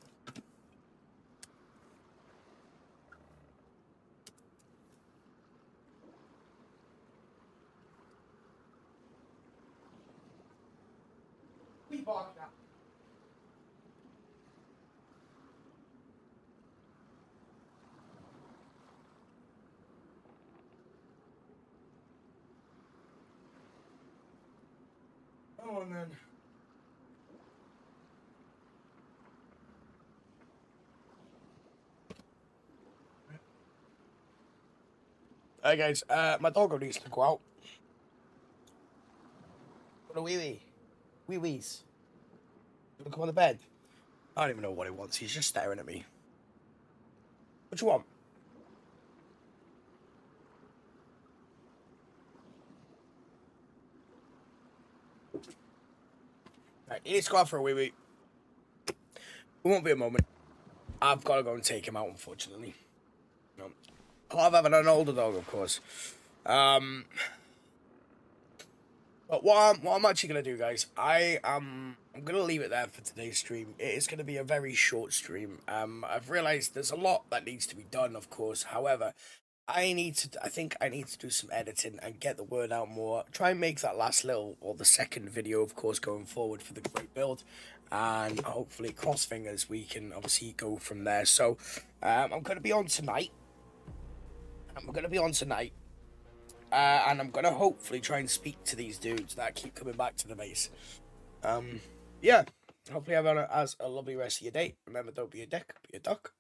Oh, and then. Hey guys, my doggo needs to go out. What a wee wee. Wee wees. You wanna come on the bed? I don't even know what he wants. He's just staring at me. What you want? Right, he needs to go out for a wee wee. It won't be a moment. I've got to go and take him out, unfortunately. No. I love having an older dog, of course. But what I'm actually gonna do, guys, I'm gonna leave it there for today's stream. It is gonna be a very short stream. I've realised there's a lot that needs to be done, of course. However, I think I need to do some editing and get the word out more. Try and make that last little, or the second video, of course, going forward for the great build. And hopefully, cross fingers, we can obviously go from there. So, I'm gonna be on tonight. And I'm gonna hopefully try and speak to these dudes that keep coming back to the base. Yeah. Hopefully everyone has a lovely rest of your day. Remember, don't be a dick, be a duck.